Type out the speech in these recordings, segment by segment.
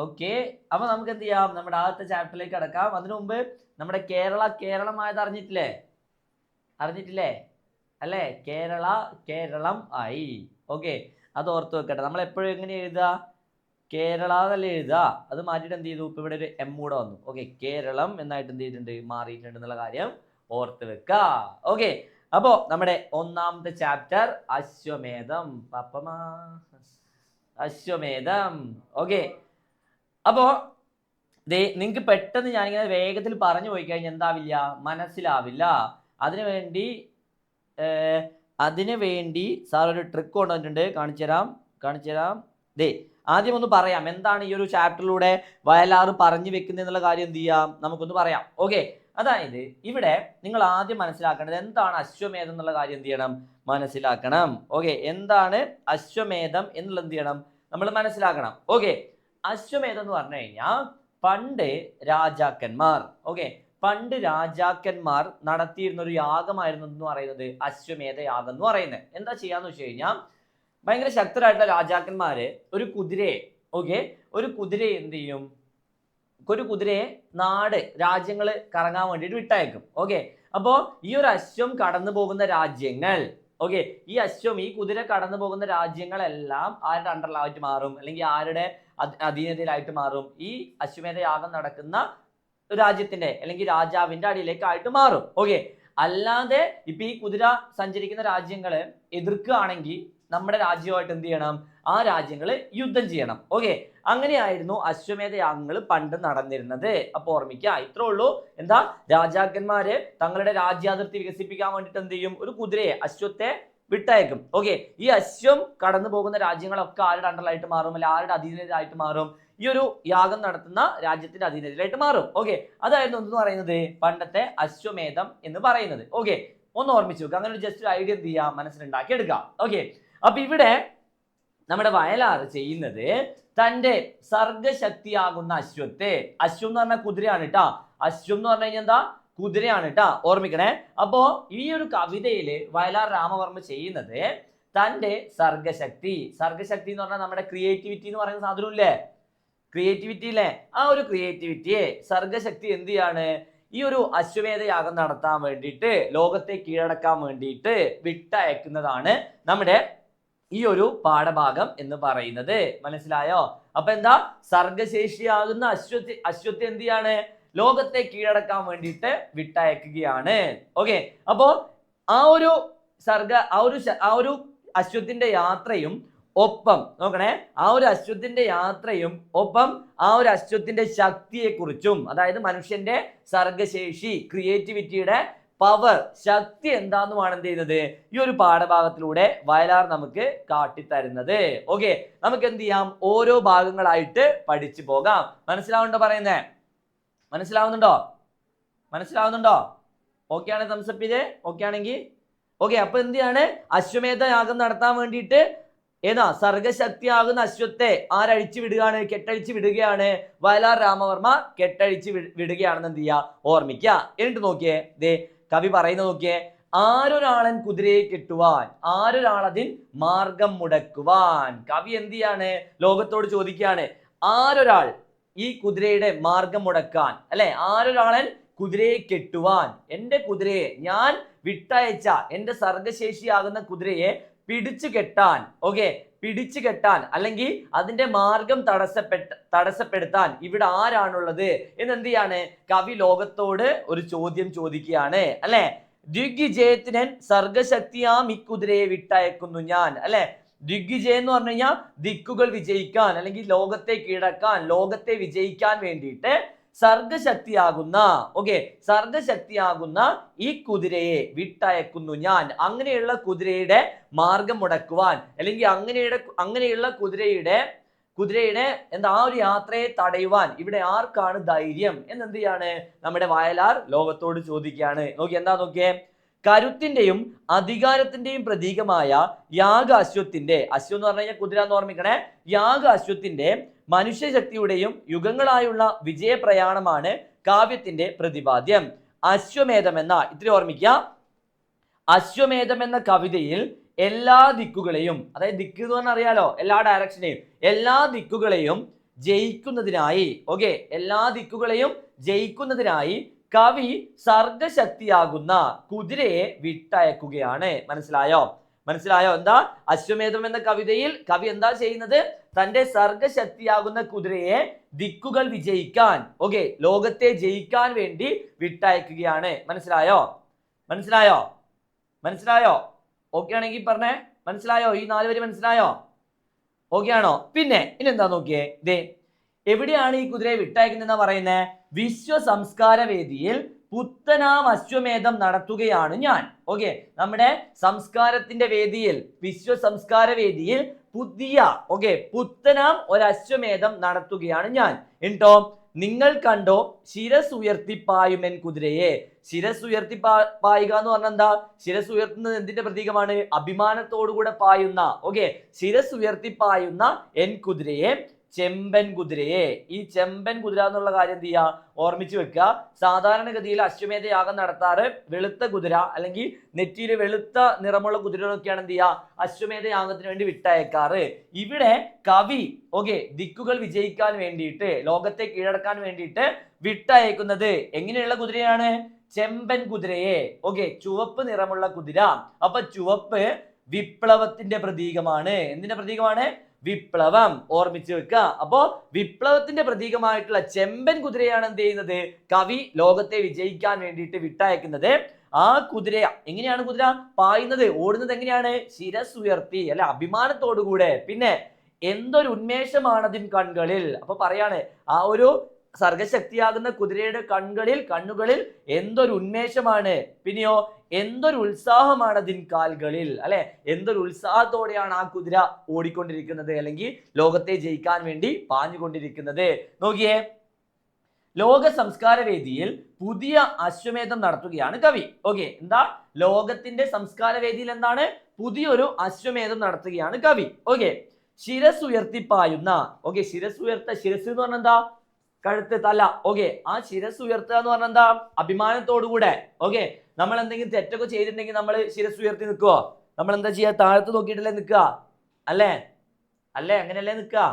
Okay, അപ്പൊ നമുക്ക് എന്ത് ചെയ്യാം, നമ്മുടെ ആദ്യത്തെ ചാപ്റ്ററിലേക്ക് കടക്കാം. അതിനു മുമ്പ് നമ്മുടെ കേരളമായത് അറിഞ്ഞിട്ടില്ലേ അല്ലേ? കേരളം ആയി. ഓക്കെ, അത് ഓർത്ത് വെക്കട്ടെ. നമ്മൾ എപ്പോഴും എങ്ങനെ എഴുതുക? കേരള എന്നല്ലേ എഴുതുക. അത് മാറ്റിയിട്ട് എന്ത് ചെയ്തു, ഇപ്പൊ ഇവിടെ ഒരു എം കൂടെ വന്നു. ഓക്കെ, കേരളം എന്നായിട്ട് എന്ത് ചെയ്തിട്ടുണ്ട്, മാറിയിട്ടുണ്ട് എന്നുള്ള കാര്യം ഓർത്ത് വെക്കുക. ഓക്കെ, അപ്പോ നമ്മുടെ ഒന്നാമത്തെ ചാപ്റ്റർ അശ്വമേധം. അശ്വമേധം. ഓക്കെ, അപ്പോ നിങ്ങൾക്ക് പെട്ടെന്ന് ഞാനിങ്ങനെ വേഗത്തിൽ പറഞ്ഞു പോയി കഴിഞ്ഞാൽ എന്താവില്ല, മനസ്സിലാവില്ല. അതിനുവേണ്ടി സാർ ഒരു ട്രിക്ക് കൊണ്ടുവന്നിട്ടുണ്ട്, കാണിച്ചു തരാം. ആദ്യം ഒന്ന് പറയാം എന്താണ് ഈ ഒരു ചാപ്റ്ററിലൂടെ വയലാർ പറഞ്ഞു വെക്കുന്നത് എന്നുള്ള കാര്യം എന്ത് ചെയ്യാം, നമുക്കൊന്ന് പറയാം. ഓക്കെ, അതായത് ഇവിടെ നിങ്ങൾ ആദ്യം മനസ്സിലാക്കേണ്ടത് എന്താണ് അശ്വമേധം എന്നുള്ള കാര്യം എന്ത് ചെയ്യണം, മനസ്സിലാക്കണം. ഓക്കെ, എന്താണ് അശ്വമേധം എന്നുള്ളത് എന്ത് ചെയ്യണം, നമ്മൾ മനസ്സിലാക്കണം. ഓക്കെ, അശ്വമേധം എന്ന് പറഞ്ഞു കഴിഞ്ഞാൽ പണ്ട് രാജാക്കന്മാർ നടത്തിയിരുന്ന ഒരു യാഗമായിരുന്നു എന്ന് പറയുന്നത് അശ്വമേധ യാഗം എന്ന് പറയുന്നത്. എന്താ ചെയ്യാന്ന് വെച്ച് കഴിഞ്ഞാൽ, ഭയങ്കര ശക്തരായിട്ടുള്ള രാജാക്കന്മാര് ഒരു കുതിരയെ എന്ത് ചെയ്യും, ഒരു കുതിരയെ രാജ്യങ്ങൾ കറങ്ങാൻ വേണ്ടിയിട്ട് വിട്ടയക്കും. ഓക്കെ, അപ്പോ ഈ ഒരു അശ്വം കടന്നു പോകുന്ന രാജ്യങ്ങൾ, ഈ കുതിര കടന്നു പോകുന്ന രാജ്യങ്ങളെല്ലാം ആരുടെ അണ്ടറിലായിട്ട് മാറും, അല്ലെങ്കിൽ ആരുടെ അധീനതയിലായിട്ട് മാറും? ഈ അശ്വമേധ യാഗം നടക്കുന്ന രാജ്യത്തിന്റെ അല്ലെങ്കിൽ രാജാവിന്റെ അടിയിലേക്കായിട്ട് മാറും. ഓക്കെ, അല്ലാതെ ഇപ്പൊ ഈ കുതിര സഞ്ചരിക്കുന്ന രാജ്യങ്ങള് എതിർക്കുകയാണെങ്കിൽ നമ്മുടെ രാജ്യമായിട്ട് എന്ത് ചെയ്യണം, ആ രാജ്യങ്ങള് യുദ്ധം ചെയ്യണം. ഓക്കെ, അങ്ങനെയായിരുന്നു അശ്വമേധ യാഗങ്ങൾ പണ്ട് നടന്നിരുന്നത്. അപ്പൊ ഓർമ്മിക്കുക, ഇത്രേ ഉള്ളൂ. എന്താ, രാജാക്കന്മാര് തങ്ങളുടെ രാജ്യാതിർത്തി വികസിപ്പിക്കാൻ വേണ്ടിയിട്ട് എന്ത് ചെയ്യും, ഒരു അശ്വത്തെ വിട്ടയക്കും. ഓക്കെ, ഈ അശ്വം കടന്നു പോകുന്ന രാജ്യങ്ങളൊക്കെ ആരുടെ അണ്ടറിലായിട്ട് മാറും, അല്ലെ ആരുടെ അധീനതയിലായിട്ട് മാറും? ഈ ഒരു യാഗം നടത്തുന്ന രാജ്യത്തിന്റെ അധീനതയിലായിട്ട് മാറും. ഓക്കെ, അതായിരുന്നു എന്ന് പറയുന്നത് പണ്ടത്തെ അശ്വമേധം എന്ന് പറയുന്നത്. ഓക്കെ, ഒന്ന് ഓർമ്മിച്ചു വെക്കുക. അങ്ങനെ ജസ്റ്റ് ഐഡിയ എന്ത് ചെയ്യുക, മനസ്സിലുണ്ടാക്കി എടുക്കാം. ഓക്കെ, അപ്പൊ ഇവിടെ നമ്മുടെ വയലാർ ചെയ്യുന്നത് തന്റെ സർഗശക്തിയാകുന്ന അശ്വം എന്ന് പറഞ്ഞ കുതിരയാണ് കേട്ടാ. അശ്വം എന്ന് പറഞ്ഞു കഴിഞ്ഞാൽ എന്താ, കുതിരയാണ് കേട്ടാ, ഓർമ്മിക്കണേ. അപ്പോ ഈ ഒരു കവിതയില് വയലാർ രാമവർമ്മ ചെയ്യുന്നത് തന്റെ സർഗശക്തി എന്ന് പറഞ്ഞാൽ നമ്മുടെ ക്രിയേറ്റിവിറ്റി എന്ന് പറയുന്ന സാധനം ഇല്ലേ, ക്രിയേറ്റിവിറ്റി ഇല്ലേ, ആ ഒരു ക്രിയേറ്റിവിറ്റിയെ, സർഗശക്തി എന്ത് ചെയ്യാണ്, ഈ ഒരു അശ്വമേധ യാഗം നടത്താൻ വേണ്ടിയിട്ട്, ലോകത്തെ കീഴടക്കാൻ വേണ്ടിയിട്ട് വിട്ടയക്കുന്നതാണ് നമ്മുടെ ഈ ഒരു പാഠഭാഗം എന്ന് പറയുന്നത്. മനസ്സിലായോ? അപ്പൊ എന്താ, സർഗശേഷിയാകുന്ന അശ്വത്തെ എന്ത് ചെയ്യാണ്, ലോകത്തെ കീഴടക്കാൻ വേണ്ടിയിട്ട് വിട്ടയക്കുകയാണ്. ഓക്കെ, അപ്പോ ആ ഒരു അശ്വത്തിന്റെ യാത്രയും ഒപ്പം നോക്കണേ, ആ ഒരു അശ്വത്തിന്റെ ശക്തിയെക്കുറിച്ചും, അതായത് മനുഷ്യന്റെ സർഗശേഷി, ക്രിയേറ്റിവിറ്റിയുടെ പവർ, ശക്തി എന്താണെന്നുമാണ് എന്ത് ചെയ്യുന്നത്, ഈ ഒരു പാഠഭാഗത്തിലൂടെ വയലാർ നമുക്ക് കാട്ടിത്തരുന്നത്. ഓക്കെ, നമുക്ക് എന്ത് ചെയ്യാം, ഓരോ ഭാഗങ്ങളായിട്ട് പഠിച്ചു പോകാം. മനസ്സിലാവുന്നുണ്ടോ? ഓക്കെ ആണ്, തംസപ്പ് ചെയ്തേ. ഓക്കെ ആണെങ്കിൽ ഓക്കെ. അപ്പൊ എന്ത് ചെയ്യാണ്, അശ്വമേധ യാഗം നടത്താൻ വേണ്ടിയിട്ട് സർഗശക്തിയാകുന്ന അശ്വത്തെ ആരഴിച്ചു വിടുകയാണ്, കെട്ടഴിച്ചു വിടുകയാണ്. വയലാർ രാമവർമ്മ കെട്ടഴിച്ചു വിടുകയാണെന്ന് എന്ത് ചെയ്യുക, ഓർമ്മിക്കുക. എന്നിട്ട് നോക്കിയേ, കവി പറയുന്നത് നോക്കിയേ, ആരൊരാളൻ കുതിരയെ കെട്ടുവാൻ, ആരൊരാളതിൻ മാർഗം മുടക്കുവാൻ. കവി എന്ത് ചെയ്യാണ്, ലോകത്തോട് ചോദിക്കുകയാണ്, ആരൊരാൾ ഈ കുതിരയുടെ മാർഗം മുടക്കാൻ, അല്ലെ, ആരൊരാളൻ കുതിരയെ കെട്ടുവാൻ, എന്റെ കുതിരയെ, ഞാൻ വിട്ടയച്ച എന്റെ സർഗശേഷിയാകുന്ന കുതിരയെ പിടിച്ചു കെട്ടാൻ അല്ലെങ്കിൽ അതിന്റെ മാർഗം തടസ്സപ്പെടുത്താൻ ഇവിടെ ആരാണുള്ളത് എന്നെന്ത് ചെയ്യാണ്, കവി ലോകത്തോട് ഒരു ചോദ്യം ചോദിക്കുകയാണ്. അല്ലെ, ദിഗ്വിജയത്തിനൻ സർഗശക്തിയാം ഇക്കുതിരയെ വിട്ടയക്കുന്നു ഞാൻ. അല്ലെ, ദിഗ്വിജയം എന്ന് പറഞ്ഞു കഴിഞ്ഞാൽ ദിക്കുകൾ വിജയിക്കാൻ, അല്ലെങ്കിൽ ലോകത്തെ കീഴടക്കാൻ, ലോകത്തെ വിജയിക്കാൻ വേണ്ടിയിട്ട് സർഗശക്തിയാകുന്ന ഈ കുതിരയെ വിട്ടയക്കുന്നു ഞാൻ. അങ്ങനെയുള്ള കുതിരയുടെ മാർഗം മുടക്കുവാൻ, അല്ലെങ്കിൽ അങ്ങനെയുള്ള കുതിരയുടെ എന്താ, ആ ഒരു യാത്രയെ തടയുവാൻ ഇവിടെ ആർക്കാണ് ധൈര്യം എന്നെന്ത് ചെയ്യാണ് നമ്മുടെ വയലാർ ലോകത്തോട് ചോദിക്കുകയാണ്. നോക്കിയേ, കരുത്തിന്റെയും അധികാരത്തിന്റെയും പ്രതീകമായ അശ്വം എന്ന് പറഞ്ഞു കഴിഞ്ഞാൽ കുതിര എന്ന് ഓർമ്മിക്കണേ. അശ്വത്തിന്റെ മനുഷ്യശക്തിയുടെയും യുഗങ്ങളായുള്ള വിജയപ്രയാണമാണ് കാവ്യത്തിന്റെ പ്രതിപാദ്യം. അശ്വമേധം എന്ന കവിതയിൽ എല്ലാ ദിക്കുകളെയും, അതായത് ദിക്ക് എന്ന് പറഞ്ഞാൽ അറിയാലോ, എല്ലാ ഡയറക്ഷനെയും, എല്ലാ ദിക്കുകളെയും ജയിക്കുന്നതിനായി എല്ലാ ദിക്കുകളെയും ജയിക്കുന്നതിനായി കവി സർഗശക്തിയാകുന്ന കുതിരയെ വിട്ടയക്കുകയാണ്. മനസ്സിലായോ എന്താ? അശ്വമേധം എന്ന കവിതയിൽ കവി എന്താ ചെയ്യുന്നത്? തന്റെ സർഗശക്തിയാകുന്ന കുതിരയെ ദിക്കുകൾ വിജയിക്കാൻ ലോകത്തെ ജയിക്കാൻ വേണ്ടി വിട്ടയക്കുകയാണ്. മനസ്സിലായോ? ഓക്കെ ആണെങ്കിൽ പറഞ്ഞേ, മനസ്സിലായോ? ഈ 4 വരി മനസ്സിലായോ? ഓക്കെ ആണോ? പിന്നെ ഇനി എന്താ നോക്കിയേ, എവിടെയാണ് ഈ കുതിരയെ വിട്ടയക്കുന്നതെന്നാ പറയുന്നത്? വിശ്വ സംസ്കാര വേദിയിൽ പുത്തനാം അശ്വമേധം നടത്തുകയാണ് ഞാൻ. നമ്മുടെ സംസ്കാരത്തിന്റെ വേദിയിൽ, വിശ്വ സംസ്കാര വേദിയിൽ പുത്തനാം ഒരു അശ്വമേധം നടത്തുകയാണ് ഞാൻ. എന്നിട്ടോ നിങ്ങൾ കണ്ടോ ശിരസുയർത്തിപ്പായുമെൻ കുതിരയെ. ശിരസുയർത്തി പായുക എന്ന് പറഞ്ഞാൽ എന്താ? ശിരസുയർത്തുന്നത് എന്തിന്റെ പ്രതീകമാണ്? അഭിമാനത്തോടുകൂടെ പായുന്ന ശിരസുയർത്തി പായുന്ന എൻ കുതിരയെ, ചെമ്പൻ കുതിരയെ. ഈ ചെമ്പൻ കുതിര എന്നുള്ള കാര്യം എന്ത് ചെയ്യുക? ഓർമ്മിച്ചു വെക്കുക. സാധാരണഗതിയിൽ അശ്വമേധ യാഗം നടത്താറ് വെളുത്ത കുതിര അല്ലെങ്കിൽ നെറ്റിയിൽ വെളുത്ത നിറമുള്ള കുതിരകളൊക്കെയാണ് എന്ത് ചെയ്യുക? അശ്വമേധ യാഗത്തിന് വേണ്ടി വിട്ടയക്കാറ്. ഇവിടെ കവി ദിക്കുകൾ വിജയിക്കാൻ വേണ്ടിയിട്ട്, ലോകത്തെ കീഴടക്കാൻ വേണ്ടിയിട്ട് വിട്ടയക്കുന്നത് എങ്ങനെയുള്ള കുതിരയാണ്? ചെമ്പൻ കുതിരയെ. ചുവപ്പ് നിറമുള്ള കുതിര. അപ്പൊ ചുവപ്പ് വിപ്ലവത്തിന്റെ പ്രതീകമാണ്. എന്തിന്റെ പ്രതീകമാണ്? വിപ്ലവം. ഓർമ്മിച്ചു വെക്കുക. അപ്പോ വിപ്ലവത്തിന്റെ പ്രതീകമായിട്ടുള്ള ചെമ്പൻ കുതിരയാണ് എന്ത് ചെയ്യുന്നത്? കവി ലോകത്തെ വിജയിക്കാൻ വേണ്ടിയിട്ട് വിട്ടയക്കുന്നത്. ആ കുതിര എങ്ങനെയാണ് കുതിര പായുന്നത്, ഓടുന്നത് എങ്ങനെയാണ്? ശിരസുയർത്തി അഭിമാനത്തോടുകൂടെ. പിന്നെ എന്തൊരു ഉന്മേഷമാണ് അതിൻ കണ്ണുകളിൽ. അപ്പൊ പറയാണ് ആ ഒരു സർഗശക്തിയാകുന്ന കുതിരയുടെ കണ്ണുകളിൽ എന്തൊരു ഉന്മേഷമാണ്. പിന്നെയോ എന്തൊരു ഉത്സാഹമാണ് അതിൻ കാലുകളിൽ. എന്തൊരു ഉത്സാഹത്തോടെയാണ് ആ കുതിര ഓടിക്കൊണ്ടിരിക്കുന്നത്, അല്ലെങ്കിൽ ലോകത്തെ ജയിക്കാൻ വേണ്ടി പാഞ്ഞുകൊണ്ടിരിക്കുന്നത്. നോക്കിയേ, ലോക സംസ്കാര വേദിയിൽ പുതിയ അശ്വമേധം നടത്തുകയാണ് കവി. എന്താ? ലോകത്തിന്റെ സംസ്കാര വേദിയിൽ എന്താണ്? പുതിയൊരു അശ്വമേധം നടത്തുകയാണ് കവി. ശിരസുയർത്തിപ്പായുന്ന ശിരസ് എന്ന് പറഞ്ഞാൽ എന്താ? കഴുത്ത്, തല. ആ ശിരസ് ഉയർത്തുക എന്ന് പറഞ്ഞാൽ എന്താ? അഭിമാനത്തോടുകൂടെ. നമ്മൾ എന്തെങ്കിലും തെറ്റൊക്കെ ചെയ്തിട്ടുണ്ടെങ്കിൽ നമ്മൾ ശിരസ് ഉയർത്തി നിൽക്കുവോ? നമ്മൾ എന്താ ചെയ്യുക? താഴത്ത് നോക്കിയിട്ടല്ലേ നിൽക്കുക? അല്ലേ? അങ്ങനെയല്ലേ നിൽക്കുക?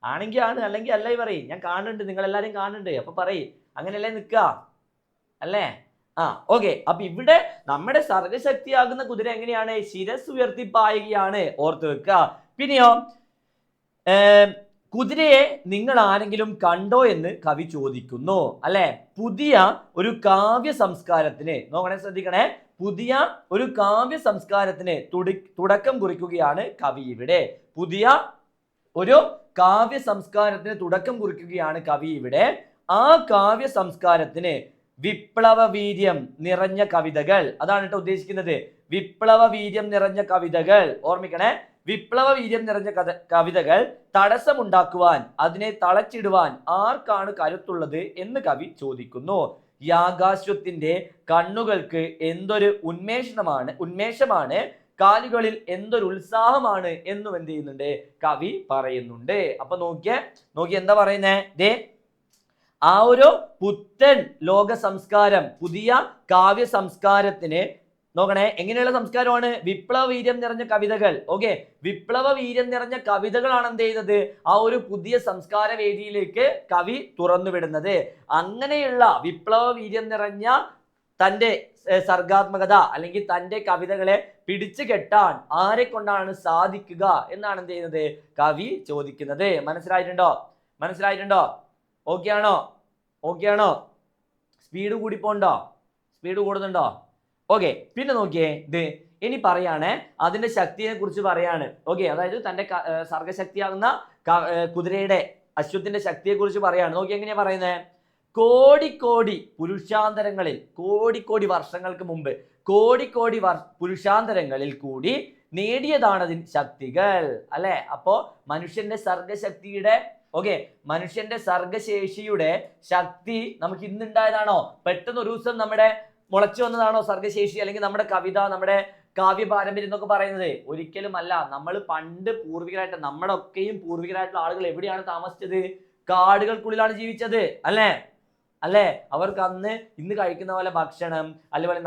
ആണെങ്കിൽ ആണ്, അല്ലെങ്കിൽ അല്ല. പറയും, ഞാൻ കാണുന്നുണ്ട്, നിങ്ങൾ എല്ലാവരും കാണുന്നുണ്ട്, അപ്പൊ പറയും അങ്ങനെയല്ലേ നിൽക്കുക? അല്ലേ? അപ്പൊ ഇവിടെ നമ്മുടെ സർഗശക്തിയാകുന്ന കുതിര എങ്ങനെയാണ്? ശിരസ് ഉയർത്തി പായുകയാണ്. ഓർത്തു വെക്കുക. പിന്നെയോ കുതിരയെ നിങ്ങൾ ആരെങ്കിലും കണ്ടോ എന്ന് കവി ചോദിക്കുന്നു. പുതിയ ഒരു കാവ്യ സംസ്കാരത്തിന്, ശ്രദ്ധിക്കണേ, പുതിയ ഒരു കാവ്യ സംസ്കാരത്തിന് തുടക്കം കുറിക്കുകയാണ് കവി ഇവിടെ. പുതിയ ഒരു കാവ്യ സംസ്കാരത്തിന് തുടക്കം കുറിക്കുകയാണ് കവി ഇവിടെ. ആ കാവ്യ സംസ്കാരത്തിന് വിപ്ലവ വീര്യം നിറഞ്ഞ കവിതകൾ, അതാണ് ഉദ്ദേശിക്കുന്നത്. വിപ്ലവ വീര്യം നിറഞ്ഞ കവിതകൾ. ഓർമ്മിക്കണേ, വിപ്ലവ വീര്യം നിറഞ്ഞ കവിതകൾ തടസ്സമുണ്ടാക്കുവാൻ, അതിനെ തളച്ചിടുവാൻ ആർക്കാണ് കരുത്തുള്ളത് എന്ന് കവി ചോദിക്കുന്നു. യാഗാശ്വത്തിന്റെ കണ്ണുകൾക്ക് എന്തൊരു ഉന്മേഷമാണ്, കാലുകളിൽ എന്തൊരു ഉത്സാഹമാണ് എന്നും എന്ത് ചെയ്യുന്നുണ്ട്? കവി പറയുന്നുണ്ട്. അപ്പൊ നോക്കിയേ എന്താ പറയുന്നേ? ആ ഒരു പുത്തൻ ലോക സംസ്കാരം, പുതിയ കാവ്യ സംസ്കാരത്തിന് നോക്കണേ, എങ്ങനെയുള്ള സംസ്കാരമാണ്? വിപ്ലവ വീര്യം നിറഞ്ഞ കവിതകൾ. വിപ്ലവ വീര്യം നിറഞ്ഞ കവിതകളാണ് എന്ത് ചെയ്യുന്നത്? ആ ഒരു പുതിയ സംസ്കാര വേദിയിലേക്ക് കവി തുറന്നു വിടുന്നത്. അങ്ങനെയുള്ള വിപ്ലവ വീര്യം നിറഞ്ഞ തന്റെ സർഗാത്മകത അല്ലെങ്കിൽ തന്റെ കവിതകളെ പിടിച്ചു കെട്ടാൻ ആരെ കൊണ്ടാണ് സാധിക്കുക എന്നാണ് എന്ത് ചെയ്യുന്നത്? കവി ചോദിക്കുന്നത്. മനസ്സിലായിട്ടുണ്ടോ? ഓക്കെ ആണോ? സ്പീഡ് കൂടി പോണ്ടോ? സ്പീഡ് കൂടുന്നുണ്ടോ? പിന്നെ നോക്കിയേ, ഇനി പറയാണ് അതിന്റെ ശക്തിയെ കുറിച്ച് പറയാണ്. അതായത് തന്റെ സർഗശക്തിയാകുന്ന കുതിരയുടെ, അശ്വത്തിന്റെ ശക്തിയെ കുറിച്ച് പറയാണ്. നോക്കി എങ്ങനെയാ പറയുന്നത്? കോടിക്കോടി പുരുഷാന്തരങ്ങളിൽ, കോടിക്കോടി വർഷങ്ങൾക്ക് മുമ്പ് പുരുഷാന്തരങ്ങളിൽ കൂടി നേടിയതാണതിൻ ശക്തികൾ. അപ്പോ മനുഷ്യന്റെ സർഗശക്തിയുടെ മനുഷ്യന്റെ സർഗശേഷിയുടെ ശക്തി നമുക്ക് ഇന്നുണ്ടായതാണോ? പെട്ടെന്ന് ഒരു ദിവസം നമ്മുടെ മുളച്ചു വന്നതാണോ സർഗശേഷി, അല്ലെങ്കിൽ നമ്മുടെ കവിത, നമ്മുടെ കാവ്യ പാരമ്പര്യം എന്നൊക്കെ പറയുന്നത്? ഒരിക്കലും അല്ല. നമ്മൾ പണ്ട് പൂർവികരായിട്ട്, നമ്മുടെ ഒക്കെയും പൂർവികരായിട്ടുള്ള ആളുകൾ എവിടെയാണ് താമസിച്ചത്? കാടുകൾക്കുള്ളിലാണ് ജീവിച്ചത്. അല്ലേ? അവർക്ക് അന്ന് ഇന്ന് കഴിക്കുന്ന പോലെ ഭക്ഷണം, അതുപോലെ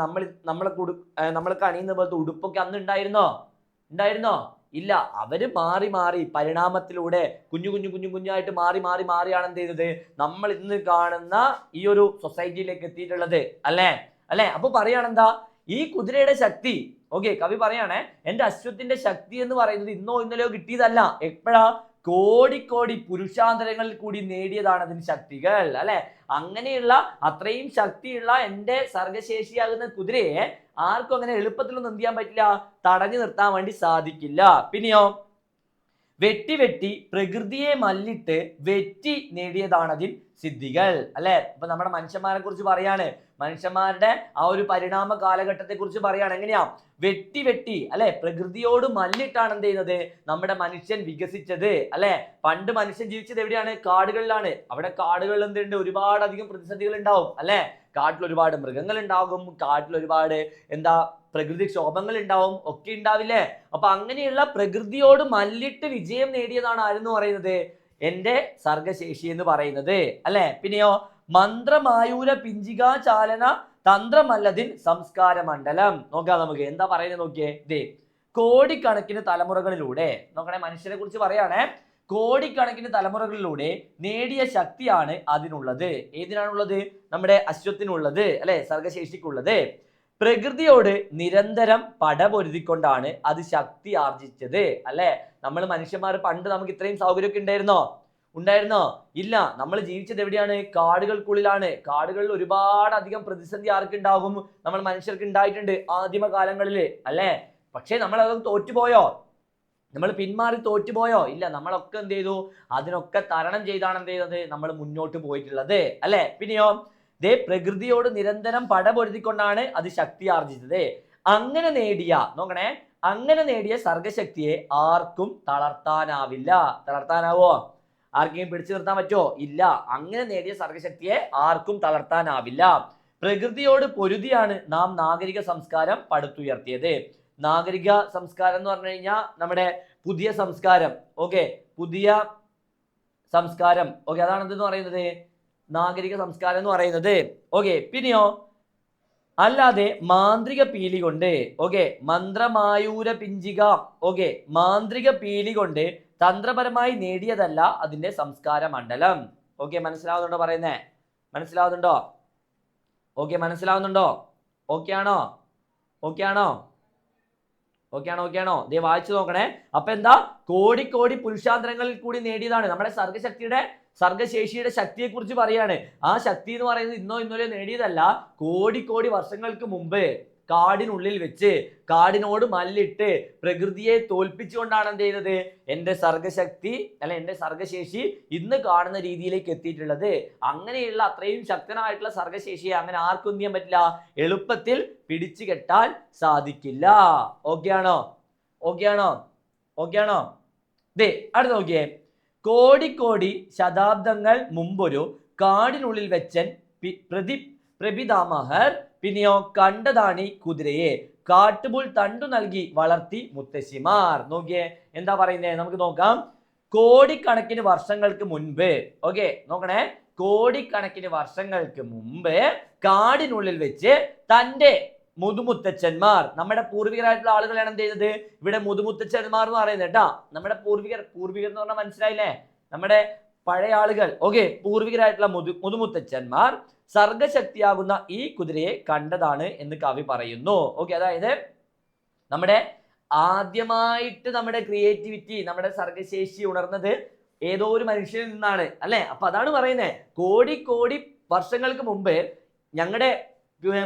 നമ്മൾക്ക് അണിയുന്ന പോലത്തെ ഉടുപ്പൊക്കെ അന്ന് ഉണ്ടായിരുന്നോ? ഇല്ല, അവര് മാറി മാറി പരിണാമത്തിലൂടെ കുഞ്ഞായിട്ട് മാറിയാണ് എന്ത് ചെയ്തത് നമ്മൾ ഇന്ന് കാണുന്ന ഈ ഒരു സൊസൈറ്റിയിലേക്ക് എത്തിയിട്ടുള്ളത് അല്ലേ. അപ്പൊ പറയാണെന്താ, ഈ കുതിരയുടെ ശക്തി, ഓക്കെ, കവി പറയാണേ, എന്റെ അശ്വത്തിന്റെ ശക്തി എന്ന് പറയുന്നത് ഇന്നോ ഇന്നലെയോ കിട്ടിയതല്ല. എപ്പോഴാ? കോടി പുരുഷാന്തരങ്ങളിൽ കൂടി നേടിയതാണ് അതിന് ശക്തികൾ അല്ലെ. അങ്ങനെയുള്ള അത്രയും ശക്തിയുള്ള എന്റെ സർഗശേഷിയാകുന്ന കുതിരയെ ആർക്കും അങ്ങനെ എളുപ്പത്തിലൊന്നും എന്ത് ചെയ്യാൻ പറ്റില്ല, തടഞ്ഞു നിർത്താൻ വേണ്ടി സാധിക്കില്ല. പിന്നെയോ, വെട്ടി പ്രകൃതിയെ മല്ലിട്ട് വെറ്റി നേടിയതാണ് അതിൽ സിദ്ധികൾ അല്ലെ. ഇപ്പൊ നമ്മുടെ മനുഷ്യന്മാരെ കുറിച്ച് പറയാണ്, മനുഷ്യന്മാരുടെ ആ ഒരു പരിണാമ കാലഘട്ടത്തെ കുറിച്ച് പറയാണ്. എങ്ങനെയാ? വെട്ടി അല്ലെ, പ്രകൃതിയോട് മല്ലിട്ടാണ് എന്ത് ചെയ്യുന്നത് നമ്മുടെ മനുഷ്യൻ വികസിച്ചത് അല്ലെ. പണ്ട് മനുഷ്യൻ ജീവിച്ചത് എവിടെയാണ്? കാടുകളിലാണ്. അവിടെ കാടുകളിൽ എന്തുണ്ട്? ഒരുപാട് അധികം പ്രതിസന്ധികൾ ഉണ്ടാവും അല്ലെ. കാട്ടിൽ ഒരുപാട് മൃഗങ്ങൾ ഉണ്ടാകും, കാട്ടിൽ ഒരുപാട് പ്രകൃതി ക്ഷോഭങ്ങൾ ഉണ്ടാവും, ഒക്കെ ഉണ്ടാവില്ലേ. അപ്പൊ അങ്ങനെയുള്ള പ്രകൃതിയോട് മല്ലിട്ട് വിജയം നേടിയതാണ് ആരെന്ന് പറയുന്നത്? എന്റെ സർഗശേഷി എന്ന് പറയുന്നത് അല്ലെ. പിന്നെയോ, മന്ത്രമായൂര പിഞ്ചികാ ചാലന തന്ത്രമല്ലതിൻ സംസ്കാര മണ്ഡലം. നോക്കാം നമുക്ക് എന്താ പറയുന്നത് നോക്കിയേ. ദേ, കോടിക്കണക്കിന് തലമുറകളിലൂടെ, നോക്കണേ, മനുഷ്യനെ കുറിച്ച് പറയാണേ, കോടിക്കണക്കിന് തലമുറകളിലൂടെ നേടിയ ശക്തിയാണ് അതിനുള്ളത്. ഏതിനാണുള്ളത്? നമ്മുടെ അശ്വത്തിനുള്ളത് അല്ലെ, സർഗശേഷിക്കുള്ളത്. പ്രകൃതിയോട് നിരന്തരം പടപൊരുതിക്കൊണ്ടാണ് അത് ശക്തി ആർജിച്ചത് അല്ലെ. നമ്മൾ മനുഷ്യന്മാർ പണ്ട് നമുക്ക് ഇത്രയും സൗകര്യമൊക്കെ ഉണ്ടായിരുന്നോ? ഇല്ല. നമ്മൾ ജീവിച്ചത് എവിടെയാണ്? കാടുകൾക്കുള്ളിലാണ്. കാടുകളിൽ ഒരുപാട് അധികം പ്രതിസന്ധി ആർക്കുണ്ടാകും? നമ്മൾ മനുഷ്യർക്ക് ഉണ്ടായിട്ടുണ്ട് ആദിമകാലങ്ങളിൽ അല്ലെ. പക്ഷേ നമ്മൾ അതൊക്കെ തോറ്റുപോയോ? നമ്മൾ പിന്മാറി തോറ്റുപോയോ? ഇല്ല. നമ്മളൊക്കെ എന്ത് ചെയ്തു? അതിനൊക്കെ തരണം ചെയ്താണ് എന്ത് ചെയ്തത് നമ്മൾ മുന്നോട്ട് പോയിട്ടുള്ളത് അല്ലെ. പിന്നെയോ, ദേ, പ്രകൃതിയോട് നിരന്തരം പടപൊരുതിക്കൊണ്ടാണ് അത് ശക്തി ആർജിച്ചത്. അങ്ങനെ നേടിയ സർഗശക്തിയെ ആർക്കും തളർത്താനാവില്ല. തളർത്താനാവോ? ആർക്കെങ്കിലും പിടിച്ചു നിർത്താൻ പറ്റുമോ? ഇല്ല. അങ്ങനെ നേടിയ സർഗശക്തിയെ ആർക്കും തളർത്താനാവില്ല. പ്രകൃതിയോട് പൊരുതിയാണ് നാം നാഗരിക സംസ്കാരം പടുത്തുയർത്തിയത്. നാഗരിക സംസ്കാരം എന്ന് പറഞ്ഞു കഴിഞ്ഞാൽ നമ്മുടെ പുതിയ സംസ്കാരം, ഓക്കെ, പുതിയ സംസ്കാരം, ഓക്കെ, അതാണ് എന്തെന്ന് പറയുന്നത്? നാഗരിക സംസ്കാരം എന്ന് പറയുന്നത്. ഓക്കെ. പിന്നെയോ, അല്ലാതെ മാന്ത്രിക പീലി കൊണ്ട്, ഓക്കെ, മന്ത്രമായൂര പിഞ്ചിക, ഓക്കെ, മാന്ത്രിക പീലി കൊണ്ട് തന്ത്രപരമായി നേടിയതല്ല അതിന്റെ സംസ്കാര മണ്ഡലം. ഓക്കെ, മനസ്സിലാവുന്നുണ്ടോ പറയുന്നേ? മനസ്സിലാവുന്നുണ്ടോ? ഓക്കെ, മനസ്സിലാവുന്നുണ്ടോ? ഓക്കെ ആണോ? ദേ, വായിച്ചു നോക്കണേ. അപ്പൊ എന്താ? കോടി പുരുഷാന്തരങ്ങളിൽ കൂടി നേടിയതാണ് നമ്മുടെ സർഗശേഷിയുടെ ശക്തിയെ കുറിച്ച് പറയാണ്. ആ ശക്തി എന്ന് പറയുന്നത് ഇന്നോ ഇന്നലെയോ നേടിയതല്ല. കോടി വർഷങ്ങൾക്ക് മുമ്പ് കാടിനുള്ളിൽ വെച്ച് കാടിനോട് മല്ലിട്ട് പ്രകൃതിയെ തോൽപ്പിച്ചുകൊണ്ടാണ് എന്ത് ചെയ്യുന്നത് എന്റെ സർഗശക്തി അല്ലെ എന്റെ സർഗശേഷി ഇന്ന് കാണുന്ന രീതിയിലേക്ക് എത്തിയിട്ടുള്ളത്. അങ്ങനെയുള്ള അത്രയും ശക്തനായിട്ടുള്ള സർഗശേഷിയെ അങ്ങനെ ആർക്കും എന്ത് ചെയ്യാൻ പറ്റില്ല, എളുപ്പത്തിൽ പിടിച്ചു കെട്ടാൻ സാധിക്കില്ല. ഓക്കെ ആണോ? ദേ, അടുത്ത് നോക്കിയേ. കോടി ശതാബ്ദങ്ങൾ മുമ്പൊരു കാടിനുള്ളിൽ വെച്ചൻ പ്രപിതാമഹർ പിന്നെയോ കണ്ടതാണി കുതിരയെ കാട്ടുപുൽ തണ്ടു നൽകി വളർത്തി മുത്തശ്ശിമാർ. നോക്കിയേ എന്താ പറയുന്നേ, നമുക്ക് നോക്കാം. കോടിക്കണക്കിന് വർഷങ്ങൾക്ക് മുൻപ്, ഓക്കെ നോക്കണേ, കോടിക്കണക്കിന് വർഷങ്ങൾക്ക് മുമ്പ് കാടിനുള്ളിൽ വെച്ച് തൻ്റെ മുതുമുത്തച്ഛന്മാർ, നമ്മുടെ പൂർവികരായിട്ടുള്ള ആളുകളാണ് എന്ത് ചെയ്തത് ഇവിടെ മുതുമുത്തച്ഛന്മാർ എന്ന് പറയുന്നത് കേട്ടാ. നമ്മുടെ പൂർവികർ എന്ന് പറഞ്ഞാൽ മനസ്സിലായില്ലേ, നമ്മുടെ പഴയ ആളുകൾ, ഓക്കെ, പൂർവികരായിട്ടുള്ള മുതുമുത്തച്ഛന്മാർ സർഗശക്തിയാകുന്ന ഈ കുതിരയെ കണ്ടതാണ് എന്ന് കവി പറയുന്നു. ഓക്കെ, അതായത് നമ്മുടെ ആദ്യമായിട്ട് നമ്മുടെ ക്രിയേറ്റിവിറ്റി, നമ്മുടെ സർഗശേഷി ഉണർന്നത് ഏതോ ഒരു മനുഷ്യനിൽ നിന്നാണ് അല്ലെ. അപ്പൊ അതാണ് പറയുന്നത്, കോടി വർഷങ്ങൾക്ക് മുമ്പ് ഞങ്ങളുടെ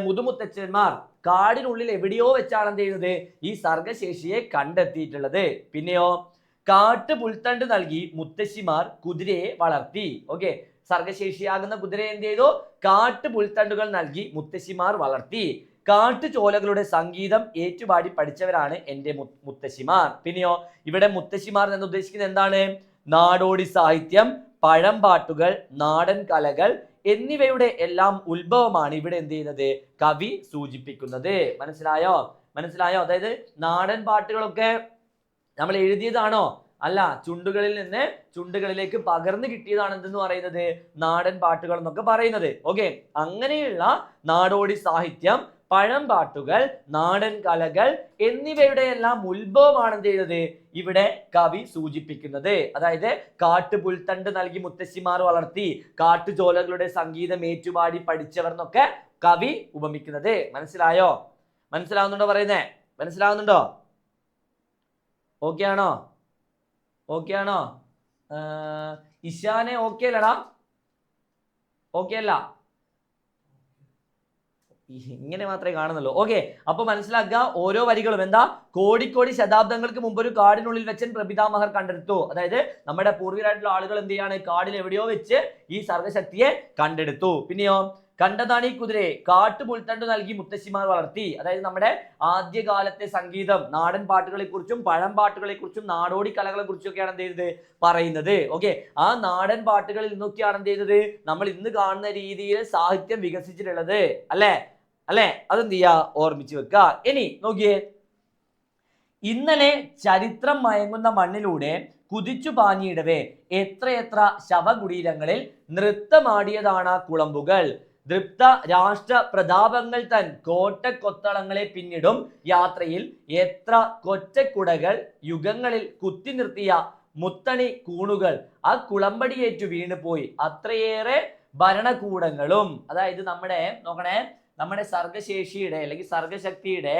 മുതുമുത്തച്ഛന്മാർ കാടിനുള്ളിൽ എവിടെയോ വെച്ചാണ് എന്ത് ചെയ്യുന്നത് ഈ സർഗശേഷിയെ കണ്ടെത്തിയിട്ടുള്ളത്. പിന്നെയോ കാട്ടു പുൽത്തണ്ട് നൽകി മുത്തശ്ശിമാർ കുതിരയെ വളർത്തി. ഓക്കെ, സർഗശേഷിയാകുന്ന കുതിരയെ എന്ത് ചെയ്തു, കാട്ടു പുൽത്തണ്ടുകൾ നൽകി മുത്തശ്ശിമാർ വളർത്തി. കാട്ടുചോലകളുടെ സംഗീതം ഏറ്റുപാടി പഠിച്ചവരാണ് എൻ്റെ മുത്തശ്ശിമാർ. പിന്നെയോ ഇവിടെ മുത്തശ്ശിമാർ എന്ന് ഉദ്ദേശിക്കുന്നത് എന്താണ്, നാടോടി സാഹിത്യം, പഴംപാട്ടുകൾ, നാടൻ കലകൾ എന്നിവയുടെ എല്ലാം ഉത്ഭവമാണ് ഇവിടെ എന്ത് ചെയ്യുന്നത് കവി സൂചിപ്പിക്കുന്നത്. മനസ്സിലായോ? അതായത് നാടൻ പാട്ടുകളൊക്കെ നമ്മൾ എഴുതിയതാണോ? അല്ല, ചുണ്ടുകളിൽ നിന്ന് ചുണ്ടുകളിലേക്ക് പകർന്നു കിട്ടിയതാണ് എന്തെന്ന് പറയുന്നത് നാടൻ പാട്ടുകൾ എന്നൊക്കെ പറയുന്നത്. ഓക്കെ, അങ്ങനെയുള്ള നാടോടി സാഹിത്യം, പഴംപാട്ടുകൾ, നാടൻ കലകൾ എന്നിവയുടെ എല്ലാം ഉത്ഭവമാണ് എന്ത് ചെയ്യുന്നത് ഇവിടെ കവി സൂചിപ്പിക്കുന്നത്. അതായത് കാട്ടുപുൽത്തണ്ട് നൽകി മുത്തശ്ശിമാർ വളർത്തി കാട്ടുചോലകളുടെ സംഗീതം ഏറ്റുപാടി പഠിച്ചവർ എന്നൊക്കെ കവി ഉപമിക്കുന്നത്. മനസ്സിലായോ? മനസ്സിലാവുന്നുണ്ടോ പറയുന്നേ? മനസ്സിലാവുന്നുണ്ടോ? ഓക്കെ ആണോ? ഓക്കെ ആണോ? ഇഷാനെ ഓക്കെ അല്ലടാ? ഓക്കെ അല്ല? ഇങ്ങനെ മാത്രമേ കാണുന്നുള്ളൂ. ഓക്കെ, അപ്പൊ മനസ്സിലാക്കുക, ഓരോ വരികളും എന്താ, കോടിക്കോടി ശതാബ്ദങ്ങൾക്ക് മുമ്പ് ഒരു കാടിനുള്ളിൽ വെച്ചൻ പ്രപിതാമഹർ കണ്ടെടുത്തു. അതായത് നമ്മുടെ പൂർവികരായിട്ടുള്ള ആളുകൾ എന്ത് ചെയ്യാണ്, കാടിൽ എവിടെയോ വെച്ച് ഈ സർഗശക്തിയെ കണ്ടെടുത്തു. പിന്നെയോ കണ്ടതാണ് ഈ കുതിരയെ കാട്ടുപുൽത്തണ്ട് നൽകി മുത്തശ്ശിമാർ വളർത്തി. അതായത് നമ്മുടെ ആദ്യകാലത്തെ സംഗീതം, നാടൻ പാട്ടുകളെ കുറിച്ചും പഴംപാട്ടുകളെ കുറിച്ചും നാടോടി കലകളെ കുറിച്ചും ഒക്കെയാണ് എന്ത് ചെയ്തത് പറയുന്നത്. ഓക്കെ, ആ നാടൻ പാട്ടുകളിൽ നിന്നൊക്കെയാണ് എന്ത് ചെയ്തത് നമ്മൾ ഇന്ന് കാണുന്ന രീതിയിൽ സാഹിത്യം വികസിച്ചിട്ടുള്ളത്. അല്ലേ? അതെന്ത് ചെയ്യാ, ഓർമ്മിച്ച് വെക്ക. ഇനി നോക്കിയേ, ഇന്നലെ ചരിത്രം മയങ്ങുന്ന മണ്ണിലൂടെ കുതിച്ചു പാഞ്ഞിടവേ എത്രയെത്ര ശവകുടീരങ്ങളിൽ നൃത്തമാടിയതാണ് കുളമ്പുകൾ. ദൃപ്ത രാഷ്ട്ര പ്രതാപങ്ങൾ തൻ കോട്ടക്കൊത്തളങ്ങളെ പിന്നിടും യാത്രയിൽ എത്ര കൊറ്റക്കുടകൾ യുഗങ്ങളിൽ കുത്തി നിർത്തിയ മുത്തണി കൂണുകൾ ആ കുളമ്പടിയേറ്റു വീണുപോയി അത്രയേറെ ഭരണകൂടങ്ങളും. അതായത് നമ്മുടെ സർഗശേഷിയുടെ അല്ലെങ്കിൽ സർഗശക്തിയുടെ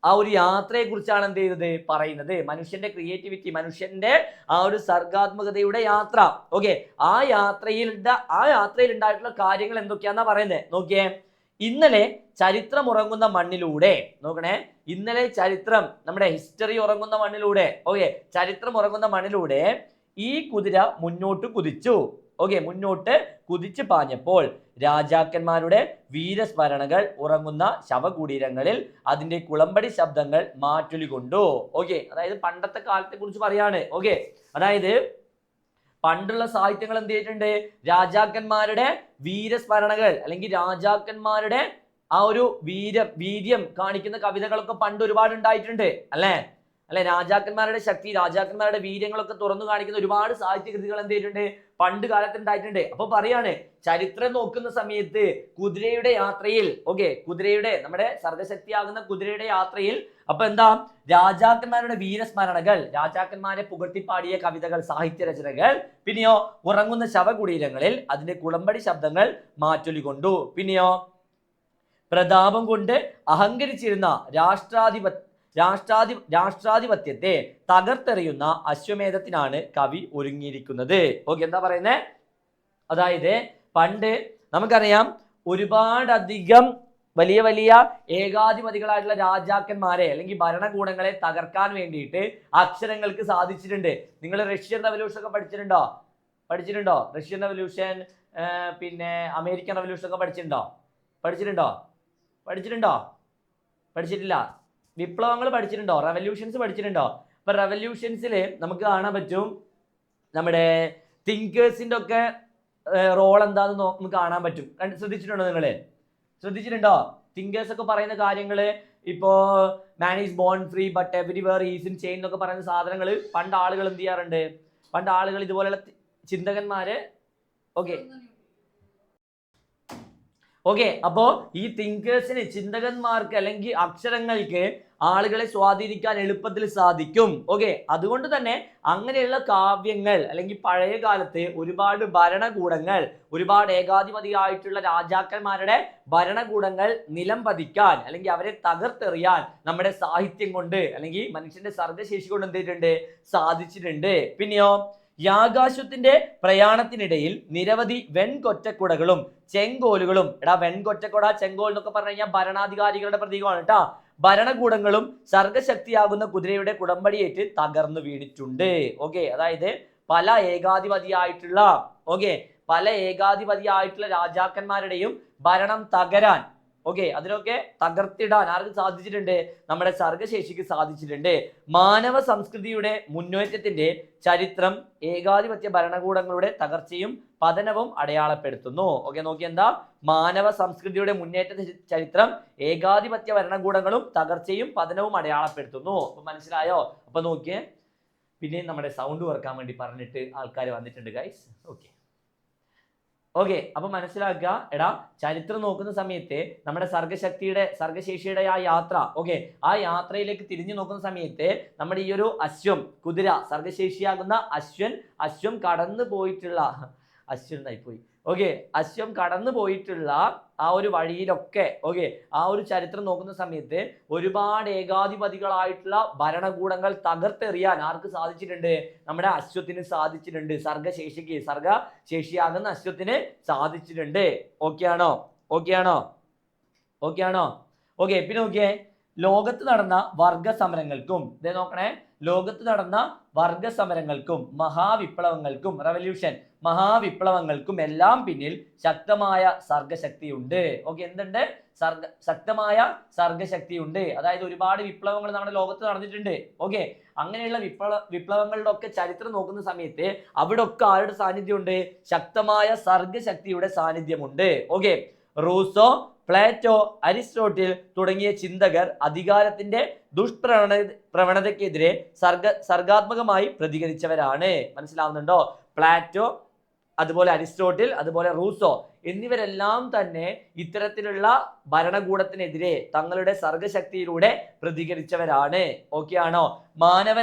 ആ ഒരു യാത്രയെ കുറിച്ചാണ് എന്ത് ചെയ്തത് പറയുന്നത്. മനുഷ്യന്റെ ക്രിയേറ്റിവിറ്റി, മനുഷ്യന്റെ ആ ഒരു സർഗാത്മകതയുടെ യാത്ര. ഓക്കെ, ആ യാത്രയിൽ ഉണ്ടായിട്ടുള്ള കാര്യങ്ങൾ എന്തൊക്കെയാന്നാ പറയുന്നത്. നോക്കിയേ, ഇന്നലെ ചരിത്രം ഉറങ്ങുന്ന മണ്ണിലൂടെ, ഇന്നലെ ചരിത്രം, നമ്മുടെ ഹിസ്റ്ററി ഉറങ്ങുന്ന മണ്ണിലൂടെ, ചരിത്രം ഉറങ്ങുന്ന മണ്ണിലൂടെ ഈ കുതിര മുന്നോട്ട് കുതിച്ചു. മുന്നോട്ട് കുതിച്ചു പാഞ്ഞപ്പോൾ രാജാക്കന്മാരുടെ വീരസ്മരണകൾ ഉറങ്ങുന്ന ശവകുടീരങ്ങളിൽ അതിന്റെ കുളമ്പടി ശബ്ദങ്ങൾ മാറ്റൊലി കൊണ്ടു. അതായത് പണ്ടത്തെ കാലത്തെ കുറിച്ച് പറയാണ്. അതായത് പണ്ടുള്ള സാഹിത്യങ്ങൾ എന്ത് ചെയ്തിട്ടുണ്ട്, രാജാക്കന്മാരുടെ വീരസ്മരണകൾ അല്ലെങ്കിൽ രാജാക്കന്മാരുടെ ആ ഒരു വീര്യം കാണിക്കുന്ന കവിതകളൊക്കെ പണ്ട് ഒരുപാട് ഉണ്ടായിട്ടുണ്ട്. അല്ലെ? രാജാക്കന്മാരുടെ ശക്തി, രാജാക്കന്മാരുടെ വീര്യങ്ങളൊക്കെ തുറന്നു കാണിക്കുന്ന ഒരുപാട് സാഹിത്യ കൃതികൾ എന്ത് ചെയ്തിട്ടുണ്ട്, പണ്ട് കാലത്ത് ഉണ്ടായിട്ടുണ്ട്. അപ്പൊ പറയാണ്, ചരിത്രം നോക്കുന്ന സമയത്ത് കുതിരയുടെ യാത്രയിൽ, കുതിരയുടെ, നമ്മുടെ സർഗശക്തിയാകുന്ന കുതിരയുടെ യാത്രയിൽ അപ്പൊ എന്താ, രാജാക്കന്മാരുടെ വീരസ്മരണകൾ, രാജാക്കന്മാരെ പുകഴ്ത്തിപ്പാടിയ കവിതകൾ, സാഹിത്യ രചനകൾ, പിന്നെയോ ഉറങ്ങുന്ന ശവകുടീരങ്ങളിൽ അതിന്റെ കുളമ്പടി ശബ്ദങ്ങൾ മാറ്റൊലി കൊണ്ടു. പിന്നെയോ പ്രതാപം കൊണ്ട് അഹങ്കരിച്ചിരുന്ന രാഷ്ട്രാധിപത്യത്തെ തകർത്തെറിയുന്ന അശ്വമേധത്തിനാണ് കവി ഒരുങ്ങിയിരിക്കുന്നത്. എന്താ പറയുന്നത്? അതായത് പണ്ട് നമുക്കറിയാം ഒരുപാടധികം വലിയ വലിയ ഏകാധിപതികളായിട്ടുള്ള രാജാക്കന്മാരെ അല്ലെങ്കിൽ ഭരണകൂടങ്ങളെ തകർക്കാൻ വേണ്ടിയിട്ട് അക്ഷരങ്ങൾക്ക് സാധിച്ചിട്ടുണ്ട്. നിങ്ങൾ റഷ്യൻ റവല്യൂഷൻ ഒക്കെ പഠിച്ചിട്ടുണ്ടോ? റഷ്യൻ റവല്യൂഷൻ, പിന്നെ അമേരിക്കൻ റവല്യൂഷൻ ഒക്കെ പഠിച്ചിട്ടില്ല? വിപ്ലവങ്ങൾ പഠിച്ചിട്ടുണ്ടോ? റെവല്യൂഷൻസ് പഠിച്ചിട്ടുണ്ടോ? അപ്പൊ റെവല്യൂഷൻസിൽ നമുക്ക് കാണാൻ പറ്റും നമ്മുടെ തിങ്കേഴ്സിന്റെ ഒക്കെ റോൾ എന്താന്ന് നമുക്ക് കാണാൻ പറ്റും. ശ്രദ്ധിച്ചിട്ടുണ്ടോ? തിങ്കേഴ്സ് ഒക്കെ പറയുന്ന കാര്യങ്ങള്, ഇപ്പോ man is bone free but everywhere is in chain എന്നൊക്കെ പറയുന്ന സാധനങ്ങൾ പണ്ട് ആളുകൾ എന്ത് ചെയ്യാറുണ്ട്, പണ്ട് ആളുകൾ ഇതുപോലെയുള്ള ചിന്തകന്മാര് അപ്പോ ഈ തിങ്കേഴ്സിന്, ചിന്തകന്മാർക്ക് അല്ലെങ്കിൽ അക്ഷരങ്ങൾക്ക് ആളുകളെ സ്വാധീനിക്കാൻ എളുപ്പത്തിൽ സാധിക്കും. അതുകൊണ്ട് തന്നെ അങ്ങനെയുള്ള കാവ്യങ്ങൾ അല്ലെങ്കിൽ പഴയ കാലത്ത് ഒരുപാട് ഭരണകൂടങ്ങൾ, ഒരുപാട് ഏകാധിപതിയായിട്ടുള്ള രാജാക്കന്മാരുടെ ഭരണകൂടങ്ങൾ നിലം പതിക്കാൻ അല്ലെങ്കിൽ അവരെ തകർത്തെറിയാൻ നമ്മുടെ സാഹിത്യം കൊണ്ട് അല്ലെങ്കിൽ മനുഷ്യന്റെ സർഗശേഷി കൊണ്ട് എന്ത് ചെയ്തിട്ടുണ്ട്, സാധിച്ചിട്ടുണ്ട്. പിന്നെയോ യാകാശത്തിന്റെ പ്രയാണത്തിനിടയിൽ നിരവധി വെൺകൊറ്റക്കുടകളും ചെങ്കോലുകളും, വെൺകൊറ്റക്കുട ചെങ്കോൽ എന്നൊക്കെ പറഞ്ഞു കഴിഞ്ഞാൽ ഭരണാധികാരികളുടെ പ്രതീകമാണ് കേട്ടാ, ഭരണകൂടങ്ങളും സർഗശക്തിയാകുന്ന കുതിരയുടെ കുടമ്പടിയേറ്റ് തകർന്നു വീണിട്ടുണ്ട്. അതായത് പല ഏകാധിപതിയായിട്ടുള്ള രാജാക്കന്മാരുടെയും ഭരണം തകരാൻ, അതിനൊക്കെ തകർത്തിടാൻ ആർക്ക് സാധിച്ചിട്ടുണ്ട്, നമ്മുടെ സർഗശേഷിക്ക് സാധിച്ചിട്ടുണ്ട്. മാനവ സംസ്കൃതിയുടെ മുന്നേറ്റത്തിന്റെ ചരിത്രം ഏകാധിപത്യ ഭരണകൂടങ്ങളുടെ തകർച്ചയും പതനവും അടയാളപ്പെടുത്തുന്നു. നോക്കി എന്താ, മാനവ സംസ്കൃതിയുടെ മുന്നേറ്റ ചരിത്രം ഏകാധിപത്യ ഭരണകൂടങ്ങളും തകർച്ചയും പതനവും അടയാളപ്പെടുത്തുന്നു. അപ്പൊ മനസ്സിലായോ? അപ്പൊ നോക്കിയേ, പിന്നെ നമ്മുടെ സൗണ്ട് വർക്കാൻ വേണ്ടി പറഞ്ഞിട്ട് ആൾക്കാർ വന്നിട്ടുണ്ട് ഗൈസ്. ഓക്കെ, അപ്പൊ മനസ്സിലാക്കുക, എടാ ചരിത്രം നോക്കുന്ന സമയത്ത് നമ്മുടെ സർഗശേഷിയുടെ ആ യാത്ര, ഓക്കെ, ആ യാത്രയിലേക്ക് തിരിഞ്ഞു നോക്കുന്ന സമയത്ത് നമ്മുടെ ഈ ഒരു അശ്വം, കുതിര, സർഗശേഷിയാകുന്ന അശ്വം കടന്നു പോയിട്ടുള്ള അശ്വനായിപ്പോയി, ഓക്കെ, അശ്വം കടന്നു പോയിട്ടുള്ള ആ ഒരു വഴിയിലൊക്കെ, ഓക്കെ, ആ ഒരു ചരിത്രം നോക്കുന്ന സമയത്ത് ഒരുപാട് ഏകാധിപതികളായിട്ടുള്ള ഭരണകൂടങ്ങൾ തകർത്തെറിയാൻ ആർക്ക് സാധിച്ചിട്ടുണ്ട്? നമ്മുടെ അശ്വത്തിന് സാധിച്ചിട്ടുണ്ട്. സർഗശേഷിയാകുന്ന അശ്വത്തിന് സാധിച്ചിട്ടുണ്ട്. ഓക്കെ ആണോ? ഓക്കെ. പിന്നെ നോക്കിയേ, ലോകത്ത് നടന്ന വർഗ സമരങ്ങൾക്കും, ഇതേ നോക്കണേ, ലോകത്ത് നടന്ന വർഗ സമരങ്ങൾക്കും മഹാവിപ്ലവങ്ങൾക്കും, മഹാവിപ്ലവങ്ങൾക്കും എല്ലാം പിന്നിൽ ശക്തമായ സർഗശക്തിയുണ്ട്. ഓക്കെ, എന്തുണ്ട്? ശക്തമായ സർഗശക്തിയുണ്ട്. അതായത് ഒരുപാട് വിപ്ലവങ്ങൾ നമ്മുടെ ലോകത്ത് നടന്നിട്ടുണ്ട്. ഓക്കെ, അങ്ങനെയുള്ള വിപ്ലവങ്ങളുടെ ഒക്കെ ചരിത്രം നോക്കുന്ന സമയത്ത് അവിടെ ഒക്കെ ആരുടെ സാന്നിധ്യമുണ്ട്? ശക്തമായ സർഗശക്തിയുടെ സാന്നിധ്യമുണ്ട്. ഓക്കെ, റൂസോ, പ്ലേറ്റോ, അരിസ്റ്റോട്ടിൽ തുടങ്ങിയ ചിന്തകർ അധികാരത്തിന്റെ ദുഷ്പ്രവണതയ്ക്കെതിരെ സർഗാത്മകമായി പ്രതികരിച്ചവരാണ്. മനസ്സിലാവുന്നുണ്ടോ? പ്ലേറ്റോ, അതുപോലെ അരിസ്റ്റോട്ടിൽ, അതുപോലെ റൂസോ എന്നിവരെല്ലാം തന്നെ ഇത്തരത്തിലുള്ള ഭരണകൂടത്തിനെതിരെ തങ്ങളുടെ സർഗശക്തിയിലൂടെ പ്രതികരിച്ചവരാണ്. ഓക്കെ ആണോ?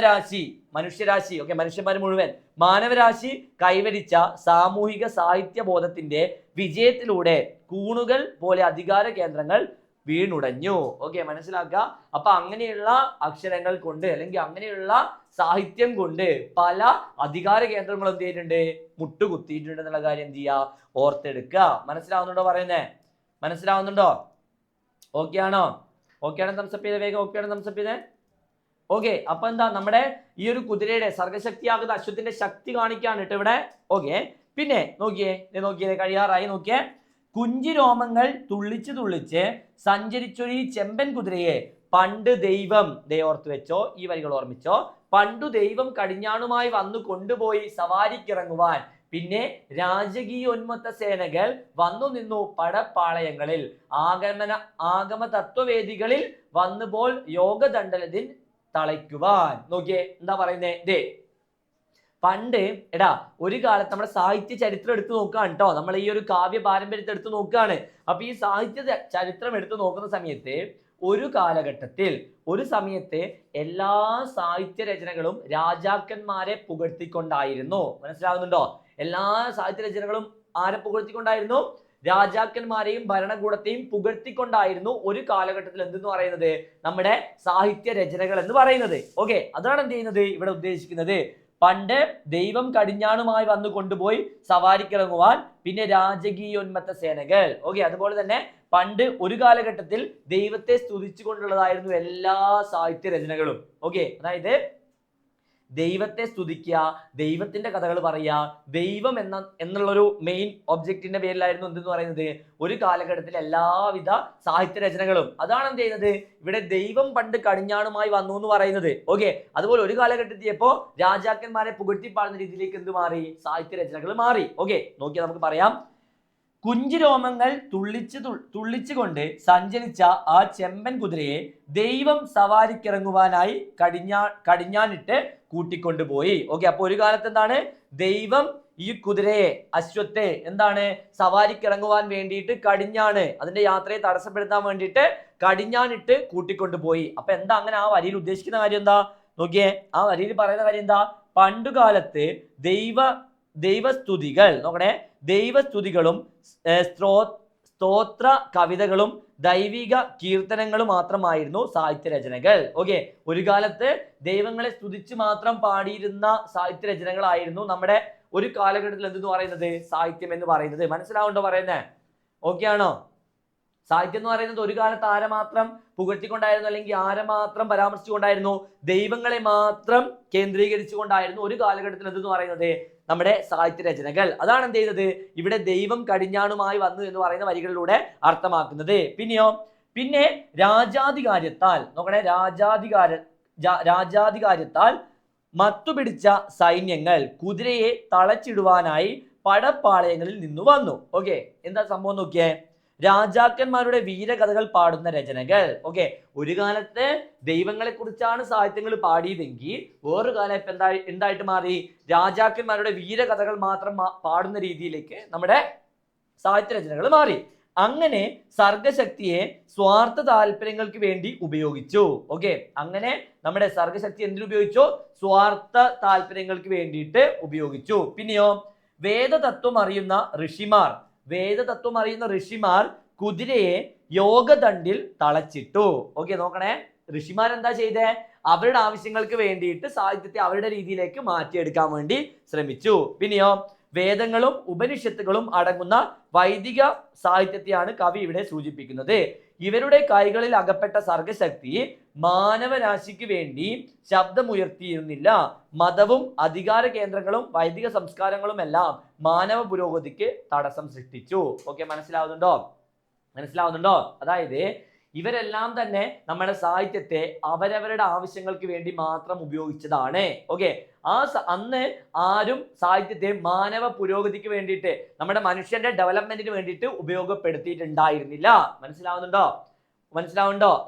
മനുഷ്യരാശി, ഓക്കെ, മനുഷ്യന്മാർ മുഴുവൻ മാനവരാശി കൈവരിച്ച സാമൂഹിക സാഹിത്യ ബോധത്തിന്റെ വിജയത്തിലൂടെ കൂണുകൾ പോലെ അധികാര കേന്ദ്രങ്ങൾ വീണുടഞ്ഞു. ഓക്കെ, മനസ്സിലാക്കുക. അപ്പൊ അങ്ങനെയുള്ള അക്ഷരങ്ങൾ കൊണ്ട്, അല്ലെങ്കിൽ അങ്ങനെയുള്ള സാഹിത്യം കൊണ്ട് പല അധികാര കേന്ദ്രങ്ങളും എന്ത് ചെയ്തിട്ടുണ്ട്? മുട്ടുകുത്തിയിട്ടുണ്ട് എന്നുള്ള കാര്യം എന്ത് ചെയ്യുക? ഓർത്തെടുക്കുക. മനസ്സിലാവുന്നുണ്ടോ പറയുന്നേ? മനസ്സിലാവുന്നുണ്ടോ? ഓക്കെ ആണോ? തംസപ്പ് ചെയ്തേ, വേഗം ഓക്കെ ആണ് തംസപ്പ് ചെയ്തേ. ഓക്കെ, അപ്പൊ എന്താ, നമ്മുടെ ഈ ഒരു കുതിരയുടെ സർഗശക്തിയാകുന്ന അശ്വത്തിന്റെ ശക്തി കാണിക്കാണ് കേട്ടോ ഇവിടെ. ഓക്കെ, പിന്നെ നോക്കിയേ കഴിയാറായി. നോക്കിയേ, കുഞ്ചിരോമങ്ങൾ തുള്ളിച്ച് സഞ്ചരിച്ചൊരു ചെമ്പൻ കുതിരയെ പണ്ട് ദൈവം, ഓർത്തു വെച്ചോ, ഈ വരികൾ ഓർമ്മിച്ചോ, പണ്ടു ദൈവം കടിഞ്ഞാണുമായി വന്നു കൊണ്ടുപോയി സവാരിക്കിറങ്ങുവാൻ പിന്നെ രാജകീയോന്മത്ത സേനകൾ വന്നു നിന്നു പടപ്പാളയങ്ങളിൽ, ആഗമ തത്വവേദികളിൽ വന്നുപോൽ യോഗദണ്ഡലതിൽ തളയ്ക്കുവാൻ. നോക്കിയേ, എന്താ പറയുന്നേ? പണ്ട് എടാ ഒരു കാലത്ത് നമ്മുടെ സാഹിത്യ ചരിത്രം എടുത്തു നോക്കുകയാണ് കേട്ടോ, നമ്മൾ ഈ ഒരു കാവ്യ പാരമ്പര്യത്തെ എടുത്തു നോക്കുകയാണ്. അപ്പൊ ഈ സാഹിത്യ ചരിത്രം എടുത്തു നോക്കുന്ന സമയത്ത് ഒരു കാലഘട്ടത്തിൽ, ഒരു സമയത്ത് എല്ലാ സാഹിത്യ രചനകളും രാജാക്കന്മാരെ പുകഴ്ത്തിക്കൊണ്ടായിരുന്നു. മനസ്സിലാവുന്നുണ്ടോ? എല്ലാ സാഹിത്യ രചനകളും ആരെ പുകഴ്ത്തിക്കൊണ്ടായിരുന്നു? രാജാക്കന്മാരെയും ഭരണകൂടത്തെയും പുകഴ്ത്തിക്കൊണ്ടായിരുന്നു ഒരു കാലഘട്ടത്തിൽ എന്തെന്ന് പറയുന്നത്? നമ്മുടെ സാഹിത്യ രചനകൾ എന്ന് പറയുന്നത്. ഓക്കെ, അതാണ് എന്ത് ചെയ്യുന്നത് ഇവിടെ ഉദ്ദേശിക്കുന്നത്. പണ്ട് ദൈവം കടിഞ്ഞാണുമായി വന്നു കൊണ്ടുപോയി സവാരിക്കിറങ്ങുവാൻ പിന്നെ രാജകീയോന്മത്ത സേനകൾ. ഓക്കെ, അതുപോലെ തന്നെ പണ്ട് ഒരു കാലഘട്ടത്തിൽ ദൈവത്തെ സ്തുതിച്ചുകൊണ്ടുള്ളതായിരുന്നു എല്ലാ സാഹിത്യ രചനകളും. ഓക്കെ, അതായത് ദൈവത്തെ സ്തുതിക്കുക, ദൈവത്തിന്റെ കഥകൾ പറയുക, ദൈവം എന്നുള്ളൊരു മെയിൻ ഒബ്ജക്റ്റിന്റെ പേരിലായിരുന്നു എന്തെന്ന് പറയുന്നത് ഒരു കാലഘട്ടത്തിൽ എല്ലാവിധ സാഹിത്യ രചനകളും. അതാണ് എന്ത് ചെയ്യുന്നത് ഇവിടെ ദൈവം പണ്ട് കടിഞ്ഞാണുമായി വന്നു എന്ന് പറയുന്നത്. ഓക്കെ, അതുപോലെ ഒരു കാലഘട്ടത്തിയപ്പോ രാജാക്കന്മാരെ പുകഴ്ത്തിപ്പാടുന്ന രീതിയിലേക്ക് എന്ത് മാറി? സാഹിത്യ രചനകൾ മാറി. ഓക്കെ, നോക്കിയാൽ നമുക്ക് പറയാം. കുഞ്ചിരോമങ്ങൾ തുള്ളിച്ചുകൊണ്ട് സഞ്ചരിച്ച ആ ചെമ്പൻ കുതിരയെ ദൈവം സവാരിക്കിറങ്ങുവാനായി കടിഞ്ഞാണിട്ട് കൂട്ടിക്കൊണ്ടുപോയി. ഓക്കെ, അപ്പൊ ഒരു കാലത്ത് എന്താണ്? ദൈവം ഈ കുതിരയെ, അശ്വത്തെ എന്താണ് സവാരിക്കിറങ്ങുവാൻ വേണ്ടിയിട്ട് കടിഞ്ഞാണ്, അതിന്റെ യാത്രയെ തടസ്സപ്പെടുത്താൻ വേണ്ടിയിട്ട് കടിഞ്ഞാണിട്ട് കൂട്ടിക്കൊണ്ടുപോയി. അപ്പൊ എന്താ അങ്ങനെ ആ വരിയിൽ ഉദ്ദേശിക്കുന്ന കാര്യം എന്താ? നോക്കിയേ, ആ വരിയിൽ പറയുന്ന കാര്യം എന്താ? പണ്ടുകാലത്ത് ദൈവസ്തുതികൾ, നോക്കണേ, ദൈവസ്തുതികളും സ്തോത്ര കവിതകളും ദൈവിക കീർത്തനങ്ങളും മാത്രമായിരുന്നു സാഹിത്യ രചനകൾ. ഓക്കെ, ഒരു കാലത്ത് ദൈവങ്ങളെ സ്തുതിച്ച് മാത്രം പാടിയിരുന്ന സാഹിത്യ രചനകളായിരുന്നു നമ്മുടെ ഒരു കാലഘട്ടത്തിൽ എന്തെന്ന് പറയുന്നത്? സാഹിത്യം എന്ന് പറയുന്നത്. മനസ്സിലാവുണ്ടോ പറയുന്നേ? ഓക്കെ ആണോ? സാഹിത്യം എന്ന് പറയുന്നത് ഒരു കാലത്ത് ആരെ മാത്രം പുകഴ്ത്തിക്കൊണ്ടായിരുന്നു, അല്ലെങ്കിൽ ആരെ മാത്രം പരാമർശിച്ചുകൊണ്ടായിരുന്നു? ദൈവങ്ങളെ മാത്രം കേന്ദ്രീകരിച്ചുകൊണ്ടായിരുന്നു ഒരു കാലഘട്ടത്തിൽ എന്തെന്ന് പറയുന്നത്? നമ്മുടെ സാഹിത്യ രചനകൾ. അതാണ് എന്ത് ചെയ്യുന്നത് ഇവിടെ ദൈവം കടിഞ്ഞാണുമായി വന്നു എന്ന് പറയുന്ന വരികളിലൂടെ അർത്ഥമാക്കുന്നത്. പിന്നെ രാജാധികാരത്താൽ, നോക്കണേ, രാജാധികാരത്താൽ മത്തുപിടിച്ച സൈന്യങ്ങൾ കുതിരയെ തളച്ചിടുവാനായി പടപ്പാളയങ്ങളിൽ നിന്നു വന്നു. ഓക്കെ, എന്താ സംഭവം നോക്കിയേ? രാജാക്കന്മാരുടെ വീരകഥകൾ പാടുന്ന രചനകൾ. ഓക്കെ, ഒരു കാലത്ത് ദൈവങ്ങളെ കുറിച്ചാണ് സാഹിത്യങ്ങൾ പാടിയതെങ്കിൽ വേറൊരു കാലം ഇപ്പൊ എന്തായിട്ട് മാറി? രാജാക്കന്മാരുടെ വീരകഥകൾ മാത്രം പാടുന്ന രീതിയിലേക്ക് നമ്മുടെ സാഹിത്യരചനകൾ മാറി. അങ്ങനെ സർഗശക്തിയെ സ്വാർത്ഥ താല്പര്യങ്ങൾക്ക് വേണ്ടി ഉപയോഗിച്ചു. ഓക്കെ, അങ്ങനെ നമ്മുടെ സർഗശക്തി എന്തിനു ഉപയോഗിച്ചു? സ്വാർത്ഥ താല്പര്യങ്ങൾക്ക് വേണ്ടിയിട്ട് ഉപയോഗിച്ചു. പിന്നെയോ വേദതത്വം അറിയുന്ന ഋഷിമാർ കുതിരയെ യോഗദണ്ഡിൽ തളച്ചിട്ടു. ഓക്കെ, നോക്കണേ, ഋഷിമാർ എന്താ ചെയ്തേ? അവരുടെ ആവശ്യങ്ങൾക്ക് വേണ്ടിയിട്ട് സാഹിത്യത്തെ അവരുടെ രീതിയിലേക്ക് മാറ്റിയെടുക്കാൻ വേണ്ടി ശ്രമിച്ചു. പിന്നെയോ വേദങ്ങളും ഉപനിഷത്തുകളും അടങ്ങുന്ന വൈദിക സാഹിത്യത്തെയാണ് കവി ഇവിടെ സൂചിപ്പിക്കുന്നത്. ഇവരുടെ കൈകളിൽ അകപ്പെട്ട സർഗശക്തി മാനവരാശിക്ക് വേണ്ടി ശബ്ദമുയർത്തിയിരുന്നില്ല. മതവും അധികാര കേന്ദ്രങ്ങളും വൈദിക സംസ്കാരങ്ങളും എല്ലാം മാനവ പുരോഗതിക്ക് തടസ്സം സൃഷ്ടിച്ചു. ഓക്കെ, മനസ്സിലാവുന്നുണ്ടോ? അതായത് ഇവരെല്ലാം തന്നെ നമ്മുടെ സാഹിത്യത്തെ അവരവരുടെ ആവശ്യങ്ങൾക്ക് വേണ്ടി മാത്രം ഉപയോഗിച്ചതാണ്. ഓക്കെ, അന്ന് ആരും സാഹിത്യത്തെ മാനവ പുരോഗതിക്ക് വേണ്ടിയിട്ട്, നമ്മുടെ മനുഷ്യന്റെ ഡെവലപ്മെന്റിന് വേണ്ടിയിട്ട് ഉപയോഗപ്പെടുത്തിയിട്ടുണ്ടായിരുന്നില്ല. മനസ്സിലാവുന്നുണ്ടോ?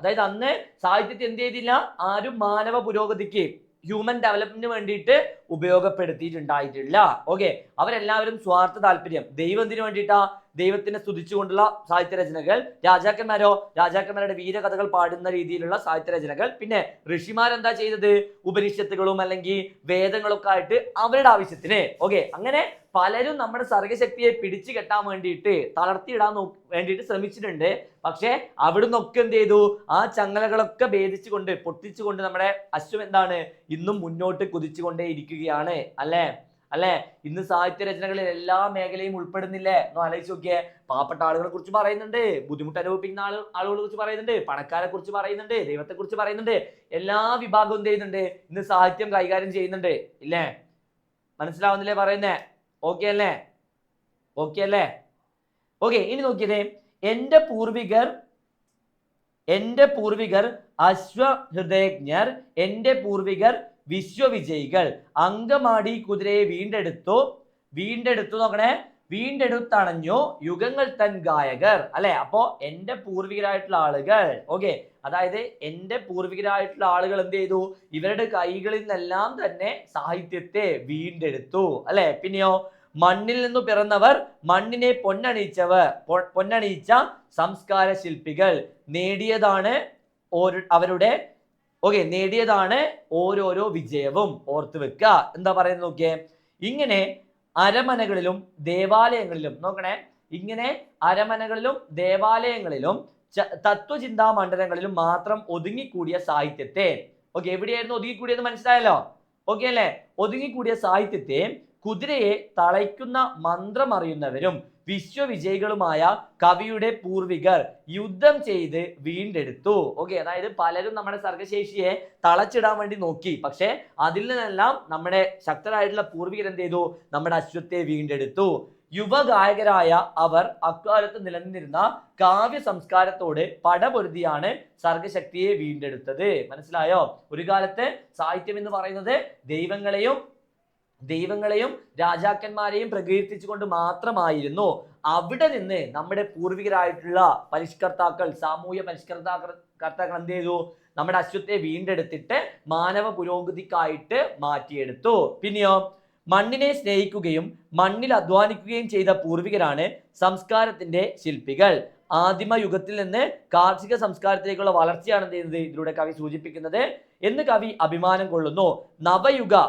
അതായത് അന്ന് സാഹിത്യത്തെ എന്ത് ചെയ്തില്ല? ആരും മാനവ പുരോഗതിക്ക്, ഹ്യൂമൻ ഡെവലപ്മെന്റിന് വേണ്ടിയിട്ട് ഉപയോഗപ്പെടുത്തിയിട്ടുണ്ടായിട്ടില്ല. ഓക്കെ, അവരെല്ലാവരും സ്വാർത്ഥ താല്പര്യം, ദൈവത്തിന് വേണ്ടിയിട്ടാ, ദൈവത്തിനെ സ്തുതിച്ചുകൊണ്ടുള്ള സാഹിത്യരചനകൾ, രാജാക്കന്മാരുടെ വീരകഥകൾ പാടുന്ന രീതിയിലുള്ള സാഹിത്യരചനകൾ. പിന്നെ ഋഷിമാരെന്താ ചെയ്തത്? ഉപനിഷത്തുകളും അല്ലെങ്കിൽ വേദങ്ങളൊക്കെ ആയിട്ട് അവരുടെ ആവശ്യത്തിന്. ഓക്കെ, അങ്ങനെ പലരും നമ്മുടെ സർഗശക്തിയെ പിടിച്ചു കെട്ടാൻ വേണ്ടിയിട്ട്, തളർത്തിയിടാൻ വേണ്ടിയിട്ട് ശ്രമിച്ചിട്ടുണ്ട്. പക്ഷെ അവിടുന്നൊക്കെ എന്ത് ചെയ്തു? ആ ചങ്ങലകളൊക്കെ ഭേദിച്ചുകൊണ്ട്, പൊട്ടിച്ചുകൊണ്ട് നമ്മുടെ അശ്വം എന്താണ്? ഇന്നും മുന്നോട്ട് കുതിച്ചുകൊണ്ടേ ഇരിക്കുകയാണ്. അല്ലേ? ഇന്ന് സാഹിത്യ രചനകളിൽ എല്ലാ മേഖലയും ഉൾപ്പെടുന്നില്ലേ? ഒന്ന് ആലോചിച്ച് നോക്കിയേ. പാവപ്പെട്ട ആളുകളെ കുറിച്ച് പറയുന്നുണ്ട്, ബുദ്ധിമുട്ട് അനുഭവിക്കുന്ന ആളുകളെ കുറിച്ച് പറയുന്നുണ്ട്, പണക്കാരെ കുറിച്ച് പറയുന്നുണ്ട്, ദൈവത്തെ കുറിച്ച് പറയുന്നുണ്ട്. എല്ലാ വിഭാഗവും എന്ത് ചെയ്യുന്നുണ്ട്? ഇന്ന് സാഹിത്യം കൈകാര്യം ചെയ്യുന്നുണ്ട്. ഇല്ലേ? മനസ്സിലാവുന്നില്ലേ പറയുന്നേ? ഓക്കെ അല്ലേ? ഓക്കെ, ഇനി നോക്കിയതേ, എന്റെ പൂർവികർ അശ്വഹൃദയജ്ഞർ, എന്റെ പൂർവികർ വിശ്വവിജയികൾ, അങ്കമാടി കുതിരയെ വീണ്ടെടുത്തു നോക്കണേ, വീണ്ടെടുത്തണഞ്ഞു യുഗങ്ങൾ തൻ ഗായകർ. അല്ലെ? അപ്പോ എന്റെ പൂർവികരായിട്ടുള്ള ആളുകൾ, ഓക്കെ, അതായത് എന്റെ പൂർവികരായിട്ടുള്ള ആളുകൾ എന്ത് ചെയ്തു? ഇവരുടെ കൈകളിൽ നിന്നെല്ലാം തന്നെ സാഹിത്യത്തെ വീണ്ടെടുത്തു. അല്ലെ? പിന്നെയോ മണ്ണിൽ നിന്നു പിറന്നവർ, മണ്ണിനെ പൊന്നണിയിച്ച സംസ്കാര ശില്പികൾ, നേടിയതാണ് ഓരോരോ വിജയവും. ഓർത്തു വെക്കുക. എന്താ പറയുന്നത് നോക്കിയേ. ഇങ്ങനെ അരമനകളിലും ദേവാലയങ്ങളിലും, നോക്കണേ, ഇങ്ങനെ അരമനകളിലും ദേവാലയങ്ങളിലും തത്വചിന്താ മണ്ഡലങ്ങളിലും മാത്രം ഒതുങ്ങിക്കൂടിയ സാഹിത്യത്തെ, ഓക്കെ, എവിടെയായിരുന്നു ഒതുങ്ങിക്കൂടിയെന്ന് മനസ്സിലായല്ലോ? ഓക്കെ അല്ലേ? ഒതുങ്ങിക്കൂടിയ സാഹിത്യത്തെ കുതിരയെ തളയ്ക്കുന്ന മന്ത്രം അറിയുന്നവരും വിശ്വവിജയികളുമായ കവിയുടെ പൂർവികർ യുദ്ധം ചെയ്ത് വീണ്ടെടുത്തു. ഓക്കെ, അതായത് പലരും നമ്മുടെ സർഗശേഷിയെ തളച്ചിടാൻ വേണ്ടി നോക്കി. പക്ഷെ അതിൽ നിന്നെല്ലാം നമ്മുടെ ശക്തരായിട്ടുള്ള പൂർവികർ എന്ത് ചെയ്തു? നമ്മുടെ അശ്വത്തെ വീണ്ടെടുത്തു. യുവഗായകരായ അവർ അക്കാലത്ത് നിലനിന്നിരുന്ന കാവ്യ സംസ്കാരത്തോട് പടപൊരുതിയാണ് സർഗശക്തിയെ വീണ്ടെടുത്തത്. മനസ്സിലായോ? ഒരു കാലത്ത് സാഹിത്യം എന്ന് പറയുന്നത് ദൈവങ്ങളെയും രാജാക്കന്മാരെയും പ്രകീർത്തിച്ചുകൊണ്ട് മാത്രമായിരുന്നു. അവിടെ നിന്ന് നമ്മുടെ പൂർവികരായിട്ടുള്ള സാമൂഹ്യ പരിഷ്കർത്താക്കൾ എന്ത് ചെയ്തു? നമ്മുടെ അശ്വത്തെ വീണ്ടെടുത്തിട്ട് മാനവ പുരോഗതിക്കായിട്ട് മാറ്റിയെടുത്തു. പിന്നെയോ മണ്ണിനെ സ്നേഹിക്കുകയും മണ്ണിൽ അധ്വാനിക്കുകയും ചെയ്ത പൂർവികരാണ് സംസ്കാരത്തിന്റെ ശില്പികൾ. ആദിമ യുഗത്തിൽ നിന്ന് കാർഷിക സംസ്കാരത്തിലേക്കുള്ള വളർച്ചയാണ് എന്ത് ചെയ്യുന്നത്? ഇതിലൂടെ കവി സൂചിപ്പിക്കുന്നത് എന്ന് കവി അഭിമാനം കൊള്ളുന്നു. നവയുഗം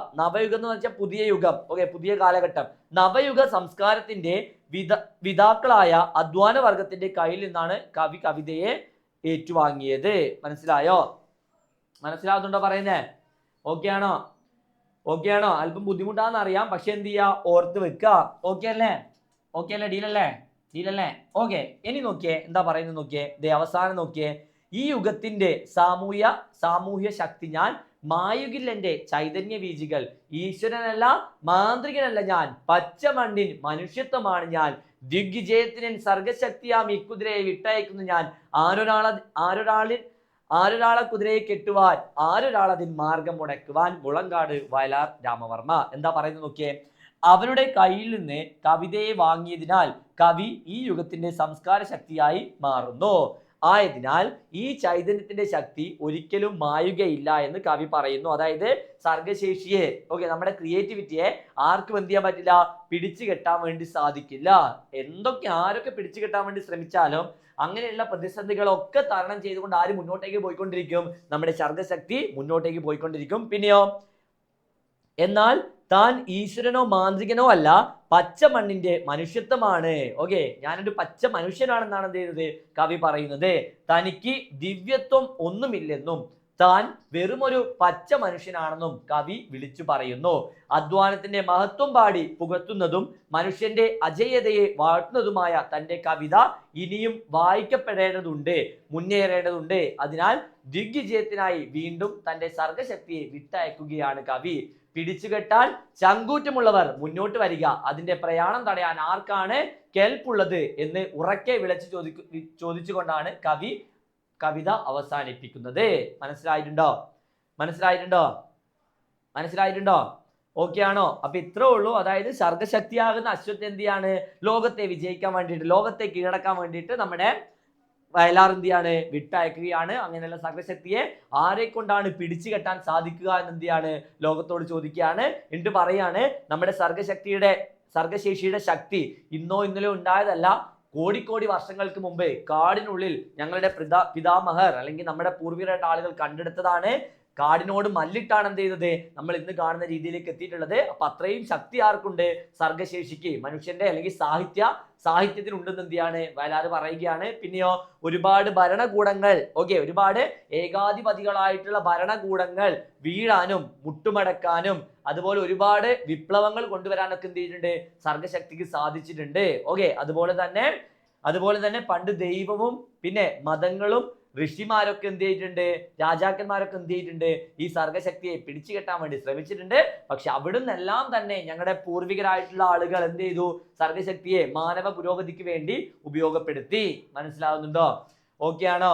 എന്ന് വെച്ചാൽ പുതിയ യുഗം, ഓക്കെ, പുതിയ കാലഘട്ടം. നവയുഗ സംസ്കാരത്തിന്റെ വിതാക്കളായ അധ്വാന വർഗത്തിന്റെ കയ്യിൽ നിന്നാണ് കവി കവിതയെ ഏറ്റുവാങ്ങിയത്. മനസ്സിലാവുന്നുണ്ടോ പറയുന്നേ? ഓക്കെ ആണോ? അല്പം ബുദ്ധിമുട്ടാന്ന് അറിയാം, പക്ഷെ എന്ത് ചെയ്യാ? ഓർത്ത് വെക്കുക. ഓക്കെ അല്ലേ? ഡീലല്ലേ? ഓക്കെ, ഇനി നോക്കിയേ, എന്താ പറയുന്നത് നോക്കിയേ. അവസാനം നോക്കിയേ. ഈ യുഗത്തിന്റെ സാമൂഹ്യ ശക്തി ഞാൻ, മായുകില്ലെന്റെ ചൈതന്യ വീജികൾ, ഈശ്വരനല്ല മാന്ത്രികനല്ല ഞാൻ, പച്ചമണ്ണിൻ മനുഷ്യത്വമാണ് ഞാൻ, ദിഗ്വിജയത്തിനൻ സർഗശക്തിയാം ഈ കുതിരയെ വിട്ടയക്കുന്നു ഞാൻ, ആരൊരാളെ കുതിരയെ കെട്ടുവാൻ, ആരൊരാളതിൻ മാർഗം മുടക്കുവാൻ. മുളങ്കാട് വയലാർ രാമവർമ്മ. എന്താ പറയുന്നത് നോക്കിയേ. അവരുടെ കയ്യിൽ നിന്ന് കവിതയെ വാങ്ങിയതിനാൽ കവി ഈ യുഗത്തിന്റെ സംസ്കാര ശക്തിയായി മാറുന്നു. ആയതിനാൽ ഈ ചൈതന്യത്തിന്റെ ശക്തി ഒരിക്കലും മായുകയില്ല എന്ന് കവി പറയുന്നു. അതായത് സർഗശേഷിയെ നമ്മുടെ ക്രിയേറ്റിവിറ്റിയെ ആർക്കും എന്ത് ചെയ്യാൻ പറ്റില്ല, പിടിച്ചു കെട്ടാൻ വേണ്ടി സാധിക്കില്ല. ആരൊക്കെ പിടിച്ചു കെട്ടാൻ വേണ്ടി ശ്രമിച്ചാലും അങ്ങനെയുള്ള പ്രതിസന്ധികളൊക്കെ തരണം ചെയ്തുകൊണ്ട് ആര് മുന്നോട്ടേക്ക് പോയിക്കൊണ്ടിരിക്കും, നമ്മുടെ സർഗശക്തി മുന്നോട്ടേക്ക് പോയിക്കൊണ്ടിരിക്കും. പിന്നെയോ, എന്നാൽ താൻ ഈശ്വരനോ മാന്ത്രികനോ അല്ല, പച്ച മണ്ണിന്റെ മനുഷ്യത്വമാണ്. ഞാനൊരു പച്ച മനുഷ്യനാണെന്നാണ് എന്ത് ചെയ്യുന്നത്, കവി പറയുന്നത്. തനിക്ക് ദിവ്യത്വം ഒന്നുമില്ലെന്നും താൻ വെറുമൊരു പച്ച മനുഷ്യനാണെന്നും കവി വിളിച്ചു പറയുന്നു. അധ്വാനത്തിന്റെ മഹത്വം പാടി പുകഴ്ത്തുന്നതും മനുഷ്യന്റെ അജയ്യതയെ വാഴ്ത്തുന്നതുമായ തന്റെ കവിത ഇനിയും വായിക്കപ്പെടേണ്ടതുണ്ട്, മുന്നേറേണ്ടതുണ്ട്. അതിനാൽ ദിഗ്വിജയത്തിനായി വീണ്ടും തന്റെ സർഗശക്തിയെ വിട്ടയക്കുകയാണ് കവി. പിടിച്ചുകെട്ടാൻ ചങ്കൂറ്റമുള്ളവർ മുന്നോട്ട് വരിക, അതിന്റെ പ്രയാണം തടയാൻ ആർക്കാണ് കെൽപ്പുള്ളത് എന്ന് ഉറക്കെ വിളിച്ചു ചോദിച്ചുകൊണ്ടാണ് കവി കവിത അവസാനിപ്പിക്കുന്നത്. മനസ്സിലായിട്ടുണ്ടോ? ഓക്കെ ആണോ? അപ്പൊ ഇത്രേ ഉള്ളൂ. അതായത് സർഗശക്തിയാകുന്ന അശ്വത്ത് എന്ത് ചെയ്യാണ്, ലോകത്തെ വിജയിക്കാൻ വേണ്ടിയിട്ട്, ലോകത്തെ കീഴടക്കാൻ വേണ്ടിയിട്ട് നമ്മുടെ വയലാർ എന്ത് ചെയ്യാണ്, വിട്ടയക്കുകയാണ്. അങ്ങനെയുള്ള സർഗശക്തിയെ ആരെ കൊണ്ടാണ് പിടിച്ചു കെട്ടാൻ സാധിക്കുക എന്ന് എന്ത് ചെയ്യാണ്, ലോകത്തോട് ചോദിക്കുകയാണ്. എന്നിട്ട് പറയാണ്, നമ്മുടെ സർഗശേഷിയുടെ ശക്തി ഇന്നോ ഇന്നലെ ഉണ്ടായതല്ല, കോടിക്കോടി വർഷങ്ങൾക്ക് മുമ്പ് കാടിനുള്ളിൽ ഞങ്ങളുടെ പിതാമഹർ അല്ലെങ്കിൽ നമ്മുടെ പൂർവികരായിട്ട് ആളുകൾ കണ്ടെടുത്തതാണ്. കാടിനോട് മല്ലിട്ടാണ് എന്ത് ചെയ്തത് നമ്മൾ ഇന്ന് കാണുന്ന രീതിയിലേക്ക് എത്തിയിട്ടുള്ളത്. അപ്പൊ അത്രയും ശക്തി ആർക്കുണ്ട്, സർഗശേഷിക്ക്, മനുഷ്യന്റെ അല്ലെങ്കിൽ സാഹിത്യത്തിനുണ്ടെന്ന് എന്ത് ചെയ്യാണ് വയലാർ പറയുകയാണ്. പിന്നെയോ, ഒരുപാട് ഭരണകൂടങ്ങൾ ഒരുപാട് ഏകാധിപതികളായിട്ടുള്ള ഭരണകൂടങ്ങൾ വീഴാനും മുട്ടുമടക്കാനും അതുപോലെ ഒരുപാട് വിപ്ലവങ്ങൾ കൊണ്ടുവരാനൊക്കെ എന്ത് ചെയ്തിട്ടുണ്ട്, സർഗശക്തിക്ക് സാധിച്ചിട്ടുണ്ട്. അതുപോലെ തന്നെ പണ്ട് ദൈവവും പിന്നെ മതങ്ങളും ഋഷിമാരൊക്കെ എന്ത് ചെയ്തിട്ടുണ്ട്, രാജാക്കന്മാരൊക്കെ എന്ത് ചെയ്തിട്ടുണ്ട്, ഈ സർഗശക്തിയെ പിടിച്ചു കെട്ടാൻ വേണ്ടി ശ്രമിച്ചിട്ടുണ്ട്. പക്ഷെ അവിടുന്നെല്ലാം തന്നെ ഞങ്ങളുടെ പൂർവികരായിട്ടുള്ള ആളുകൾ എന്ത് ചെയ്തു, സർഗശക്തിയെ മാനവ പുരോഗതിക്ക് വേണ്ടി ഉപയോഗപ്പെടുത്തി. മനസ്സിലാവുന്നുണ്ടോ? ഓക്കെ ആണോ?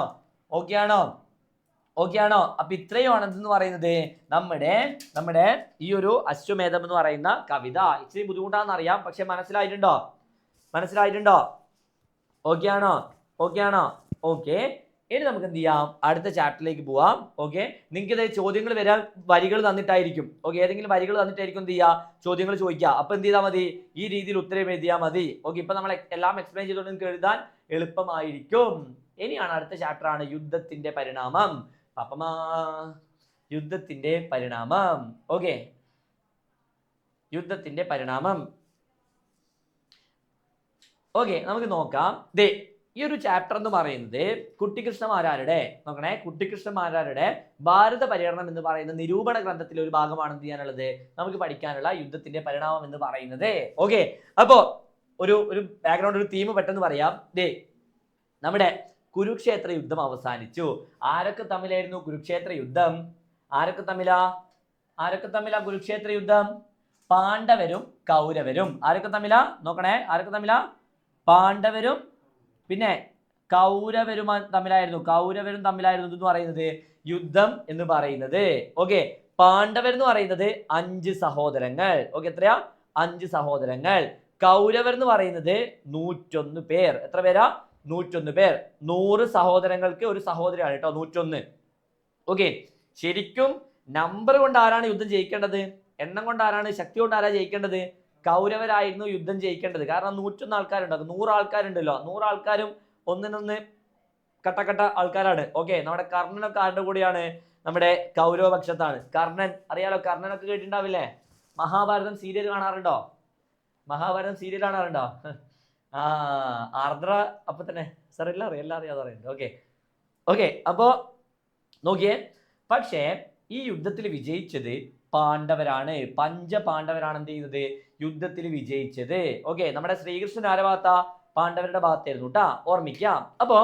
അപ്പൊ ഇത്രയുമാണ് എന്തെന്ന് പറയുന്നത് നമ്മുടെ ഈ ഒരു അശ്വമേധം എന്ന് പറയുന്ന കവിത. ഇച്ചിരി ബുദ്ധിമുട്ടാണെന്ന് അറിയാം, പക്ഷെ മനസ്സിലായിട്ടുണ്ടോ? ഓക്കെ ആണോ? ഇനി നമുക്ക് എന്ത് ചെയ്യാം, അടുത്ത ചാപ്റ്ററിലേക്ക് പോവാം. നിങ്ങൾക്ക് ഇത് ചോദ്യങ്ങൾ വരാൻ വരികൾ തന്നിട്ടായിരിക്കും. ഏതെങ്കിലും വരികൾ തന്നിട്ടായിരിക്കും എന്ത് ചെയ്യുക, ചോദ്യങ്ങൾ ചോദിക്കുക. അപ്പൊ എന്ത് ചെയ്താൽ മതി, ഈ രീതിയിൽ ഉത്തരം എഴുതിയാൽ മതി. ഇപ്പൊ നമ്മൾ എല്ലാം എക്സ്പ്ലെയിൻ ചെയ്തുകൊണ്ട് നിങ്ങൾക്ക് എഴുതാൻ എളുപ്പമായിരിക്കും. ഇനിയാണ് അടുത്ത ചാപ്റ്റർ ആണ് യുദ്ധത്തിന്റെ പരിണാമം. യുദ്ധത്തിന്റെ പരിണാമം. നമുക്ക് നോക്കാം. ഈ ഒരു ചാപ്റ്റർ എന്ന് പറയുന്നത് കുട്ടിക്കൃഷ്ണമാരാരുടെ ഭാരത പര്യടനം എന്ന് പറയുന്ന നിരൂപണ ഗ്രന്ഥത്തിലെ ഒരു ഭാഗമാണ് എന്ത് ചെയ്യാനുള്ളത്, നമുക്ക് പഠിക്കാനുള്ള യുദ്ധത്തിന്റെ പരിണാമം എന്ന് പറയുന്നത്. അപ്പോ ഒരു ബാക്ക്ഗ്രൗണ്ട്, ഒരു തീം പെട്ടെന്ന് പറയാം. നമ്മുടെ കുരുക്ഷേത്ര യുദ്ധം അവസാനിച്ചു. ആരൊക്കെ തമ്മിലായിരുന്നു കുരുക്ഷേത്ര യുദ്ധം? ആരൊക്കെ തമ്മിലാ കുരുക്ഷേത്ര യുദ്ധം? പാണ്ഡവരും കൗരവരും. ആരൊക്കെ തമ്മിലാ? പാണ്ഡവരും പിന്നെ കൗരവരും തമ്മിലായിരുന്നു എന്ന് പറയുന്നത് യുദ്ധം എന്ന് പറയുന്നത്. പാണ്ഡവർ എന്ന് പറയുന്നത് 5 സഹോദരങ്ങൾ. എത്രയാ? 5 സഹോദരങ്ങൾ. കൗരവർ എന്ന് പറയുന്നത് 101 പേർ. എത്ര പേരാ? 101 പേർ. 100 സഹോദരങ്ങൾക്ക് ഒരു സഹോദരിയാണ് കേട്ടോ, 101. ശരിക്കും നമ്പർ കൊണ്ട് ആരാണ് യുദ്ധം ജയിക്കേണ്ടത്? എണ്ണം കൊണ്ട് ആരാണ്, ശക്തി കൊണ്ട് ആരാ ജയിക്കേണ്ടത്? കൗരവരായിരുന്നു യുദ്ധം ജയിക്കേണ്ടത്. കാരണം 101 ആൾക്കാരുണ്ടാകും, 100 ആൾക്കാരുണ്ടല്ലോ, 100 ആൾക്കാരും ഒന്നിനൊന്ന് കട്ട ആൾക്കാരാണ്. നമ്മുടെ കർണനൊക്കെ ആരുടെ കൂടെയാണ്? നമ്മുടെ കൗരവ പക്ഷത്താണ്. കർണൻ അറിയാലോ, കർണനൊക്കെ കേട്ടിട്ടുണ്ടാവില്ലേ? മഹാഭാരതം സീരിയൽ കാണാറുണ്ടോ? ആർദ്ര അപ്പൊ തന്നെ സാർ എല്ലാം അറിയാതെ പറയുന്നുണ്ട്. അപ്പോ നോക്കിയേ, പക്ഷേ ഈ യുദ്ധത്തിൽ വിജയിച്ചത് പാണ്ഡവരാണ്. പഞ്ചപാണ്ഡവരാണ് എന്ത് ചെയ്യുന്നത്, യുദ്ധത്തിൽ വിജയിച്ചത്. നമ്മുടെ ശ്രീകൃഷ്ണൻ ആരുടെ ഭാഗത്താ? പാണ്ഡവരുടെ ഭാഗത്തായിരുന്നു കേട്ടാ, ഓർമ്മിക്കാം. അപ്പോ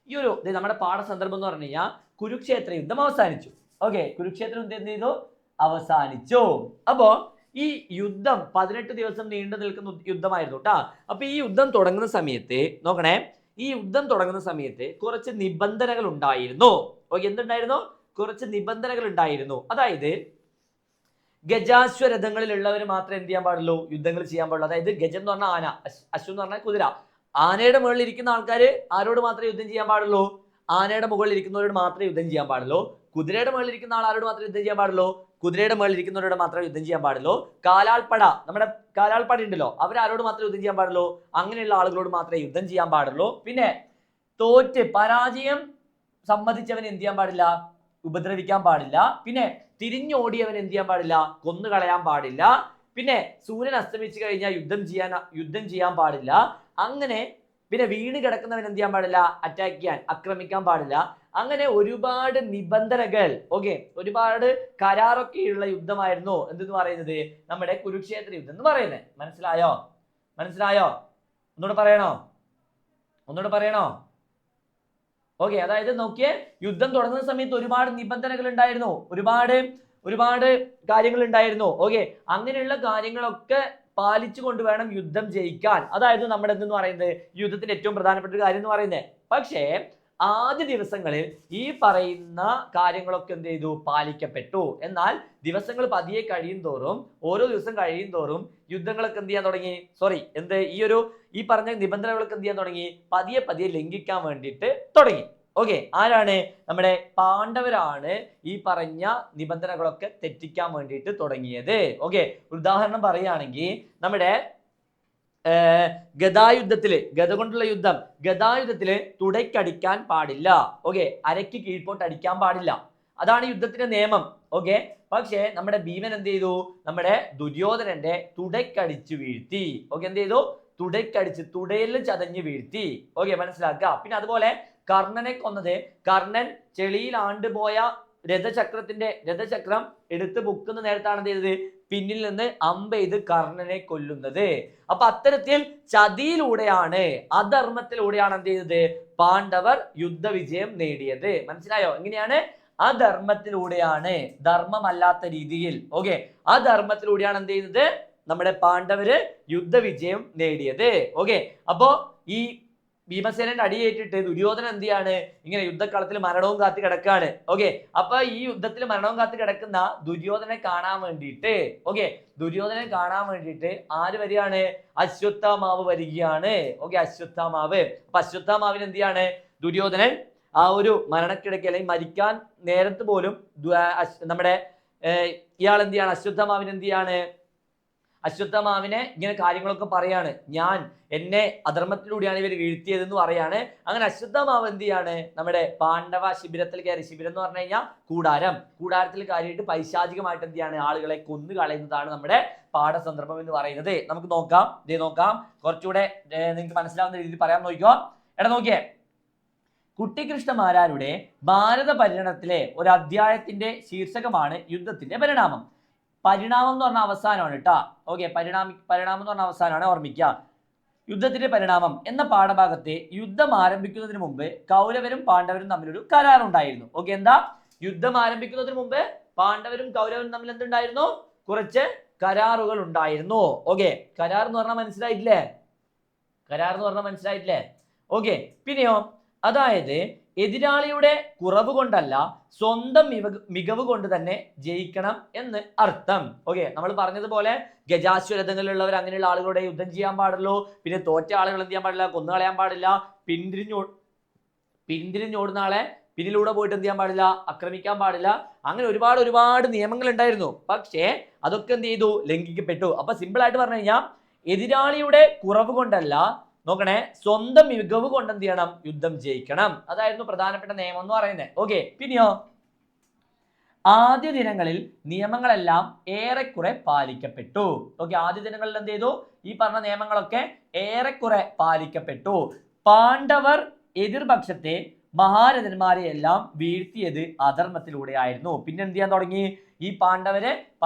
ഈ ഒരു നമ്മുടെ പാഠസന്ദർഭം എന്ന് പറഞ്ഞു കഴിഞ്ഞാൽ കുരുക്ഷേത്ര യുദ്ധം അവസാനിച്ചു. കുരുക്ഷേത്ര യുദ്ധം എന്ത് ചെയ്തു? അവസാനിച്ചു. അപ്പോ ഈ യുദ്ധം 18 ദിവസം നീണ്ടു നിൽക്കുന്ന യുദ്ധമായിരുന്നു കേട്ടാ. അപ്പൊ ഈ യുദ്ധം തുടങ്ങുന്ന സമയത്ത് കുറച്ച് നിബന്ധനകൾ ഉണ്ടായിരുന്നു. എന്തുണ്ടായിരുന്നു? കുറച്ച് നിബന്ധനകൾ ഉണ്ടായിരുന്നു. അതായത് ഗജാശ്വരഥങ്ങളിലുള്ളവർ മാത്രമേ എന്ത് ചെയ്യാൻ പാടുള്ളൂ, യുദ്ധങ്ങൾ ചെയ്യാൻ പാടുള്ളൂ. അതായത് ഗജം എന്ന് പറഞ്ഞാൽ ആന, അശ്വം എന്ന് പറഞ്ഞാൽ കുതിര. ആനയുടെ മുകളിൽ ഇരിക്കുന്ന ആൾക്കാർ ആരോട് മാത്രമേ യുദ്ധം ചെയ്യാൻ പാടുള്ളൂ? ആനയുടെ മുകളിൽ ഇരിക്കുന്നവരോട് മാത്രമേ യുദ്ധം ചെയ്യാൻ പാടുള്ളൂ. കുതിരയുടെ മുകളിൽ ഇരിക്കുന്ന ആൾ ആരോട് മാത്രമേ യുദ്ധം ചെയ്യാൻ പാടുള്ളൂ? കുതിരയുടെ മുകളിൽ ഇരിക്കുന്നവരോട് മാത്രമേ യുദ്ധം ചെയ്യാൻ പാടുള്ളൂ. കാലാൾപ്പട, നമ്മുടെ കാലാൾപ്പട ഉണ്ടല്ലോ, അവരാരോട് മാത്രമേ യുദ്ധം ചെയ്യാൻ പാടുള്ളൂ? അങ്ങനെയുള്ള ആളുകളോട് മാത്രമേ യുദ്ധം ചെയ്യാൻ പാടുള്ളൂ. പിന്നെ പരാജയം സമ്മതിച്ചവൻ എന്ത് ചെയ്യാൻ പാടില്ല? ഉപദ്രവിക്കാൻ പാടില്ല. പിന്നെ തിരിഞ്ഞോടിയവൻ എന്ത് ചെയ്യാൻ പാടില്ല? കൊന്നുകളയാൻ പാടില്ല. പിന്നെ സൂര്യൻ അസ്തമിച്ചു കഴിഞ്ഞാൽ യുദ്ധം ചെയ്യാൻ പാടില്ല. അങ്ങനെ പിന്നെ വീണ് കിടക്കുന്നവൻ എന്ത് ചെയ്യാൻ പാടില്ല? അറ്റാക്ക് ചെയ്യാൻ, ആക്രമിക്കാൻ പാടില്ല. അങ്ങനെ ഒരുപാട് നിബന്ധനകൾ, ഒരുപാട് കരാറൊക്കെയുള്ള യുദ്ധമായിരുന്നു എന്തെന്ന് പറയുന്നത്? നമ്മുടെ കുരുക്ഷേത്ര യുദ്ധം എന്ന് പറയുന്നത്. മനസ്സിലായോ? ഒന്നുകൂടെ പറയണോ? അതായത് നോക്കിയേ, യുദ്ധം തുടങ്ങുന്ന സമയത്ത് ഒരുപാട് നിബന്ധനകൾ ഉണ്ടായിരുന്നു, ഒരുപാട് കാര്യങ്ങൾ ഉണ്ടായിരുന്നു. അങ്ങനെയുള്ള കാര്യങ്ങളൊക്കെ പാലിച്ചുകൊണ്ട് വേണം യുദ്ധം ജയിക്കാൻ. അതായിരുന്നു നമ്മുടെ എന്തെന്ന് പറയുന്നത്, യുദ്ധത്തിന്റെ ഏറ്റവും പ്രധാനപ്പെട്ട ഒരു കാര്യം എന്ന് പറയുന്നത്. പക്ഷേ ആദ്യ ദിവസങ്ങളിൽ ഈ പറയുന്ന കാര്യങ്ങളൊക്കെ എന്ത് ചെയ്തു? പാലിക്കപ്പെട്ടു. എന്നാൽ ദിവസങ്ങൾ പതിയെ കഴിയും തോറും, ഓരോ ദിവസം കഴിയും തോറും യുദ്ധങ്ങളൊക്കെ എന്ത് ചെയ്യാൻ തുടങ്ങി? ഈ പറഞ്ഞ നിബന്ധനകളൊക്കെ എന്ത് ചെയ്യാൻ തുടങ്ങി? പതിയെ ലംഘിക്കാൻ വേണ്ടിയിട്ട് തുടങ്ങി. ആരാണ്? നമ്മുടെ പാണ്ഡവരാണ് ഈ പറഞ്ഞ നിബന്ധനകളൊക്കെ തെറ്റിക്കാൻ വേണ്ടിയിട്ട് തുടങ്ങിയത്. ഉദാഹരണം പറയുകയാണെങ്കിൽ നമ്മുടെ ഗദായുദ്ധത്തില്, ഗദ കൊണ്ടുള്ള യുദ്ധം, ഗദായുദ്ധത്തില് തുടയ്ക്കടിക്കാൻ പാടില്ല. അരയ്ക്ക് കീഴ്പോട്ട് അടിക്കാൻ പാടില്ല. അതാണ് യുദ്ധത്തിന്റെ നിയമം. പക്ഷേ നമ്മുടെ ഭീമൻ എന്ത് ചെയ്തു? നമ്മുടെ ദുര്യോധനന്റെ തുടയ്ക്കടിച്ചു വീഴ്ത്തി. എന്ത് ചെയ്തു? തുടയിൽ ചതഞ്ഞു വീഴ്ത്തി. മനസ്സിലാക്കുക. പിന്നെ അതുപോലെ കർണനെ കൊന്നത്, കർണൻ ചെളിയിൽ ആണ്ടുപോയ രഥചക്രം എടുത്ത് പൊക്കുന്ന നേരത്താണ് എന്ത് ചെയ്തത്? പിന്നിൽ നിന്ന് അമ്പെയ്ത് കർണനെ കൊല്ലുന്നത്. അപ്പൊ അത്തരത്തിൽ ചതിയിലൂടെയാണ്, അധർമ്മത്തിലൂടെയാണ് എന്ത് ചെയ്തത്? പാണ്ഡവർ യുദ്ധവിജയം നേടിയത്. മനസ്സിലായോ? എങ്ങനെയാണ്? അധർമ്മത്തിലൂടെയാണ്, ധർമ്മമല്ലാത്ത രീതിയിൽ. അധർമ്മത്തിലൂടെയാണ് എന്ത് ചെയ്യുന്നത്? നമ്മുടെ പാണ്ഡവര് യുദ്ധവിജയം നേടിയത്. അപ്പോ ഈ ഭീമസേനന്റെ അടിയേറ്റിട്ട് ദുര്യോധനൻ എന്ത് ചെയ്യാണ്? ഇങ്ങനെ യുദ്ധക്കളത്തിൽ മരണവും കാത്ത് കിടക്കാണ്. അപ്പൊ ഈ യുദ്ധത്തിൽ മരണവും കാത്ത് കിടക്കുന്ന ദുര്യോധനെ കാണാൻ വേണ്ടിയിട്ട് ആര് വരികയാണ്? അശ്വത്ഥാമാവ് വരികയാണ്. അശ്വത്ഥാമാവ്. അപ്പൊ അശ്വത്ഥാമാവിന് എന്ത് ചെയ്യാണ്? ദുര്യോധനൻ ആ ഒരു മരണക്കിടയ്ക്ക് അല്ലെങ്കിൽ മരിക്കാൻ നേരത്ത് പോലും നമ്മുടെ ഇയാൾ എന്ത് ചെയ്യാണ്? അശ്വത്ഥാമാവിനെ ഇങ്ങനെ കാര്യങ്ങളൊക്കെ പറയാണ്. എന്നെ അധർമ്മത്തിലൂടെയാണ് ഇവർ വീഴ്ത്തിയതെന്ന് പറയാണ്. അങ്ങനെ അശ്വത്ഥാമാവ് എന്ത് ചെയ്യാണ്? നമ്മുടെ പാണ്ഡവ ശിബിരത്തിൽ കയറി, ശിബിരം എന്ന് പറഞ്ഞു കഴിഞ്ഞാൽ കൂടാരത്തിൽ കയറിയിട്ട് പൈശാചികമായിട്ട് എന്ത് ചെയ്യാണ്? ആളുകളെ കൊന്നു കളയുന്നതാണ് നമ്മുടെ പാഠസന്ദർഭം എന്ന് പറയുന്നത്. നമുക്ക് നോക്കാം. കുറച്ചുകൂടെ നിങ്ങൾക്ക് മനസ്സിലാവുന്ന രീതിയിൽ പറയാൻ നോക്കിക്കോ. നോക്കിയേ, കുട്ടിക്കൃഷ്ണമാരാരുടെ ഭാരത പര്യടനത്തിലെ ഒരു അധ്യായത്തിന്റെ ശീർഷകമാണ് യുദ്ധത്തിന്റെ പരിണാമം. പരിണാമം എന്ന് പറഞ്ഞ അവസാനമാണ് കേട്ടോ. പരിണാമം എന്ന് പറഞ്ഞ അവസാനമാണ്, ഓർമ്മിക്കുക. യുദ്ധത്തിന്റെ പരിണാമം എന്ന പാഠഭാഗത്തെ യുദ്ധം ആരംഭിക്കുന്നതിന് മുമ്പ് കൗരവരും പാണ്ഡവരും തമ്മിലൊരു കരാറുണ്ടായിരുന്നു. എന്താ? യുദ്ധം ആരംഭിക്കുന്നതിന് മുമ്പ് പാണ്ഡവരും കൗരവരും തമ്മിൽ എന്തുണ്ടായിരുന്നു? കുറച്ച് കരാറുകൾ ഉണ്ടായിരുന്നു. കരാർ എന്ന് പറഞ്ഞാൽ മനസ്സിലായിട്ടില്ലേ? പിന്നെയോ, അതായത് എതിരാളിയുടെ കുറവ് കൊണ്ടല്ല, സ്വന്തം മികവ് കൊണ്ട് തന്നെ ജയിക്കണം എന്ന് അർത്ഥം. നമ്മൾ പറഞ്ഞതുപോലെ ഗജാശ്വരഥങ്ങളിലുള്ളവർ അങ്ങനെയുള്ള ആളുകളുടെ യുദ്ധം ചെയ്യാൻ പാടുള്ളൂ. പിന്നെ തോറ്റ ആളുകൾ എന്ത് ചെയ്യാൻ പാടില്ല? കൊന്നുകളയാൻ പാടില്ല. പിന്തിരിഞ്ഞോടുന്ന ആളെ പിന്നിലൂടെ പോയിട്ട് എന്ത് ചെയ്യാൻ പാടില്ല? ആക്രമിക്കാൻ പാടില്ല. അങ്ങനെ ഒരുപാട് നിയമങ്ങൾ ഉണ്ടായിരുന്നു. പക്ഷേ അതൊക്കെ എന്ത് ചെയ്തു? ലംഘിക്കപ്പെട്ടു. അപ്പൊ സിമ്പിൾ ആയിട്ട് പറഞ്ഞു കഴിഞ്ഞാൽ, എതിരാളിയുടെ കുറവ് കൊണ്ടല്ല, നോക്കണേ, സ്വന്തം മികവ് കൊണ്ട് എന്ത് ചെയ്യണം? യുദ്ധം ജയിക്കണം. അതായിരുന്നു പ്രധാനപ്പെട്ട നിയമം എന്ന് പറയുന്നത്. പിന്നെയോ, ആദ്യ ദിനങ്ങളിൽ നിയമങ്ങളെല്ലാം ഏറെക്കുറെ പാലിക്കപ്പെട്ടു. ആദ്യ ദിനങ്ങളിൽ എന്ത് ചെയ്തു? ഈ പറഞ്ഞ നിയമങ്ങളൊക്കെ ഏറെക്കുറെ പാലിക്കപ്പെട്ടു. പാണ്ഡവർ എതിർപക്ഷത്തെ മഹാരഥന്മാരെ എല്ലാം വീഴ്ത്തിയത് അധർമ്മത്തിലൂടെയായിരുന്നു. പിന്നെ എന്ത് ചെയ്യാൻ തുടങ്ങി? ഈ പാണ്ഡവരെ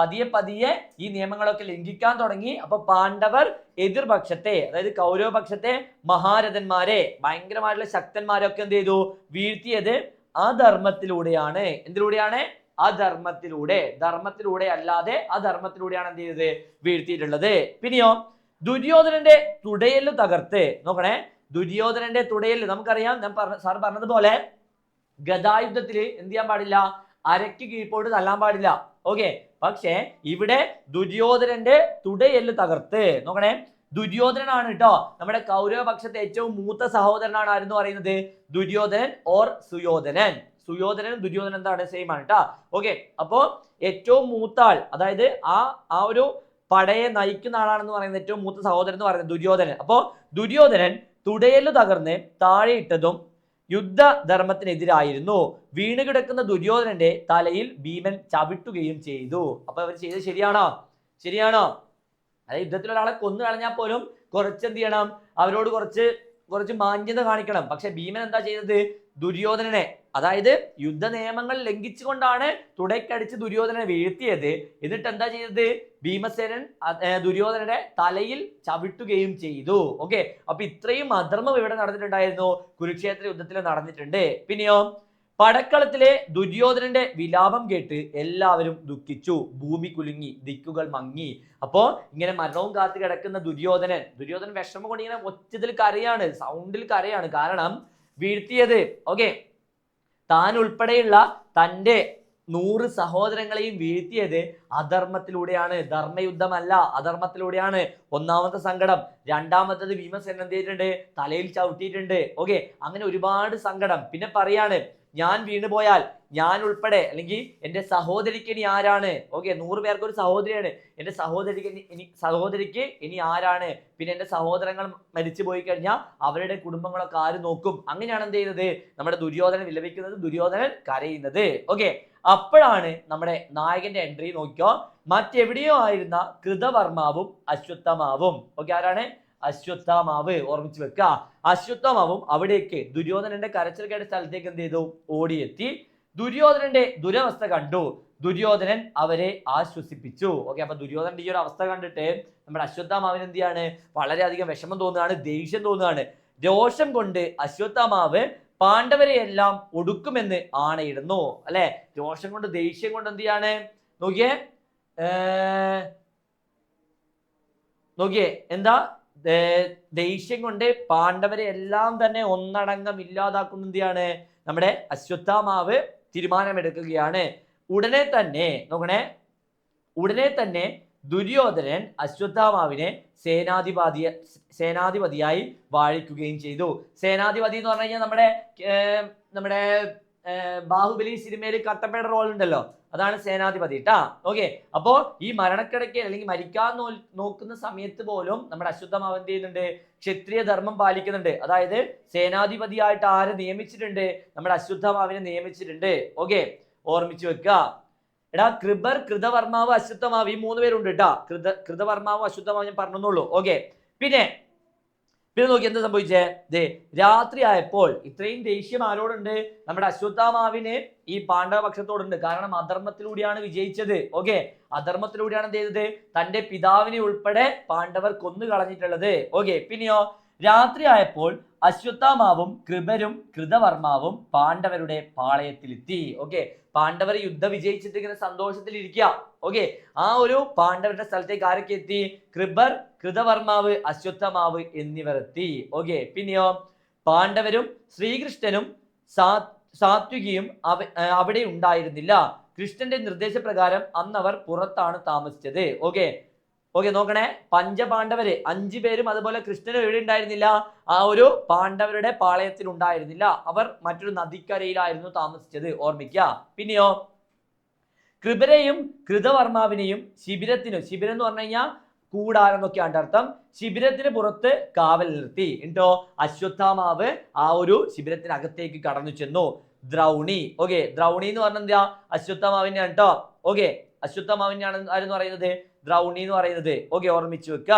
പതിയെ ഈ നിയമങ്ങളൊക്കെ ലംഘിക്കാൻ തുടങ്ങി. അപ്പൊ പാണ്ഡവർ എതിർപക്ഷത്തെ, അതായത് കൗരവപക്ഷത്തെ മഹാരഥന്മാരെ, ഭയങ്കരമായിട്ടുള്ള ശക്തന്മാരൊക്കെ എന്ത് ചെയ്തു? വീഴ്ത്തിയത് അധർമ്മത്തിലൂടെയാണ്. എന്തിലൂടെയാണ്? അധർമ്മത്തിലൂടെ. ധർമ്മത്തിലൂടെ അല്ലാതെ അധർമ്മത്തിലൂടെയാണ് എന്ത് ചെയ്തത്? വീഴ്ത്തിയിട്ടുള്ളത്. പിന്നെയോ, ദുര്യോധനന്റെ തുടയല് തകർത്ത്, നോക്കണേ, ദുര്യോധനന്റെ തുടയല് നമുക്കറിയാം, സാർ പറഞ്ഞതുപോലെ ഗദായുദ്ധത്തിൽ എന്ത് ചെയ്യാൻ പാടില്ല? അരയ്ക്ക് കീഴ്പോട്ട് തല്ലാൻ പാടില്ല. പക്ഷേ ഇവിടെ ദുര്യോധനന്റെ തുടയല് തകർത്ത്, നോക്കണേ, ദുര്യോധനനാണ് കേട്ടോ നമ്മുടെ കൗരവ പക്ഷത്തെ ഏറ്റവും മൂത്ത സഹോദരനാണ് ആരെന്ന് പറയുന്നത് ദുര്യോധനൻ ഓർ സുയോധനൻ. സുയോധനനും ദുര്യോധനൻ എന്താണ് സെയിം ആണ് കേട്ടോ. ഓക്കെ, അപ്പോ ഏറ്റവും മൂത്ത ആൾ, അതായത് ആ ഒരു പടയെ നയിക്കുന്ന ആളാണെന്ന് പറയുന്നത് ഏറ്റവും മൂത്ത സഹോദരൻ എന്ന് പറയുന്നത് ദുര്യോധനൻ. അപ്പോ ദുര്യോധനൻ തുടയല് തകർന്ന് താഴെയിട്ടതും യുദ്ധധർമ്മത്തിനെതിരായിരുന്നു. വീണുകിടക്കുന്ന ദുര്യോധനന്റെ തലയിൽ ഭീമൻ ചവിട്ടുകയും ചെയ്തു. അപ്പൊ അവർ ചെയ്തത് ശരിയാണോ? ശരിയാണോ? അതായത് യുദ്ധത്തിൽ ഒരാളെ കൊന്നു കളഞ്ഞാൽ പോലും കുറച്ച് എന്ത് ചെയ്യണം, അവരോട് കുറച്ച് മാന്യത കാണിക്കണം. പക്ഷെ ഭീമൻ എന്താ ചെയ്തത്? ദുര്യോധനനെ, അതായത് യുദ്ധ നിയമങ്ങൾ ലംഘിച്ചുകൊണ്ടാണ് തുടയ്ക്കടിച്ച് ദുര്യോധനനെ വീഴ്ത്തിയത്. എന്നിട്ട് എന്താ ചെയ്തത്? ഭീമസേനൻ ദുര്യോധനന്റെ തലയിൽ ചവിട്ടുകയും ചെയ്തു. ഓക്കെ, അപ്പൊ ഇത്രയും അധർമ്മം ഇവിടെ നടന്നിട്ടുണ്ടായിരുന്നു, കുരുക്ഷേത്ര യുദ്ധത്തിൽ നടന്നിട്ടുണ്ട്. പിന്നെയോ പടക്കളത്തിലെ ദുര്യോധനന്റെ വിലാപം കേട്ട് എല്ലാവരും ദുഃഖിച്ചു. ഭൂമി കുലുങ്ങി, ദിക്കുകൾ മങ്ങി. അപ്പോ ഇങ്ങനെ മരണവും കാത്തു കിടക്കുന്ന ദുര്യോധനൻ വിഷമം കൊണ്ട് ഇങ്ങനെ ഒച്ചത്തിൽ കരയാണ്, സൗണ്ടിൽ കരയാണ്. കാരണം വീഴ്ത്തിയത്, ഓക്കെ, താൻ ഉൾപ്പെടെയുള്ള തൻ്റെ 100 സഹോദരങ്ങളെയും വീഴ്ത്തിയത് അധർമ്മത്തിലൂടെയാണ്, ധർമ്മയുദ്ധമല്ല, അധർമ്മത്തിലൂടെയാണ്. ഒന്നാമത്തെ സങ്കടം. രണ്ടാമത്തത് ഭീമസേനൻ എന്ത് ചെയ്തിട്ടുണ്ട്? തലയിൽ ചവിട്ടിയിട്ടുണ്ട്. ഓക്കെ, അങ്ങനെ ഒരുപാട് സങ്കടം. പിന്നെ പറയാണ്, ഞാൻ വീണുപോയാൽ ഞാൻ ഉൾപ്പെടെ, അല്ലെങ്കിൽ എൻ്റെ സഹോദരിക്ക് ഇനി ആരാണ്? ഓക്കെ, 100 പേർക്ക് ഒരു സഹോദരിയാണ്. എൻ്റെ സഹോദരിക്ക് ഇനി ആരാണ്? പിന്നെ എൻ്റെ സഹോദരങ്ങൾ മരിച്ചു പോയി കഴിഞ്ഞാൽ അവരുടെ കുടുംബങ്ങളൊക്കെ ആര് നോക്കും? അങ്ങനെയാണ് എന്ത് ചെയ്യുന്നത്? നമ്മുടെ ദുര്യോധനൻ വിലപിക്കുന്നത്, ദുര്യോധനൻ കരയുന്നത്. ഓക്കെ, അപ്പോഴാണ് നമ്മുടെ നായകന്റെ എൻട്രി. നോക്കിയോ, മറ്റെവിടെയോ ആയിരുന്ന കൃതവർമാവും അശ്വത്ഥമാവും. ഓക്കെ, ആരാണ്? അശ്വത്ഥമാവ്. ഓർമ്മിച്ച് വെക്കുക, അശ്വത്ഥമാവും അവിടേക്ക് ദുര്യോധനന്റെ കരച്ചിൽ കേട്ട സ്ഥലത്തേക്ക് എന്ത് ചെയ്തു? ഓടിയെത്തി. ദുര്യോധനന്റെ ദുരവസ്ഥ കണ്ടു. ദുര്യോധനൻ അവരെ ആശ്വസിപ്പിച്ചു. ഓക്കെ, അപ്പൊ ദുര്യോധനന്റെ ഈ ഒരു അവസ്ഥ കണ്ടിട്ട് നമ്മുടെ അശ്വത്ഥമാവിന് എന്ത് ചെയ്യാണ്? വളരെയധികം വിഷമം തോന്നുകയാണ്, ദേഷ്യം തോന്നുകയാണ്. രോഷം കൊണ്ട് അശ്വത്ഥമാവ് പാണ്ഡവരെ എല്ലാം ഒടുക്കുമെന്ന് ആണയിടുന്നു. അല്ലെ, രോഷം കൊണ്ട്, ദേഷ്യം കൊണ്ട് എന്ത് ചെയ്യാണ്? നോക്കിയേ എന്താ? ദേഷ്യം കൊണ്ട് പാണ്ഡവരെ എല്ലാം തന്നെ ഒന്നടങ്കം ഇല്ലാതാക്കുന്ന എന്തിയാണ്? നമ്മുടെ അശ്വത്ഥമാവ് തീരുമാനമെടുക്കുകയാണ്. ഉടനെ തന്നെ ദുര്യോധനൻ അശ്വത്ഥമാവിനെ സേനാധിപതിയായി വാഴിക്കുകയും ചെയ്തു. സേനാധിപതി എന്ന് പറഞ്ഞു കഴിഞ്ഞാൽ നമ്മുടെ ബാഹുബലി സിനിമയിൽ കട്ടപ്പയുടെ റോൾ ഉണ്ടല്ലോ, അതാണ് സേനാധിപതി ട്ടാ. ഓക്കെ, അപ്പോ ഈ മരണക്കിടയ്ക്ക് അല്ലെങ്കിൽ മരിക്കാൻ നോക്കുന്ന സമയത്ത് പോലും നമ്മുടെ അശ്വത്ഥമാവ് എന്ത് ചെയ്യുന്നുണ്ട്? ക്ഷത്രിയ ധർമ്മം പാലിക്കുന്നുണ്ട്. അതായത് സേനാധിപതിയായിട്ട് ആരെ നിയമിച്ചിട്ടുണ്ട്? നമ്മുടെ അശ്വത്ഥമാവിനെ നിയമിച്ചിട്ടുണ്ട്. ഓക്കെ, ഓർമ്മിച്ചു വെക്കുക. എടാ, കൃതവർമാവ്, അശ്വത്ഥമാവ്, ഈ 3 പേരുണ്ട് കേട്ടാ. കൃതവർമാവും അശ്വത്ഥമാവും ഞാൻ പറഞ്ഞുള്ളൂ. ഓക്കെ, പിന്നെ നോക്കി എന്താ സംഭവിച്ചേ? രാത്രി ആയപ്പോൾ ഇത്രയും ദേഷ്യം ആരോടുണ്ട്? നമ്മുടെ അശ്വത്ഥമാവിന് ഈ പാണ്ഡവ പക്ഷത്തോടുണ്ട്. കാരണം അധർമ്മത്തിലൂടെയാണ് വിജയിച്ചത്. ഓക്കെ, അധർമ്മത്തിലൂടെയാണ് എന്ത് ചെയ്തത്? തന്റെ പിതാവിനെ ഉൾപ്പെടെ പാണ്ഡവർ കൊന്നു കളഞ്ഞിട്ടുള്ളത്. ഓക്കെ, പിന്നെയോ രാത്രി ആയപ്പോൾ അശ്വത്ഥമാവും കൃതവർമാവും പാണ്ഡവരുടെ പാളയത്തിലെത്തി. ഓക്കെ, പാണ്ഡവർ യുദ്ധം വിജയിച്ചിട്ട് ഇങ്ങനെ സന്തോഷത്തിൽ ഇരിക്കുക. ഓക്കെ, ആ ഒരു പാണ്ഡവരുടെ സ്ഥലത്തേക്ക് ആരൊക്കെ എത്തി? കൃതവർമാവ്, അശ്വത്ഥമാവ് എന്നിവർ എത്തി. ഓക്കെ, പിന്നെയോ പാണ്ഡവരും ശ്രീകൃഷ്ണനും സാത്വികിയും അവിടെ ഉണ്ടായിരുന്നില്ല. കൃഷ്ണന്റെ നിർദ്ദേശപ്രകാരം അന്നവർ പുറത്താണ് താമസിച്ചത്. ഓക്കെ, നോക്കണേ, പഞ്ചപാണ്ഡവര് 5 പേരും അതുപോലെ കൃഷ്ണനും എവിടെ ഉണ്ടായിരുന്നില്ല? ആ ഒരു പാണ്ഡവരുടെ പാളയത്തിൽ ഉണ്ടായിരുന്നില്ല. അവർ മറ്റൊരു നദിക്കരയിലായിരുന്നു താമസിച്ചത്. ഓർമ്മിക്കുക. പിന്നെയോ കൃപരെയും കൃതവർമാവിനെയും ശിബിരം എന്ന് പറഞ്ഞു കഴിഞ്ഞാൽ കൂടാരം എന്നൊക്കെയാണ് അർത്ഥം. ശിബിരത്തിന് പുറത്ത് കാവൽ നിർത്തി. എന്നിട്ടോ അശ്വത്ഥമാവ് ആ ഒരു ശിബിരത്തിനകത്തേക്ക് കടന്നു ചെന്നു. ദ്രൗണി, ഓക്കെ, ദ്രൗണി എന്ന് പറഞ്ഞാൽ എന്താ? അശ്വത്ഥമാവിനെയാണ് കേട്ടോ. ഓക്കെ, അശ്വത്ഥമാവിനെയാണ് ആരെന്ന് പറയുന്നത്? ദ്രൗണി എന്ന് പറയുന്നത്. ഓക്കെ, ഓർമ്മിച്ചു വെക്കുക.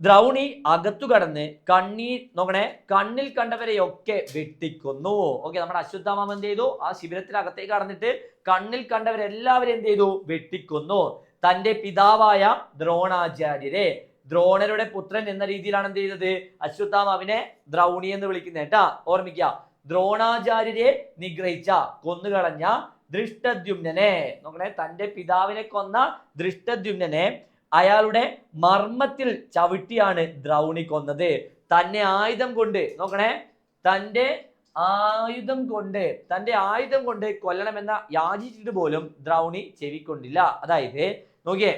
ദ്രൗണി അകത്തു കടന്ന് കണ്ണിൽ കണ്ടവരെയൊക്കെ വെട്ടിക്കൊന്നു. ഓക്കെ, നമ്മുടെ അശ്വത്ഥമാവ് എന്ത് ചെയ്തു? ആ ശിബിരത്തിനകത്തേക്ക് കടന്നിട്ട് കണ്ണിൽ കണ്ടവരെല്ലാവരും എന്ത് ചെയ്തു? വെട്ടിക്കൊന്നു. തന്റെ പിതാവായ ദ്രോണാചാര്യരെ, ദ്രോണരുടെ പുത്രൻ എന്ന രീതിയിലാണ് എന്ത് ചെയ്തത്? അശ്വത്ഥമാവിനെ ദ്രൗണി എന്ന് വിളിക്കുന്നത് കേട്ടാ. ഓർമ്മിക്കുക, ദ്രോണാചാര്യരെ നിഗ്രഹിച്ച, കൊന്നുകളഞ്ഞ ദൃഷ്ടദ്യുമ്നനെ, തന്റെ പിതാവിനെ കൊന്ന ദൃഷ്ടദ്യുമ്നനെ അയാളുടെ മർമ്മത്തിൽ ചവിട്ടിയാണ് ദ്രൗണി കൊന്നത്. തന്നെ ആയുധം കൊണ്ട് തന്റെ ആയുധം കൊണ്ട് കൊല്ലണമെന്ന യാചിച്ചിട്ട് പോലും ദ്രൗണി ചെവിക്കൊണ്ടില്ല. അതായത് നോക്കി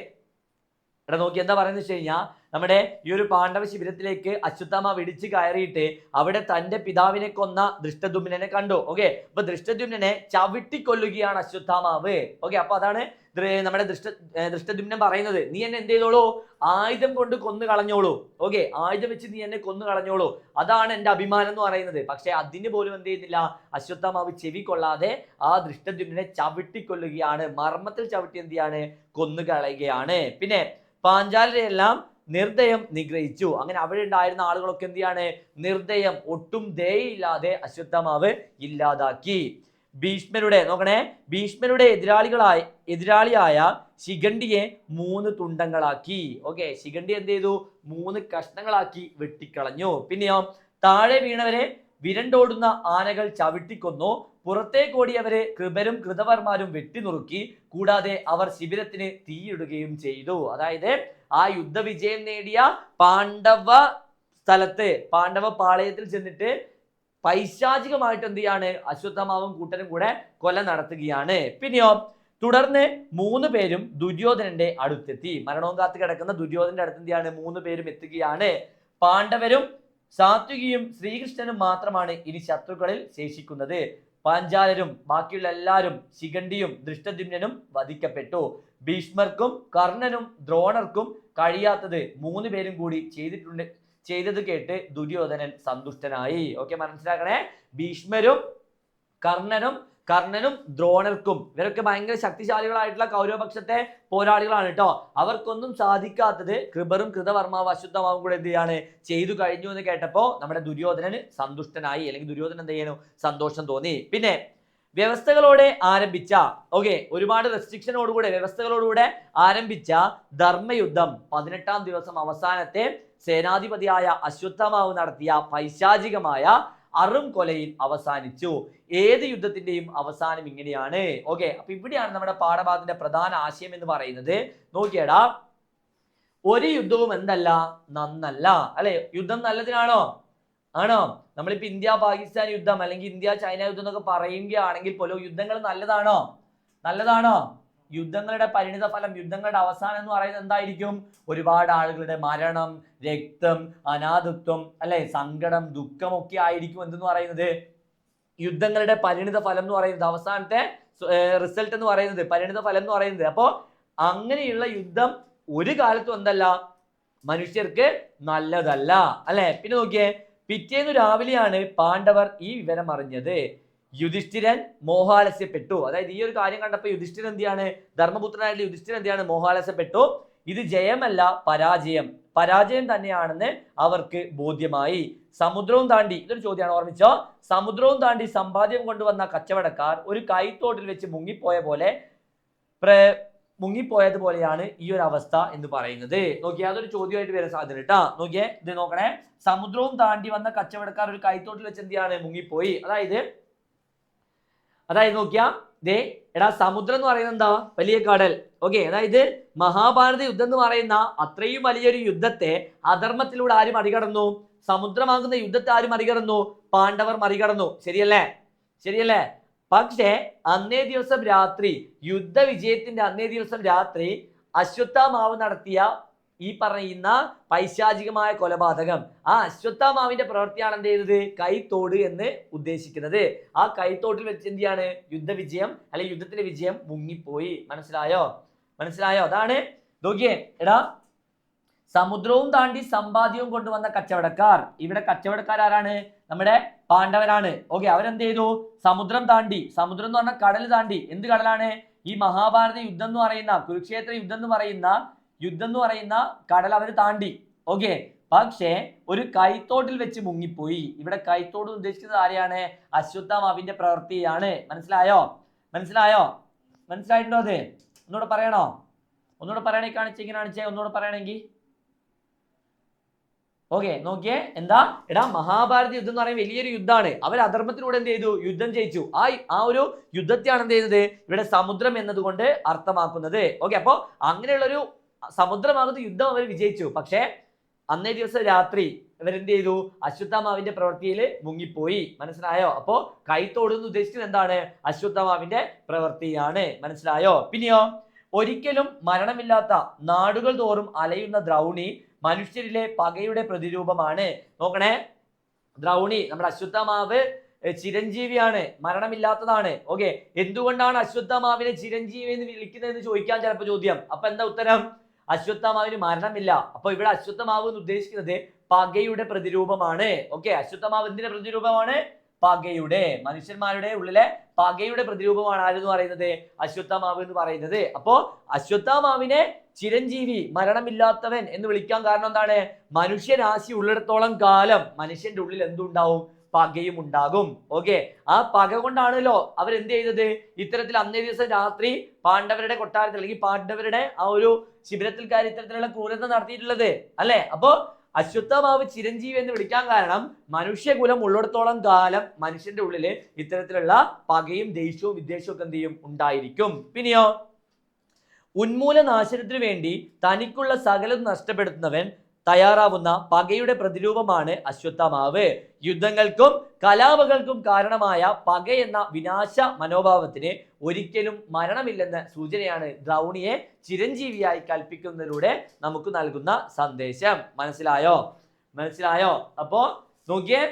എന്താ പറയുന്നത് വെച്ച് കഴിഞ്ഞാൽ, നമ്മുടെ ഈ ഒരു പാണ്ഡവ ശിബിരത്തിലേക്ക് അശ്വത്ഥാമാവ് ഇടിച്ചു കയറിയിട്ട് അവിടെ തന്റെ പിതാവിനെ കൊന്ന ദൃഷ്ടദ്യുമ്നനെ കണ്ടു. ഓക്കെ, അപ്പൊ ദൃഷ്ടദ്യുമ്നനെ ചവിട്ടിക്കൊല്ലുകയാണ് അശ്വത്ഥാമാവ്. ഓക്കെ, അപ്പൊ അതാണ് നമ്മുടെ ദൃഷ്ടദ്യുമ്നൻ പറയുന്നത്, നീ എന്നെ എന്ത് ചെയ്തോളൂ, ആയുധം കൊണ്ട് കൊന്നു കളഞ്ഞോളൂ. ഓക്കെ, ആയുധം വെച്ച് നീ എന്നെ കൊന്നു കളഞ്ഞോളൂ, അതാണ് എന്റെ അഭിമാനം എന്ന് പറയുന്നത്. പക്ഷെ അതിന് പോലും എന്ത് ചെയ്യുന്നില്ല, അശ്വത്ഥാമാവ് ചെവി കൊള്ളാതെ ആ ദൃഷ്ടദ്യുമ്നനെ ചവിട്ടിക്കൊല്ലുകയാണ്. മർമ്മത്തിൽ ചവിട്ടി എന്ത് ചെയ്യാണ്, കൊന്നു കളയുകയാണ്. പിന്നെ പാഞ്ചാലരെല്ലാം നിർദ്ദയം നിഗ്രഹിച്ചു. അങ്ങനെ അവിടെ ഉണ്ടായിരുന്ന ആളുകളൊക്കെ എന്ത് ചെയ്യാണ്, നിർദ്ദയം, ഒട്ടും ദയയില്ലാതെ അശ്വത്ഥാമാവ് ഇല്ലാതാക്കി. ഭീഷ്മരുടെ നോക്കണേ, ഭീഷ്മരുടെ എതിരാളിയായ ശിഖണ്ഡിയെ 3 തുണ്ടങ്ങളാക്കി. ഓക്കെ, ശിഖണ്ഡി എന്ത് ചെയ്തു, 3 കഷ്ണങ്ങളാക്കി വെട്ടിക്കളഞ്ഞു. പിന്നെയോ താഴെ വീണവരെ വിരണ്ടോടുന്ന ആനകൾ ചവിട്ടിക്കൊന്നു. പുറത്തേക്കോടിയവരെ കൃപരും കൃതവർമാരും വെട്ടിനുറുക്കി. കൂടാതെ അവർ ശിബിരത്തിന് തീയിടുകയും ചെയ്തു. അതായത് ആ യുദ്ധവിജയം നേടിയ പാണ്ഡവ സ്ഥലത്ത്, പാണ്ഡവ പാളയത്തിൽ ചെന്നിട്ട് പൈശാചികമായിട്ട് എന്ത് ചെയ്യാണ്, അശ്വത്ഥാമാവും കൂട്ടരും കൂടെ കൊല നടത്തുകയാണ്. പിന്നെയോ തുടർന്ന് 3 പേരും ദുര്യോധനന്റെ അടുത്തെത്തി. മരണവും കാത്ത് കിടക്കുന്ന ദുര്യോധനന്റെ അടുത്ത് എന്ത് ചെയ്യാണ്, 3 പേരും എത്തുകയാണ്. പാണ്ഡവരും സാത്വികിയും ശ്രീകൃഷ്ണനും മാത്രമാണ് ഇനി ശത്രുക്കളിൽ ശേഷിക്കുന്നത്. പാഞ്ചാലരും ബാക്കിയുള്ള എല്ലാവരും ശിഖണ്ഡിയും ദൃഷ്ടദ്യുമ്നനും വധിക്കപ്പെട്ടു. ഭീഷ്മർക്കും കർണനും ദ്രോണർക്കും കഴിയാത്തത് 3 പേരും കൂടി ചെയ്തത് കേട്ട് ദുര്യോധനൻ സന്തുഷ്ടനായി. ഓക്കെ, മനസ്സിലാക്കണേ, ഭീഷ്മരും കർണനും ദ്രോണർക്കും ഇവരൊക്കെ ഭയങ്കര ശക്തിശാലികളായിട്ടുള്ള കൗരവപക്ഷത്തെ പോരാളികളാണ് കേട്ടോ. അവർക്കൊന്നും സാധിക്കാത്തത് കൃപറും കൃതവർമാവും അശ്വത്ഥാമാവും കൂടെ എന്ത് ചെയ്യാണ്, ചെയ്തു കഴിഞ്ഞു എന്ന് കേട്ടപ്പോ നമ്മുടെ ദുര്യോധനന് സന്തുഷ്ടനായി, അല്ലെങ്കിൽ ദുര്യോധനൻ എന്ത് ചെയ്യണു, സന്തോഷം തോന്നി. പിന്നെ വ്യവസ്ഥകളോടെ ആരംഭിച്ച, ഓക്കെ, ഒരുപാട് വ്യവസ്ഥകളോടുകൂടെ ആരംഭിച്ച ധർമ്മയുദ്ധം 18-ാം ദിവസം അവസാനത്തെ സേനാധിപതിയായ അശ്വത്ഥാമാവ് നടത്തിയ പൈശാചികമായ അറും കൊലയിൽ അവസാനിച്ചു. ഏത് യുദ്ധത്തിന്റെയും അവസാനം ഇങ്ങനെയാണ്. ഓക്കെ, അപ്പൊ ഇവിടെയാണ് നമ്മുടെ പാഠഭാഗത്തിന്റെ പ്രധാന ആശയം എന്ന് പറയുന്നത്. നോക്കിയടാ, ഒരു യുദ്ധവും എന്തല്ല, നന്നല്ല, അല്ലെ? യുദ്ധം നല്ലതിനാണോ? ആണോ? നമ്മളിപ്പോ ഇന്ത്യ പാകിസ്ഥാൻ യുദ്ധം അല്ലെങ്കിൽ ഇന്ത്യ ചൈന യുദ്ധം എന്നൊക്കെ പറയുകയാണെങ്കിൽ പോലും യുദ്ധങ്ങൾ നല്ലതാണോ? യുദ്ധങ്ങളുടെ പരിണിത ഫലം, യുദ്ധങ്ങളുടെ അവസാനം എന്ന് പറയുന്നത് എന്തായിരിക്കും? ഒരുപാട് ആളുകളുടെ മരണം, രക്തം, അനാഥത്വം, അല്ലെ, സങ്കടം, ദുഃഖം ഒക്കെ ആയിരിക്കും എന്തെന്ന് പറയുന്നത്, യുദ്ധങ്ങളുടെ പരിണിത ഫലം എന്ന് പറയുന്നത്, അവസാനത്തെ റിസൾട്ട് എന്ന് പറയുന്നത്, പരിണിത ഫലം എന്ന് പറയുന്നത്. അപ്പോ അങ്ങനെയുള്ള യുദ്ധം ഒരു കാലത്തും എന്തല്ല, മനുഷ്യർക്ക് നല്ലതല്ല, അല്ലെ? പിന്നെ നോക്കിയേ, പിറ്റേന്ന് രാവിലെയാണ് പാണ്ഡവർ ഈ വിവരം അറിഞ്ഞത്. യുധിഷ്ഠിരൻ മോഹാലസ്യപ്പെട്ടു. അതായത് ഈ ഒരു കാര്യം കണ്ടപ്പോൾ യുധിഷ്ഠിരൻ എന്തിയാണ്, ധർമ്മപുത്രനായിട്ടുള്ള യുധിഷ്ഠിരൻ എന്തിയാണ്, മോഹാലസ്യപ്പെട്ടു. ഇത് ജയമല്ല, പരാജയം തന്നെയാണെന്ന് അവർക്ക് ബോധ്യമായി. സമുദ്രവും താണ്ടി, ഇതൊരു ചോദ്യമാണ്, ഓർമ്മിച്ചോ, സമുദ്രവും താണ്ടി സമ്പാദ്യം കൊണ്ടുവന്ന കച്ചവടക്കാർ ഒരു കൈത്തോട്ടിൽ വെച്ച് മുങ്ങിപ്പോയതുപോലെയാണ് ഈ ഒരു അവസ്ഥ എന്ന് പറയുന്നത്. നോക്കിയേ, അതൊരു ചോദ്യമായിട്ട് വരാൻ സാധ്യത കേട്ടാ. നോക്കിയേ, ഇത് നോക്കണേ, സമുദ്രവും താണ്ടി വന്ന കച്ചവടക്കാർ ഒരു കൈത്തോട്ടിൽ വെച്ച് എന്തിയാണ്, മുങ്ങിപ്പോയി. അതായത് നോക്കിയാ, എടാ, സമുദ്രം എന്ന് പറയുന്നത് എന്താ, വലിയ കടൽ. ഓക്കെ, അതായത് മഹാഭാരത യുദ്ധം എന്ന് പറയുന്ന അത്രയും വലിയൊരു യുദ്ധത്തെ അധർമ്മത്തിലൂടെ ആര് മറികടന്നു? സമുദ്രമാകുന്ന യുദ്ധത്തെ ആര് മറികടന്നു? പാണ്ഡവർ മറികടന്നു. ശരിയല്ലേ? പക്ഷേ അന്നേ ദിവസം രാത്രി, യുദ്ധവിജയത്തിന്റെ അന്നേ ദിവസം രാത്രി അശ്വത്ഥാമാവ് നടത്തിയ ഈ പറയുന്ന പൈശാചികമായ കൊലപാതകം, ആ അശ്വത്ഥാമാവിന്റെ പ്രവൃത്തിയാണ് എന്ത് ചെയ്തത്, കൈത്തോട് എന്ന് ഉദ്ദേശിക്കുന്നത്. ആ കൈത്തോട്ടിൽ വെച്ച് എന്ത് ചെയ്യാണ്, യുദ്ധവിജയം അല്ലെങ്കിൽ യുദ്ധത്തിന്റെ വിജയം മുങ്ങിപ്പോയി. മനസ്സിലായോ? അതാണ്. നോക്കിയേ, എടാ, സമുദ്രവും താണ്ടി സമ്പാദ്യവും കൊണ്ടുവന്ന കച്ചവടക്കാർ, ഇവിടെ കച്ചവടക്കാർ ആരാണ്? നമ്മുടെ പാണ്ഡവരാണ്. ഓക്കെ, അവരെന്ത് ചെയ്തു, സമുദ്രം താണ്ടി, സമുദ്രം എന്ന് പറഞ്ഞാൽ കടൽ താണ്ടി. എന്ത് കടലാണ്? ഈ മഹാഭാരത യുദ്ധം എന്ന് പറയുന്ന, കുരുക്ഷേത്ര യുദ്ധം എന്ന് പറയുന്ന കടൽ അവർ താണ്ടി. ഓക്കെ, പക്ഷേ ഒരു കൈത്തോട്ടിൽ വെച്ച് മുങ്ങിപ്പോയി. ഇവിടെ കൈത്തോട് ഉദ്ദേശിക്കുന്നത് ആരെയാണ്? അശ്വത്ഥാമാവിന്റെ പ്രവൃത്തിയാണ്. മനസ്സിലായിട്ടുണ്ടോ? അത് ഒന്നുകൂടെ പറയണോ? ഒന്നുകൂടെ പറയണേ, ഒന്നുകൂടെ പറയണമെങ്കിൽ. ഓക്കെ, നോക്കിയേ, എന്താ, എടാ, മഹാഭാരത യുദ്ധം എന്ന് പറയുന്നത് വലിയൊരു യുദ്ധമാണ്. അവർ അധർമ്മത്തിലൂടെ എന്ത് ചെയ്തു, യുദ്ധം ജയിച്ചു. ആ ഒരു യുദ്ധത്തെയാണ് എന്ത് ചെയ്യുന്നത് ഇവിടെ സമുദ്രം എന്നതുകൊണ്ട് അർത്ഥമാക്കുന്നത്. ഓക്കെ, അപ്പോ അങ്ങനെയുള്ളൊരു സമുദ്രമാകുന്ന യുദ്ധം അവർ വിജയിച്ചു. പക്ഷേ അന്നേ ദിവസം രാത്രി ഇവരെന്ത് ചെയ്തു, അശ്വത്ഥാമാവിന്റെ പ്രവൃത്തിയിൽ മുങ്ങിപ്പോയി. മനസ്സിലായോ? അപ്പോ കൈത്തോട് എന്ന് ഉദ്ദേശിക്കുന്നത് എന്താണ്? അശ്വത്ഥാമാവിന്റെ പ്രവൃത്തിയാണ്. മനസ്സിലായോ? പിന്നെയോ, ഒരിക്കലും മരണമില്ലാത്ത നാടുകൾ തോറും അലയുന്ന ദ്രൗണി മനുഷ്യരിലെ പകയുടെ പ്രതിരൂപമാണ്. നോക്കണേ, ദ്രൗണി നമ്മുടെ അശ്വത്ഥമാവ് ചിരഞ്ജീവിയാണ്, മരണമില്ലാത്തതാണ്. ഓക്കെ, എന്തുകൊണ്ടാണ് അശ്വത്ഥമാവിനെ ചിരഞ്ജീവി എന്ന് വിളിക്കുന്നതെന്ന് ചോദിക്കാൻ ചിലപ്പോൾ ചോദ്യം. അപ്പൊ എന്താ ഉത്തരം? അശ്വത്ഥമാവിന് മരണമില്ല. അപ്പൊ ഇവിടെ അശ്വത്ഥമാവ് എന്ന് ഉദ്ദേശിക്കുന്നത് പകയുടെ പ്രതിരൂപമാണ്. ഓക്കെ, അശ്വത്ഥമാവ് എന്തിന്റെ പ്രതിരൂപമാണ്? പകയുടെ, മനുഷ്യന്മാരുടെ ഉള്ളിലെ പകയുടെ പ്രതിരൂപമാണ് ആരെന്ന് പറയുന്നത്? അശ്വത്ഥമാവ് എന്ന് പറയുന്നത്. അപ്പോ അശ്വത്ഥമാവിനെ ചിരഞ്ജീവി, മരണമില്ലാത്തവൻ എന്ന് വിളിക്കാൻ കാരണം എന്താണ്? മനുഷ്യരാശി ഉള്ളിടത്തോളം കാലം മനുഷ്യന്റെ ഉള്ളിൽ എന്തുണ്ടാവും? പകയും ഉണ്ടാകും. ഓക്കെ, ആ പക കൊണ്ടാണല്ലോ അവരെന്ത് ചെയ്തത്? ഇത്തരത്തിൽ അന്നേ ദിവസം രാത്രി പാണ്ഡവരുടെ കൊട്ടാരത്തിൽ അല്ലെങ്കിൽ പാണ്ഡവരുടെ ആ ഒരു ശിബിരത്തിൽ കയറി ഇത്തരത്തിലുള്ള ക്രൂരത നടത്തിയിട്ടുള്ളത് അല്ലെ? അപ്പോ അശ്വത്ഥമാവ് ചിരഞ്ജീവി എന്ന് വിളിക്കാൻ കാരണം മനുഷ്യകുലം ഉള്ളിടത്തോളം കാലം മനുഷ്യന്റെ ഉള്ളില് ഇത്തരത്തിലുള്ള പകയും ദേഷ്യവും വിദ്വേഷവും ഒക്കെ എന്ത് ചെയ്യും? ഉണ്ടായിരിക്കും. പിന്നെയോ, ഉന്മൂലനാശനത്തിനു വേണ്ടി തനിക്കുള്ള സകലതും നഷ്ടപ്പെടുത്തുന്നവൻ തയ്യാറാവുന്ന പകയുടെ പ്രതിരൂപമാണ് അശ്വത്ഥമാവ്. യുദ്ധങ്ങൾക്കും കലാപങ്ങൾക്കും കാരണമായ പക എന്ന വിനാശ മനോഭാവത്തിന് ഒരിക്കലും മരണമില്ലെന്ന സൂചനയാണ് ദ്രൗണിയെ ചിരഞ്ജീവിയായി കൽപ്പിക്കുന്നതിലൂടെ നമുക്ക് നൽകുന്ന സന്ദേശം. മനസ്സിലായോ? മനസ്സിലായോ? അപ്പോ നോക്കിയേ,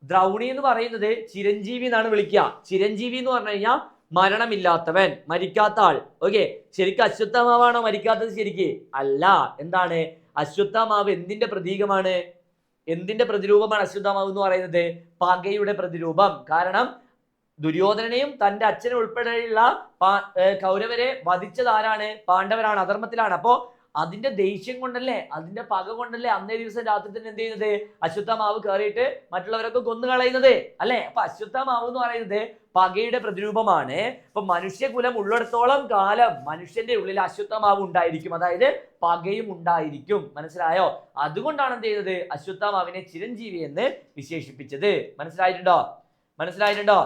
ദ്രൗണി എന്ന് പറയുന്നത് ചിരഞ്ജീവി എന്നാണ് വിളിക്കുക. ചിരഞ്ജീവി എന്ന് പറഞ്ഞു കഴിഞ്ഞാൽ മരണമില്ലാത്തവൻ, മരിക്കാത്ത ആൾ. ഓക്കെ, ശരിക്കും അശ്വത്ഥമാവാണോ മരിക്കാത്തത്? ശരിക്ക് അല്ല. എന്താണ്? അശ്വത്ഥമാവ് എന്തിന്റെ പ്രതീകമാണ്? എന്തിന്റെ പ്രതിരൂപമാണ് അശ്വത്ഥമാവ് എന്ന് പറയുന്നത്? പകയുടെ പ്രതിരൂപം. കാരണം ദുര്യോധനനെയും തന്റെ അച്ഛനെ ഉൾപ്പെടെയുള്ള കൗരവരെ വധിച്ചത് ആരാണ്? പാണ്ഡവരാണ്, അധർമ്മത്തിലാണ്. അപ്പോ അതിന്റെ ദേഷ്യം കൊണ്ടല്ലേ, അതിന്റെ പക കൊണ്ടല്ലേ അന്നേ ദിവസം രാത്രി തന്നെ എന്ത് ചെയ്യുന്നത്? അശ്വത്ഥമാവ് കയറിയിട്ട് മറ്റുള്ളവരൊക്കെ കൊന്നു കളയുന്നത് അല്ലെ? അപ്പൊ അശ്വത്ഥമാവ് എന്ന് പറയുന്നത് പകയുടെ പ്രതിരൂപമാണ്. അപ്പൊ മനുഷ്യകുലം ഉള്ളിടത്തോളം കാലം മനുഷ്യന്റെ ഉള്ളിൽ അശ്വത്ഥമാവ് ഉണ്ടായിരിക്കും, അതായത് പകയും ഉണ്ടായിരിക്കും. മനസ്സിലായോ? അതുകൊണ്ടാണ് എന്ത് ചെയ്തത്? അശ്വത്ഥമാവിനെ ചിരഞ്ജീവി എന്ന് വിശേഷിപ്പിച്ചത്. മനസ്സിലായിട്ടുണ്ടോ? മനസ്സിലായിട്ടുണ്ടോ?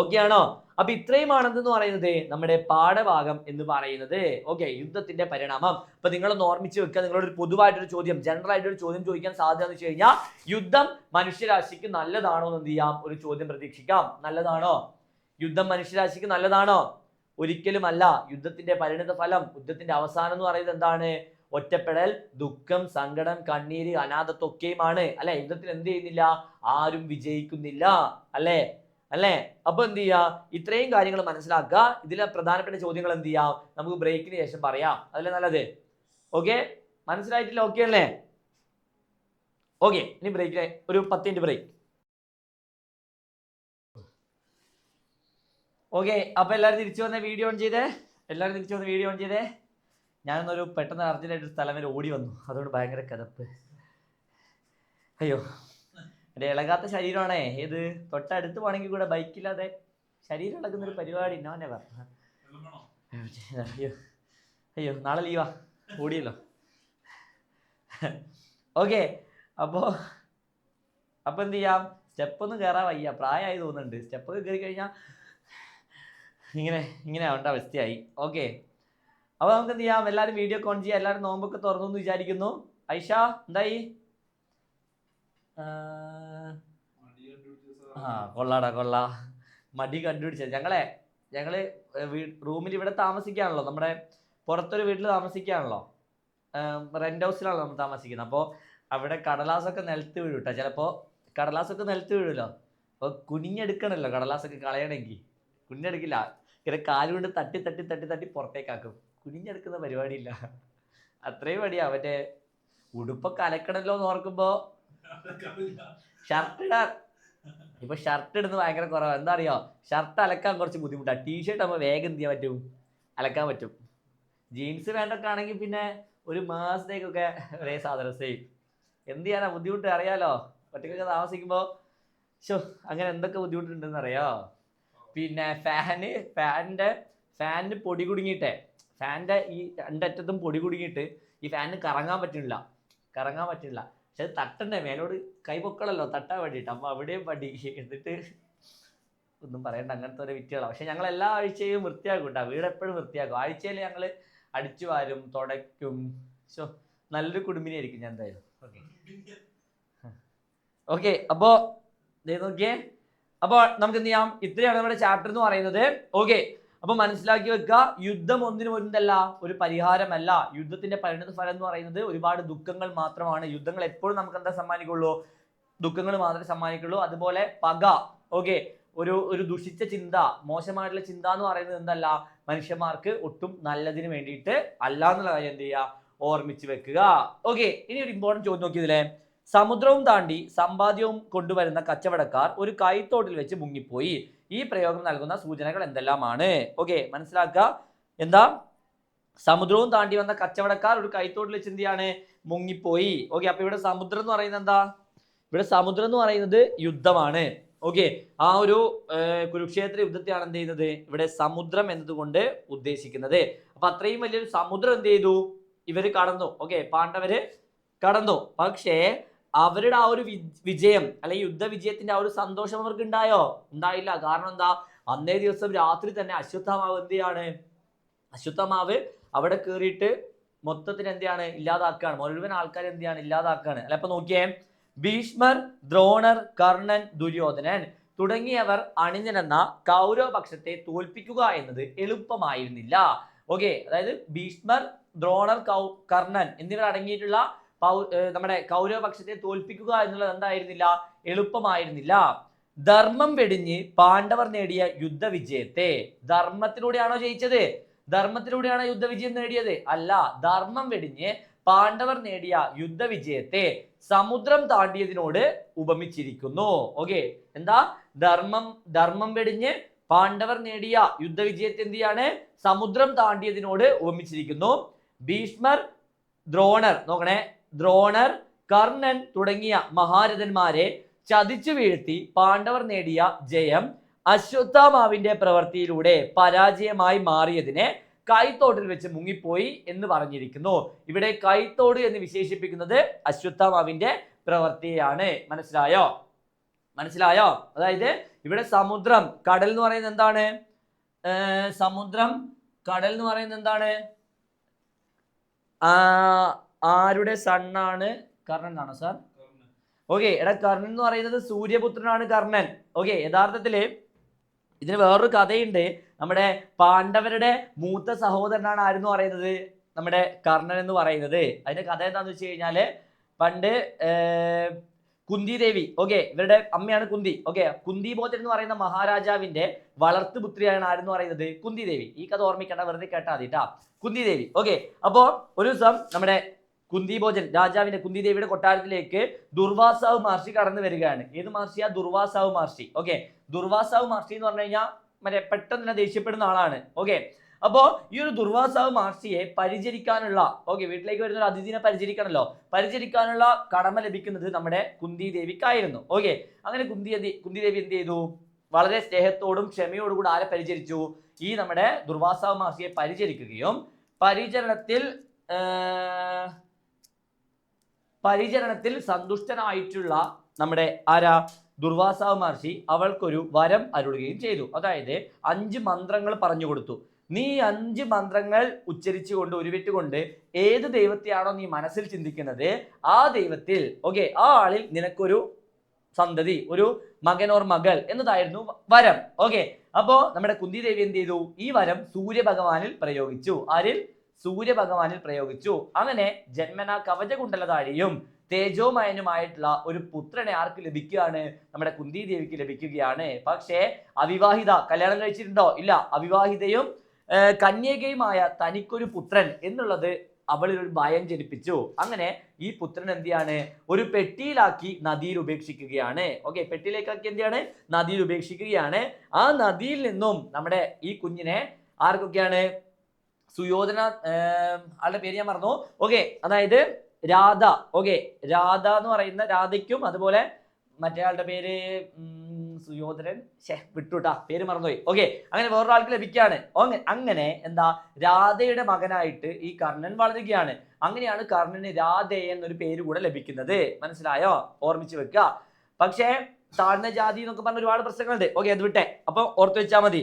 ഓക്കെ ആണോ? അപ്പൊ ഇത്രയുമാണെന്ന് പറയുന്നത് നമ്മുടെ പാഠഭാഗം എന്ന് പറയുന്നത്. ഓക്കെ, യുദ്ധത്തിന്റെ പരിണാമം. അപ്പൊ നിങ്ങളൊന്ന് ഓർമ്മിച്ച് വെക്കുക. നിങ്ങളോട് ഒരു പൊതുവായിട്ടൊരു ചോദ്യം, ജനറൽ ആയിട്ടൊരു ചോദ്യം ചോദിക്കാൻ സാധ്യത എന്ന് വെച്ച് കഴിഞ്ഞാൽ, യുദ്ധം മനുഷ്യരാശിക്ക് നല്ലതാണോ എന്ന് എന്ത് ചെയ്യാം? ഒരു ചോദ്യം പ്രതീക്ഷിക്കാം. നല്ലതാണോ യുദ്ധം? മനുഷ്യരാശിക്ക് നല്ലതാണോ? ഒരിക്കലും അല്ല. യുദ്ധത്തിന്റെ പരിണിത ഫലം, യുദ്ധത്തിന്റെ അവസാനം എന്ന് പറയുന്നത് എന്താണ്? ഒറ്റപ്പെടൽ, ദുഃഖം, സങ്കടം, കണ്ണീര്, അനാഥത്വമൊക്കെയുമാണ് അല്ലെ? യുദ്ധത്തിൽ എന്ത് ചെയ്യുന്നില്ല? ആരും വിജയിക്കുന്നില്ല അല്ലെ? അല്ലേ? അപ്പൊ എന്ത് ചെയ്യാ? ഇത്രയും കാര്യങ്ങൾ മനസ്സിലാക്കുക. ഇതിലെ പ്രധാനപ്പെട്ട ചോദ്യങ്ങൾ എന്ത് ചെയ്യാം? നമുക്ക് ബ്രേക്കിന് ശേഷം പറയാം. അതല്ലേ നല്ലത്? ഓക്കെ, മനസ്സിലായിട്ടില്ല? ഓക്കെ അല്ലേ? ഓക്കെ, ഇനി ബ്രേക്കിന് ഒരു 10 മിനിറ്റ് ബ്രേക്ക്. ഓക്കെ, അപ്പൊ എല്ലാവരും തിരിച്ചു വന്ന വീഡിയോ ഓൺ ചെയ്തേ. എല്ലാവരും തിരിച്ചു വന്ന വീഡിയോ ഓൺ ചെയ്തേ. ഞാനൊന്നൊരു പെട്ടെന്ന് അർജന്റായിട്ട് ഒരു സ്ഥലം വരെ ഓടി വന്നു, അതുകൊണ്ട് ഭയങ്കര കിതപ്പ്. അയ്യോ, എൻ്റെ ഇളകാത്ത ശരീരമാണേ. ഏത് തൊട്ടടുത്ത് പോണെങ്കിൽ കൂടെ ബൈക്കില്ലാതെ ശരീരം ഇളകുന്നൊരു പരിപാടി നോനെ പറഞ്ഞു. അയ്യോ അയ്യോ, നാളെ ലീവാ, ഓടിയല്ലോ. ഓക്കെ, അപ്പോൾ എന്ത് ചെയ്യാം? സ്റ്റെപ്പൊന്നും കയറാൻ വയ്യ, പ്രായമായി തോന്നുന്നുണ്ട്. സ്റ്റെപ്പൊക്കെ കയറി കഴിഞ്ഞാൽ ഇങ്ങനെ ആവേണ്ട അവസ്ഥയായി. ഓക്കെ, അപ്പോൾ നമുക്ക് എന്ത് ചെയ്യാം? എല്ലാവരും വീഡിയോ ഓൺ ചെയ്യാം. എല്ലാവരും നോമ്പൊക്കെ തുറന്നു എന്ന് വിചാരിക്കുന്നു. ഐഷ എന്തായി? കൊള്ളാ മടി കണ്ടുപിടിച്ചത്. ഞങ്ങള് റൂമിൽ ഇവിടെ താമസിക്കുകയാണല്ലോ, നമ്മുടെ പുറത്തൊരു വീട്ടിൽ താമസിക്കുകയാണല്ലോ, റെന്റ് ഹൗസിലാണല്ലോ നമ്മൾ താമസിക്കുന്നത്. അപ്പോൾ അവിടെ കടലാസൊക്കെ നിലത്ത് വീഴും കേട്ടോ. ചിലപ്പോൾ കടലാസൊക്കെ നിലത്ത് വീഴുമല്ലോ, അപ്പോൾ കുനിഞ്ഞെടുക്കണമല്ലോ കടലാസൊക്കെ കളയണമെങ്കിൽ. കുനിഞ്ഞെടുക്കില്ല, ഇങ്ങനെ കാലുകൊണ്ട് തട്ടി തട്ടി തട്ടി തട്ടി പുറത്തേക്കാക്കും. കുനിഞ്ഞെടുക്കുന്ന പരിപാടിയില്ല, അത്രയും പടിയാ. മറ്റേ ഉടുപ്പൊക്കെ അലക്കണല്ലോ എന്ന് ഓർക്കുമ്പോൾ ഷർട്ട് ഇടാൻ ഇപ്പൊ ഷർട്ട് ഇടുന്നത് ഭയങ്കര കുറവാണ്. എന്താ അറിയോ? ഷർട്ട് അലക്കാൻ കുറച്ച് ബുദ്ധിമുട്ടാണ്. ടീഷർട്ട് ആകുമ്പോൾ വേഗം എന്ത് ചെയ്യാൻ പറ്റും? അലക്കാൻ പറ്റും. ജീൻസ് വേണ്ടൊക്കെ ആണെങ്കിൽ പിന്നെ ഒരു മാസത്തേക്കൊക്കെ ഒരേ സാധനം സെയിം. എന്ത് ചെയ്യാനാ? ബുദ്ധിമുട്ട് അറിയാലോ, ഒറ്റക്കൊക്കെ താമസിക്കുമ്പോൾ. അങ്ങനെ എന്തൊക്കെ ബുദ്ധിമുട്ടുണ്ടെന്ന് അറിയോ? പിന്നെ ഫാനിന് പൊടി കുടുങ്ങിയിട്ടേ, ഫാനിന്റെ ഈ രണ്ടറ്റത്തും പൊടി കുടുങ്ങിയിട്ട് ഈ ഫാനിന് കറങ്ങാൻ പറ്റില്ല. പക്ഷെ അത് തട്ടണ്ടേ, മേലോട് കൈ പൊക്കളല്ലോ തട്ടാൻ വേണ്ടിയിട്ട്. അപ്പോൾ അവിടെയും പടി. എന്നിട്ട് ഒന്നും പറയണ്ട, അങ്ങനത്തെ ഒരു വിറ്റുകളാണ്. പക്ഷെ ഞങ്ങൾ എല്ലാ ആഴ്ചയും വൃത്തിയാക്കും കേട്ടോ, വീട് എപ്പോഴും വൃത്തിയാക്കും. ആഴ്ചയിൽ ഞങ്ങൾ അടിച്ചു വാരും, തുടയ്ക്കും. നല്ലൊരു കുടുംബിനിയായിരിക്കും ഞാൻ എന്തായാലും. ഓക്കെ, അപ്പോൾ നോക്കിയേ. അപ്പോൾ നമുക്ക് എന്ത് ചെയ്യാം? ഇത്രയാണ് നമ്മുടെ ചാപ്റ്റർ എന്ന് പറയുന്നത്. ഓക്കെ, അപ്പൊ മനസ്സിലാക്കി വെക്കുക, യുദ്ധം ഒന്നിനും എന്തല്ല, ഒരു പരിഹാരമല്ല. യുദ്ധത്തിന്റെ പരിണത ഫലം എന്ന് പറയുന്നത് ഒരുപാട് ദുഃഖങ്ങൾ മാത്രമാണ്. യുദ്ധങ്ങൾ എപ്പോഴും നമുക്ക് എന്താ സമ്മാനിക്കുള്ളൂ? ദുഃഖങ്ങൾ മാത്രമേ സമ്മാനിക്കുള്ളൂ. അതുപോലെ പക, ഓക്കെ, ഒരു ദുഷിച്ച ചിന്ത, മോശമായിട്ടുള്ള ചിന്ത എന്ന് പറയുന്നത് എന്തല്ല, മനുഷ്യന്മാർക്ക് ഒട്ടും നല്ലതിന് വേണ്ടിയിട്ട് അല്ല എന്നുള്ള കാര്യം എന്ത് ചെയ്യുക, ഓർമ്മിച്ച് വെക്കുക. ഓക്കെ, ഇനി ഒരു ഇമ്പോർട്ടന്റ് ചോദ്യം നോക്കിയതില്ലേ, സമുദ്രവും താണ്ടി സമ്പാദ്യവും കൊണ്ടുവരുന്ന കച്ചവടക്കാർ ഒരു കൈത്തോട്ടിൽ വെച്ച് മുങ്ങിപ്പോയി. ഈ പ്രയോഗം നൽകുന്ന സൂചനകൾ എന്തെല്ലാമാണ്? ഓക്കെ, മനസ്സിലാക്കുക. എന്താ, സമുദ്രവും താണ്ടി വന്ന കച്ചവടക്കാർ ഒരു കൈത്തോട്ടിൽ വെച്ച് എന്ത് ചെയ്യാണ്, മുങ്ങിപ്പോയി. ഓക്കെ, അപ്പൊ ഇവിടെ സമുദ്രം എന്ന് പറയുന്നത് എന്താ? ഇവിടെ സമുദ്രം എന്ന് പറയുന്നത് യുദ്ധമാണ്. ഓക്കെ, ആ ഒരു കുരുക്ഷേത്ര യുദ്ധത്തെയാണ് എന്ത് ചെയ്യുന്നത് ഇവിടെ സമുദ്രം എന്നതുകൊണ്ട് ഉദ്ദേശിക്കുന്നത്. അപ്പൊ അത്രയും വലിയൊരു സമുദ്രം എന്ത് ചെയ്തു, ഇവര് കടന്നു. ഓക്കെ, പാണ്ഡവര് കടന്നു. പക്ഷേ അവരുടെ ആ ഒരു വിജയം അല്ലെങ്കിൽ യുദ്ധ വിജയത്തിന്റെ ആ ഒരു സന്തോഷം അവർക്ക് ഉണ്ടായോ? ഉണ്ടായില്ല. കാരണം എന്താ, അന്നേ ദിവസം രാത്രി തന്നെ അശ്വത്ഥമാവ് എന്ത് ചെയ്യാണ്, അശ്വത്ഥമാവ് അവിടെ കയറിയിട്ട് മൊത്തത്തിന് എന്താണ് ഇല്ലാതാക്കുകയാണ്. മുഴുവൻ ആൾക്കാർ എന്ത് ചെയ്യാണ്, ഇല്ലാതാക്കുകയാണ്. അല്ല, ഇപ്പൊ നോക്കിയേ, ഭീഷ്മർ, ദ്രോണർ, കർണൻ, ദുര്യോധനൻ തുടങ്ങിയവർ അണിനിരന്ന കൗരവപക്ഷത്തെ തോൽപ്പിക്കുക എന്നത് എളുപ്പമായിരുന്നില്ല. ഓക്കെ, അതായത് ഭീഷ്മർ, ദ്രോണർ, കർണൻ എന്നിവർ അടങ്ങിയിട്ടുള്ള നമ്മുടെ കൗരവപക്ഷത്തെ തോൽപ്പിക്കുക എന്നുള്ളത് എന്തായിരുന്നില്ല, എളുപ്പമായിരുന്നില്ല. ധർമ്മം വെടിഞ്ഞ് പാണ്ഡവർ നേടിയ യുദ്ധവിജയത്തെ, ധർമ്മത്തിലൂടെയാണോ ജയിച്ചത്? ധർമ്മത്തിലൂടെയാണോ യുദ്ധവിജയം നേടിയത്? അല്ല, ധർമ്മം വെടിഞ്ഞ് പാണ്ഡവർ നേടിയ യുദ്ധവിജയത്തെ സമുദ്രം താണ്ടിയതിനോട് ഉപമിച്ചിരിക്കുന്നു. ഓക്കെ, എന്താ, ധർമ്മം വെടിഞ്ഞ് പാണ്ഡവർ നേടിയ യുദ്ധവിജയത്തെ എന്ത് ചെയ്യാണ്, സമുദ്രം താണ്ടിയതിനോട് ഉപമിച്ചിരിക്കുന്നു. ഭീഷ്മർ, ദ്രോണർ, നോക്കണേ, ദ്രോണർ, കർണൻ തുടങ്ങിയ മഹാരഥന്മാരെ ചതിച്ചു വീഴ്ത്തി പാണ്ഡവർ നേടിയ ജയം അശ്വത്ഥാമാവിന്റെ പ്രവൃത്തിയിലൂടെ പരാജയമായി മാറിയതിനെ കൈത്തോട്ടിൽ വെച്ച് മുങ്ങിപ്പോയി എന്ന് പറഞ്ഞിരിക്കുന്നു. ഇവിടെ കൈത്തോട് എന്ന് വിശേഷിപ്പിക്കുന്നത് അശ്വത്ഥാമാവിന്റെ പ്രവൃത്തിയാണ്. മനസ്സിലായോ? മനസ്സിലായോ? അതായത് ഇവിടെ സമുദ്രം, കടൽ എന്ന് പറയുന്നത് എന്താണ്? സമുദ്രം, കടൽ എന്ന് പറയുന്നത് എന്താണ്? ആരുടെ സണ്ണാണ്? കർണൻ ആണോ സാർ? ഓക്കെ, എടാ, കർണൻ എന്ന് പറയുന്നത് സൂര്യപുത്രനാണ് കർണൻ. ഓക്കെ, യഥാർത്ഥത്തില് ഇതിന് വേറൊരു കഥയുണ്ട്. നമ്മുടെ പാണ്ഡവരുടെ മൂത്ത സഹോദരനാണ് ആരെന്ന് പറയുന്നത്, നമ്മുടെ കർണൻ എന്ന് പറയുന്നത്. അതിന്റെ കഥ എന്താന്ന് വെച്ച് കഴിഞ്ഞാല്, പണ്ട് കുന്തി ദേവി, ഓക്കെ, ഇവരുടെ അമ്മയാണ് കുന്തി. ഓക്കെ, കുന്തി ഭോജൻ എന്ന് പറയുന്ന മഹാരാജാവിന്റെ വളർത്തുപുത്രിയാണ് ആരെന്ന് പറയുന്നത്, കുന്തി ദേവി. ഈ കഥ ഓർമ്മിക്കേണ്ട, വെറുതെ കേട്ടാ മതി ട്ടാ, കുന്തി ദേവി. ഓക്കെ, അപ്പോ ഒരു ദിവസം നമ്മുടെ കുന്തി ഭോജൻ രാജാവിന്റെ, കുന്തി ദേവിയുടെ കൊട്ടാരത്തിലേക്ക് ദുർവാസാവ് മഹർഷി കടന്നു വരികയാണ്. ഏത് മഹർഷിയാ? ദുർവാസാവ് മഹർഷി. ഓക്കെ, ദുർവാസാവ് മഹർഷി എന്ന് പറഞ്ഞു കഴിഞ്ഞാൽ മറ്റേ പെട്ടെന്ന് തന്നെ ദേഷ്യപ്പെടുന്ന ആളാണ്. ഓക്കെ, അപ്പോ ഈ ഒരു ദുർവാസാവ് മഹർഷിയെ പരിചരിക്കാനുള്ള, ഓക്കെ, വീട്ടിലേക്ക് വരുന്ന ഒരു അതിഥിനെ പരിചരിക്കണമല്ലോ, പരിചരിക്കാനുള്ള കടമ ലഭിക്കുന്നത് നമ്മുടെ കുന്തി ദേവിക്കായിരുന്നു. ഓക്കെ, അങ്ങനെ കുന്തി ദേവി എന്ത് ചെയ്തു, വളരെ സ്നേഹത്തോടും ക്ഷമയോടും കൂടി ആരെ പരിചരിച്ചു? ഈ നമ്മുടെ ദുർവാസാവ് മഹർഷിയെ പരിചരിക്കുകയും പരിചരണത്തിൽ സന്തുഷ്ടനായിട്ടുള്ള നമ്മുടെ ആരാ, ദുർവാസാവ് മഹർഷി അവൾക്കൊരു വരം അരുളുകയും ചെയ്തു. അതായത് 5 മന്ത്രങ്ങൾ പറഞ്ഞു കൊടുത്തു. നീ 5 മന്ത്രങ്ങൾ ഉച്ചരിച്ചുകൊണ്ട് ഉരുവിട്ടുകൊണ്ട് ഏത് ദൈവത്തെയാണോ നീ മനസ്സിൽ ചിന്തിക്കുന്നത്, ആ ദൈവത്തിൽ, ഓക്കെ, ആ ആളിൽ നിനക്കൊരു സന്തതി, ഒരു മകൻ ഓർ മകൾ എന്നതായിരുന്നു വരം. ഓക്കെ, അപ്പോ നമ്മുടെ കുന്തി ദേവി എന്ത് ചെയ്തു, ഈ വരം സൂര്യഭഗവാനിൽ പ്രയോഗിച്ചു. ആരിൽ? സൂര്യഭഗവാനിൽ പ്രയോഗിച്ചു. അങ്ങനെ ജന്മന കവചകുണ്ടലധാരിയും തേജോമയനുമായിട്ടുള്ള ഒരു പുത്രനെ ആർക്ക് ലഭിക്കുകയാണ്? നമ്മുടെ കുന്തി ദേവിക്ക് ലഭിക്കുകയാണ്. പക്ഷേ അവിവാഹിത, കല്യാണം കഴിച്ചിട്ടുണ്ടോ? ഇല്ല. അവിവാഹിതയും കന്യകയുമായ തനിക്കൊരു പുത്രൻ എന്നുള്ളത് അവളിൽ ഒരു ഭയം ജനിപ്പിച്ചു. അങ്ങനെ ഈ പുത്രൻ എന്ത് ചെയ്യാണ്, ഒരു പെട്ടിയിലാക്കി നദിയിൽ ഉപേക്ഷിക്കുകയാണ്. ഓക്കെ, പെട്ടിയിലേക്കാക്കി എന്ത് ചെയ്യാണ്, നദിയിൽ ഉപേക്ഷിക്കുകയാണ്. ആ നദിയിൽ നിന്നും നമ്മുടെ ഈ കുഞ്ഞിനെ ആർക്കൊക്കെയാണ്, സുയോധന, ആളുടെ പേര് ഞാൻ മറന്നു. ഓക്കെ, അതായത് രാധ. ഓക്കെ, രാധ എന്ന് പറയുന്ന രാധയ്ക്കും അതുപോലെ മറ്റേ ആളുടെ പേര് സുയോധനൻ, വിട്ടുട്ടാ, പേര് മറന്നുപോയി. ഓക്കെ, അങ്ങനെ വേറൊരാൾക്ക് ലഭിക്കുകയാണ്. അങ്ങനെ എന്താ, രാധയുടെ മകനായിട്ട് ഈ കർണൻ വളരുകയാണ്. അങ്ങനെയാണ് കർണന് രാധേ എന്നൊരു പേര് കൂടെ ലഭിക്കുന്നത്. മനസ്സിലായോ? ഓർമ്മിച്ച് വെക്കുക. പക്ഷേ താഴ്ന്ന ജാതി എന്നൊക്കെ പറഞ്ഞ ഒരുപാട് പ്രശ്നങ്ങളുണ്ട്. ഓക്കെ, അത് വിട്ടെ, അപ്പൊ ഓർത്ത് വെച്ചാൽ മതി.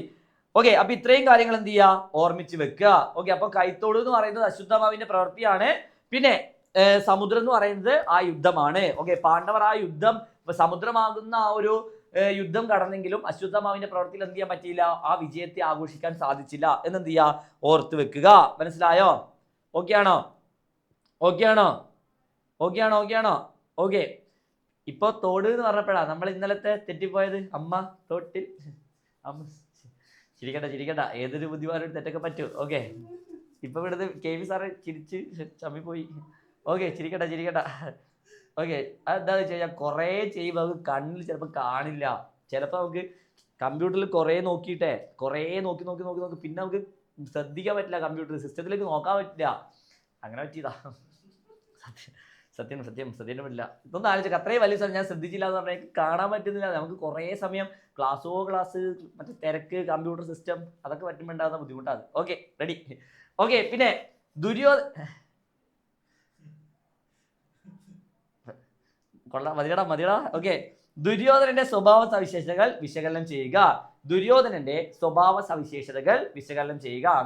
ഓക്കെ, അപ്പൊ ഇത്രയും കാര്യങ്ങൾ എന്ത് ചെയ്യുക, ഓർമ്മിച്ച് വെക്കുക. ഓക്കെ, അപ്പൊ കൈത്തോട് എന്ന് പറയുന്നത് അശ്വത്ഥാമാവിന്റെ പ്രവൃത്തിയാണ്. പിന്നെ സമുദ്രം എന്ന് പറയുന്നത് ആ യുദ്ധമാണ്. ഓക്കെ, പാണ്ഡവർ ആ യുദ്ധം, സമുദ്രമാകുന്ന ആ ഒരു യുദ്ധം കടന്നെങ്കിലും അശ്വത്ഥമാവിന്റെ പ്രവൃത്തിയിൽ എന്ത് ചെയ്യാൻ പറ്റിയില്ല, ആ വിജയത്തെ ആഘോഷിക്കാൻ സാധിച്ചില്ല എന്നെന്ത് ചെയ്യുക, ഓർത്ത് വെക്കുക. മനസ്സിലായോ? ഓക്കെ ആണോ? ഓക്കെ ആണോ? ഓക്കെ ആണോ? ഓക്കെ ആണോ? ഓക്കെ. ഇപ്പൊ തോട് എന്ന് പറഞ്ഞപ്പോഴാ നമ്മൾ ഇന്നലത്തെ തെറ്റിപ്പോയത്. അമ്മ തോട്ടിൽ, അമ്മ ചിരിക്കണ്ട, ഏതൊരു ബുദ്ധിമാരും തെറ്റൊക്കെ പറ്റൂ. ഓക്കെ, ഇപ്പൊ ഇവിടുന്ന് കെ വി സാറ് ചിരിച്ച് ചമ്മിപ്പോയി. ഓക്കെ, ചിരിക്കണ്ട. ഓക്കെ, അതെന്താന്ന് വെച്ച് കഴിഞ്ഞാൽ കുറേ ചെയ്യുമ്പോൾ നമുക്ക് കണ്ണിൽ ചിലപ്പോൾ കാണില്ല. ചിലപ്പോൾ നമുക്ക് കമ്പ്യൂട്ടറിൽ കുറേ നോക്കിയിട്ടേ കുറേ നോക്കി പിന്നെ നമുക്ക് ശ്രദ്ധിക്കാൻ പറ്റില്ല, കമ്പ്യൂട്ടർ സിസ്റ്റത്തിലേക്ക് നോക്കാൻ പറ്റില്ല. അങ്ങനെ പറ്റിയതാ. സത്യം പറ്റില്ല. ഇതൊന്നും ആലോചിച്ചേക്ക്, അത്രയും വലിയ സ്ഥലം ഞാൻ ശ്രദ്ധിച്ചില്ല എന്ന് പറഞ്ഞാൽ എനിക്ക് കാണാൻ പറ്റുന്നില്ല. നമുക്ക് കുറേ സമയം ക്ലാസ് മറ്റേ തിരക്ക്, കമ്പ്യൂട്ടർ സിസ്റ്റം, അതൊക്കെ പറ്റുമ്പോൾ ഉണ്ടാകുന്ന ബുദ്ധിമുട്ടാണ്. Okay, ready. ഓക്കെ, പിന്നെ മതിയടാ. ഓക്കെ, ദുര്യോധനന്റെ സ്വഭാവ സവിശേഷതകൾ വിശകലനം ചെയ്യുക.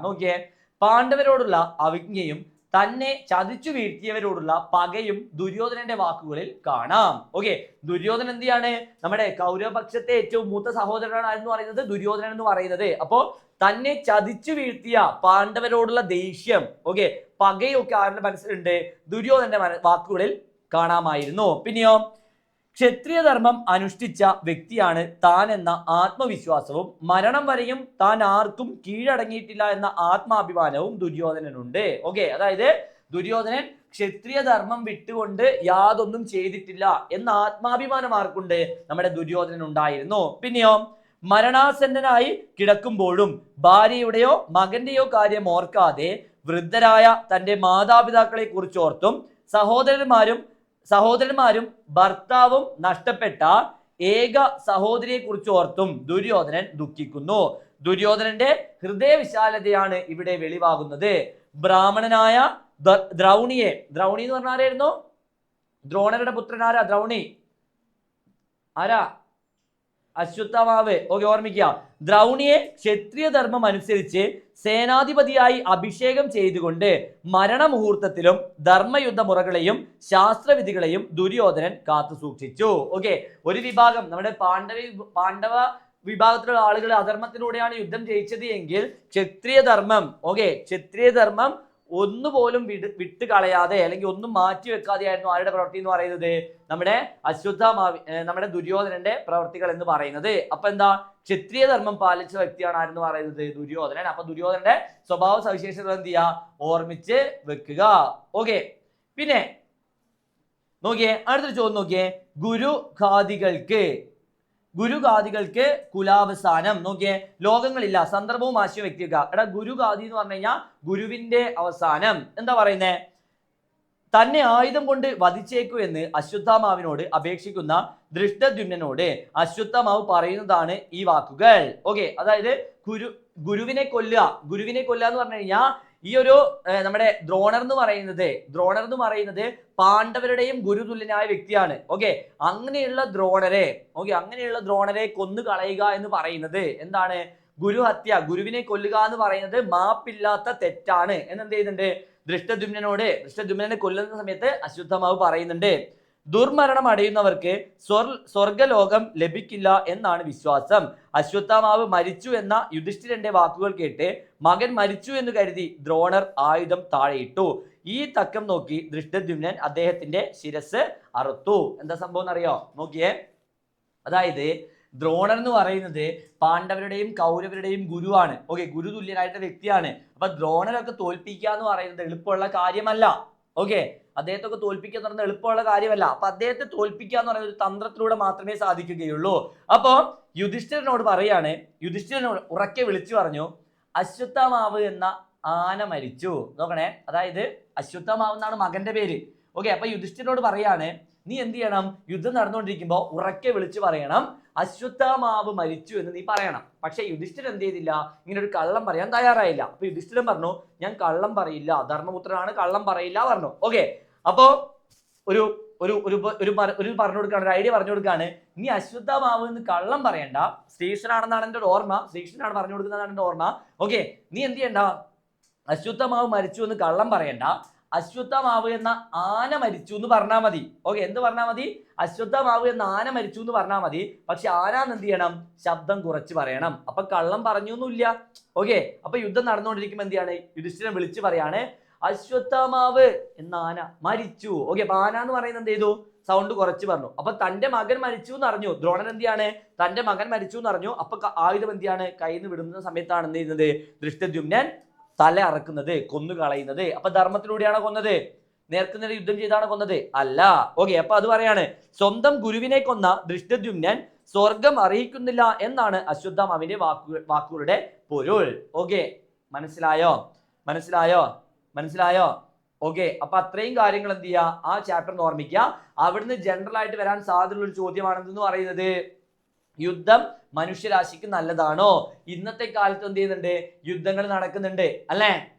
നോക്കിയേ, പാണ്ഡവരോടുള്ള അവിജ്ഞയും തന്നെ ചതിച്ചു വീഴ്ത്തിയവരോടുള്ള പകയും ദുര്യോധനന്റെ വാക്കുകളിൽ കാണാം. ഓക്കെ, ദുര്യോധനൻ എന്തിയാണ്, നമ്മുടെ കൗരവപക്ഷത്തെ ഏറ്റവും മൂത്ത സഹോദരനാണെന്ന് പറയുന്നത് ദുര്യോധനൻ എന്ന് പറയുന്നത്. അപ്പോ തന്നെ ചതിച്ചു വീഴ്ത്തിയ പാണ്ഡവരോടുള്ള ദേഷ്യം, ഓക്കെ, പകയൊക്കെ ആരുടെ മനസ്സിലുണ്ട്, ദുര്യോധനന്റെ വാക്കുകളിൽ കാണാമായിരുന്നു. പിന്നെയോ, ക്ഷത്രിയ ധർമ്മം അനുഷ്ഠിച്ച വ്യക്തിയാണ് താൻ എന്ന ആത്മവിശ്വാസവും മരണം വരെയും താൻ ആർക്കും കീഴടങ്ങിയിട്ടില്ല എന്ന ആത്മാഭിമാനവും ദുര്യോധനനുണ്ട്. ഓക്കെ, അതായത് ദുര്യോധനൻ ക്ഷത്രിയ ധർമ്മം വിട്ടുകൊണ്ട് യാതൊന്നും ചെയ്തിട്ടില്ല എന്ന ആത്മാഭിമാനം ആർക്കുണ്ട്, നമ്മുടെ ദുര്യോധനൻ ഉണ്ടായിരുന്നു. പിന്നെയോ, മരണാസന്നനായി കിടക്കുമ്പോഴും ഭാര്യയുടെയോ മകന്റെയോ കാര്യം ഓർക്കാതെ വൃദ്ധരായ തന്റെ മാതാപിതാക്കളെ കുറിച്ചോർത്തും സഹോദരന്മാരും ഭർത്താവും നഷ്ടപ്പെട്ട ഏക സഹോദരിയെ കുറിച്ച് ഓർത്തും ദുര്യോധനൻ ദുഃഖിക്കുന്നു. ദുര്യോധനന്റെ ഹൃദയവിശാലതയാണ് ഇവിടെ വെളിവാകുന്നത്. ബ്രാഹ്മണനായ ദ്രൗണി എന്ന് പറഞ്ഞ ആരായിരുന്നു, ദ്രോണരുടെ പുത്രനാരാ, ദ്രൗണി ആരാ, അശ്വത്ഥമാവ്. ഓക്കെ, ഓർമ്മിക്കുക. ദ്രൗണിയെ ക്ഷത്രിയ ധർമ്മം അനുസരിച്ച് സേനാധിപതിയായി അഭിഷേകം ചെയ്തുകൊണ്ട് മരണമുഹൂർത്തത്തിലും ധർമ്മയുദ്ധ മുറകളെയും ശാസ്ത്രവിധികളെയും ദുര്യോധനൻ കാത്തു സൂക്ഷിച്ചു. ഓക്കെ, ഒരു വിഭാഗം നമ്മുടെ പാണ്ഡവ വിഭാഗത്തിലുള്ള ആളുകൾ അധർമ്മത്തിലൂടെയാണ് യുദ്ധം ജയിച്ചത് എങ്കിൽ ക്ഷത്രിയ ധർമ്മം ഒന്നുപോലും വിട്ട് കളയാതെ അല്ലെങ്കിൽ ഒന്നും മാറ്റി വെക്കാതെയായിരുന്നു ആരുടെ പ്രവൃത്തി എന്ന് പറയുന്നത്, നമ്മുടെ നമ്മുടെ ദുര്യോധനന്റെ പ്രവൃത്തികൾ എന്ന് പറയുന്നത്. അപ്പൊ എന്താ, ക്ഷത്രിയ ധർമ്മം പാലിച്ച വ്യക്തിയാണ് ആരെന്ന് പറയുന്നത്, ദുര്യോധനൻ. അപ്പൊ ദുര്യോധനന്റെ സ്വഭാവ സവിശേഷതകൾ എന്ത് ചെയ്യുക, ഓർമ്മിച്ച് വെക്കുക. ഓക്കെ, പിന്നെ നോക്കിയേ, അടുത്തൊരു ചോദ്യം നോക്കിയേ, ഗുരുഘാതികൾക്ക് കുലാവസാനം. നോക്കിയേ, ലോകങ്ങളില്ല, സന്ദർഭവും ആശയവും വ്യക്തിവെക്കുക. ഗുരുഘാതി എന്ന് പറഞ്ഞു കഴിഞ്ഞാൽ ഗുരുവിന്റെ അവസാനം. എന്താ പറയുന്നേ, തന്നെ ആയുധം കൊണ്ട് വധിച്ചേക്കൂ എന്ന് അശ്വത്ഥമാവിനോട് അപേക്ഷിക്കുന്ന ദൃഷ്ടദ്യുമ്നനോട് അശ്വത്ഥമാവ് പറയുന്നതാണ് ഈ വാക്കുകൾ. ഓക്കെ, അതായത് ഗുരുവിനെ കൊല്ലുക എന്ന് പറഞ്ഞു കഴിഞ്ഞാൽ ഈ ഒരു നമ്മുടെ ദ്രോണർ എന്ന് പറയുന്നത് പാണ്ഡവരുടെയും ഗുരുതുല്യനായ വ്യക്തിയാണ്. ഓക്കെ, അങ്ങനെയുള്ള ദ്രോണരെ കൊന്നു കളയുക എന്ന് പറയുന്നത് എന്താണ്, ഗുരുഹത്യ, ഗുരുവിനെ കൊല്ലുക എന്ന് പറയുന്നത് മാപ്പില്ലാത്ത തെറ്റാണ് എന്നെന്ത് ചെയ്യുന്നുണ്ട്, ദൃഷ്ടദ്യുമ്നനെ കൊല്ലുന്ന സമയത്ത് അശ്വത്ഥമാവ് പറയുന്നുണ്ട്. ദുർമരണം അടയുന്നവർക്ക് സ്വർഗലോകം ലഭിക്കില്ല എന്നാണ് വിശ്വാസം. അശ്വത്ഥമാവ് മരിച്ചു എന്ന യുധിഷ്ഠിരന്റെ വാക്കുകൾ കേട്ട് മകൻ മരിച്ചു എന്ന് കരുതി ദ്രോണർ ആയുധം താഴെയിട്ടു. ഈ തക്കം നോക്കി ദൃഷ്ടദ്യുമ്നൻ അദ്ദേഹത്തിന്റെ ശിരസ് അറുത്തു. എന്താ സംഭവം എന്നറിയോ? നോക്കിയേ, അതായത് ദ്രോണർ എന്ന് പറയുന്നത് പാണ്ഡവരുടെയും കൗരവരുടെയും ഗുരുവാണ്. ഓക്കെ, ഗുരു തുല്യനായിട്ട് വ്യക്തിയാണ്. അപ്പൊ ദ്രോണരൊക്കെ തോൽപ്പിക്കുക എന്ന് പറയുന്നത് എളുപ്പമുള്ള കാര്യമല്ല. ഓക്കെ, അദ്ദേഹത്തൊക്കെ തോൽപ്പിക്കുക എന്ന് പറയുന്നത് എളുപ്പമുള്ള കാര്യമല്ല. അപ്പൊ അദ്ദേഹത്തെ തോൽപ്പിക്കുക എന്ന് പറയുന്നത് ഒരു തന്ത്രത്തിലൂടെ മാത്രമേ സാധിക്കുകയുള്ളൂ. അപ്പോ യുധിഷ്ഠിരനോട് ഉറക്കെ വിളിച്ചു പറഞ്ഞു, അശ്വത്ഥമാവ് എന്ന ആന മരിച്ചു. നോക്കണേ, അതായത് അശ്വത്ഥമാവ് എന്നാണ് മകന്റെ പേര്. ഓക്കെ, അപ്പൊ യുധിഷ്ഠിരനോട് പറയാണ്, നീ എന്ത് ചെയ്യണം, യുദ്ധം നടന്നുകൊണ്ടിരിക്കുമ്പോൾ ഉറക്കെ വിളിച്ചു പറയണം, അശ്വത്ഥമാവ് മരിച്ചു എന്ന് നീ പറയണം. പക്ഷെ യുധിഷ്ഠിരൻ എന്ത് ചെയ്തില്ല, ഇങ്ങനെ ഒരു കള്ളം പറയാൻ തയ്യാറായില്ല. അപ്പൊ യുധിഷ്ഠിരൻ പറഞ്ഞു, ഞാൻ കള്ളം പറയില്ല, ധർമ്മപുത്രനാണ്, കള്ളം പറയില്ല പറഞ്ഞു. ഓക്കെ, അപ്പോ ഒരു പറഞ്ഞു കൊടുക്കാണ്, ഒരു ഐഡിയ പറഞ്ഞു കൊടുക്കാണ്, നീ അശ്വത്ഥമാവ് എന്ന് കള്ളം പറയണ്ട, ശ്രീകൃഷ്ണനാണെന്നാണ് എൻ്റെ ഒരു ഓർമ്മ, ശ്രീകൃഷ്ണനാണ് പറഞ്ഞു കൊടുക്കുന്നതാണ് എൻ്റെ ഓർമ്മ. ഓക്കെ, നീ എന്ത് ചെയ്യണ്ട, അശ്വത്ഥമാവ് മരിച്ചു എന്ന് കള്ളം പറയണ്ട, അശ്വത്ഥമാവ് എന്ന ആന മരിച്ചു എന്ന് പറഞ്ഞാൽ മതി. ഓക്കെ, എന്ത് പറഞ്ഞാൽ മതി? അശ്വത്ഥമാവ് എന്ന ആന മരിച്ചു എന്ന് പറഞ്ഞാൽ മതി. പക്ഷെ ആന എന്ത് ചെയ്യണം? ശബ്ദം കുറച്ച് പറയണം. അപ്പൊ കള്ളം പറഞ്ഞൊന്നുമില്ല. ഓക്കെ, അപ്പൊ യുദ്ധം നടന്നുകൊണ്ടിരിക്കുമ്പോൾ എന്ത് ചെയ്യാണ്? യുധിഷ്ഠിരൻ വിളിച്ചു പറയാണ് അശ്വത്ഥമാവ് എന്ന ആന മരിച്ചു. ഓക്കെ, അപ്പൊ ആന എന്ന് പറയുന്നത് എന്ത് ചെയ്തു? സൗണ്ട് കുറച്ച് പറഞ്ഞു. അപ്പൊ തന്റെ മകൻ മരിച്ചു എന്ന് അറിഞ്ഞു. ദ്രോണൻ എന്ത് ചെയ്യാണ്? തന്റെ മകൻ മരിച്ചു എന്ന് അറിഞ്ഞു. അപ്പൊ ആയുധം എന്ത് ചെയ്യാണ്? കയ്യിൽ നിന്ന് വിടുന്ന സമയത്താണ് എന്ത് ചെയ്യുന്നത്? ദൃഷ്ടദ്യുമ്നൻ തല അറക്കുന്നത്, കൊന്നു കളയുന്നത്. അപ്പൊ ധർമ്മത്തിലൂടെയാണോ കൊന്നത്? നേർക്കുനേരെ യുദ്ധം ചെയ്താണ് കൊന്നത്? അല്ല. ഓക്കെ, അപ്പൊ അത് പറയാണ് സ്വന്തം ഗുരുവിനെ കൊന്ന ദൃഷ്ടദ്യുമ്നൻ സ്വർഗം അറിയിക്കുന്നില്ല എന്നാണ് അശ്വത്ഥമാവിന്റെ വാക്കുകളുടെ പൊരുൾ. ഓക്കെ, മനസ്സിലായോ? മനസ്സിലായോ? മനസ്സിലായോ? ഓക്കെ, അപ്പൊ അത്രയും കാര്യങ്ങൾ എന്ത് ചെയ്യുക? ആ ചാപ്റ്റർ ഓർമ്മിക്കുക. അവിടുന്ന് ജനറൽ ആയിട്ട് വരാൻ സാധ്യതയുള്ള ഒരു ചോദ്യമാണെന്ന് പറയുന്നത് യുദ്ധം മനുഷ്യരാശിക്ക് നല്ലതാണോ? ഇന്നത്തെ കാലത്ത് എന്ത് ചെയ്യുന്നുണ്ട്? യുദ്ധങ്ങൾ നടക്കുന്നുണ്ട് അല്ലെ?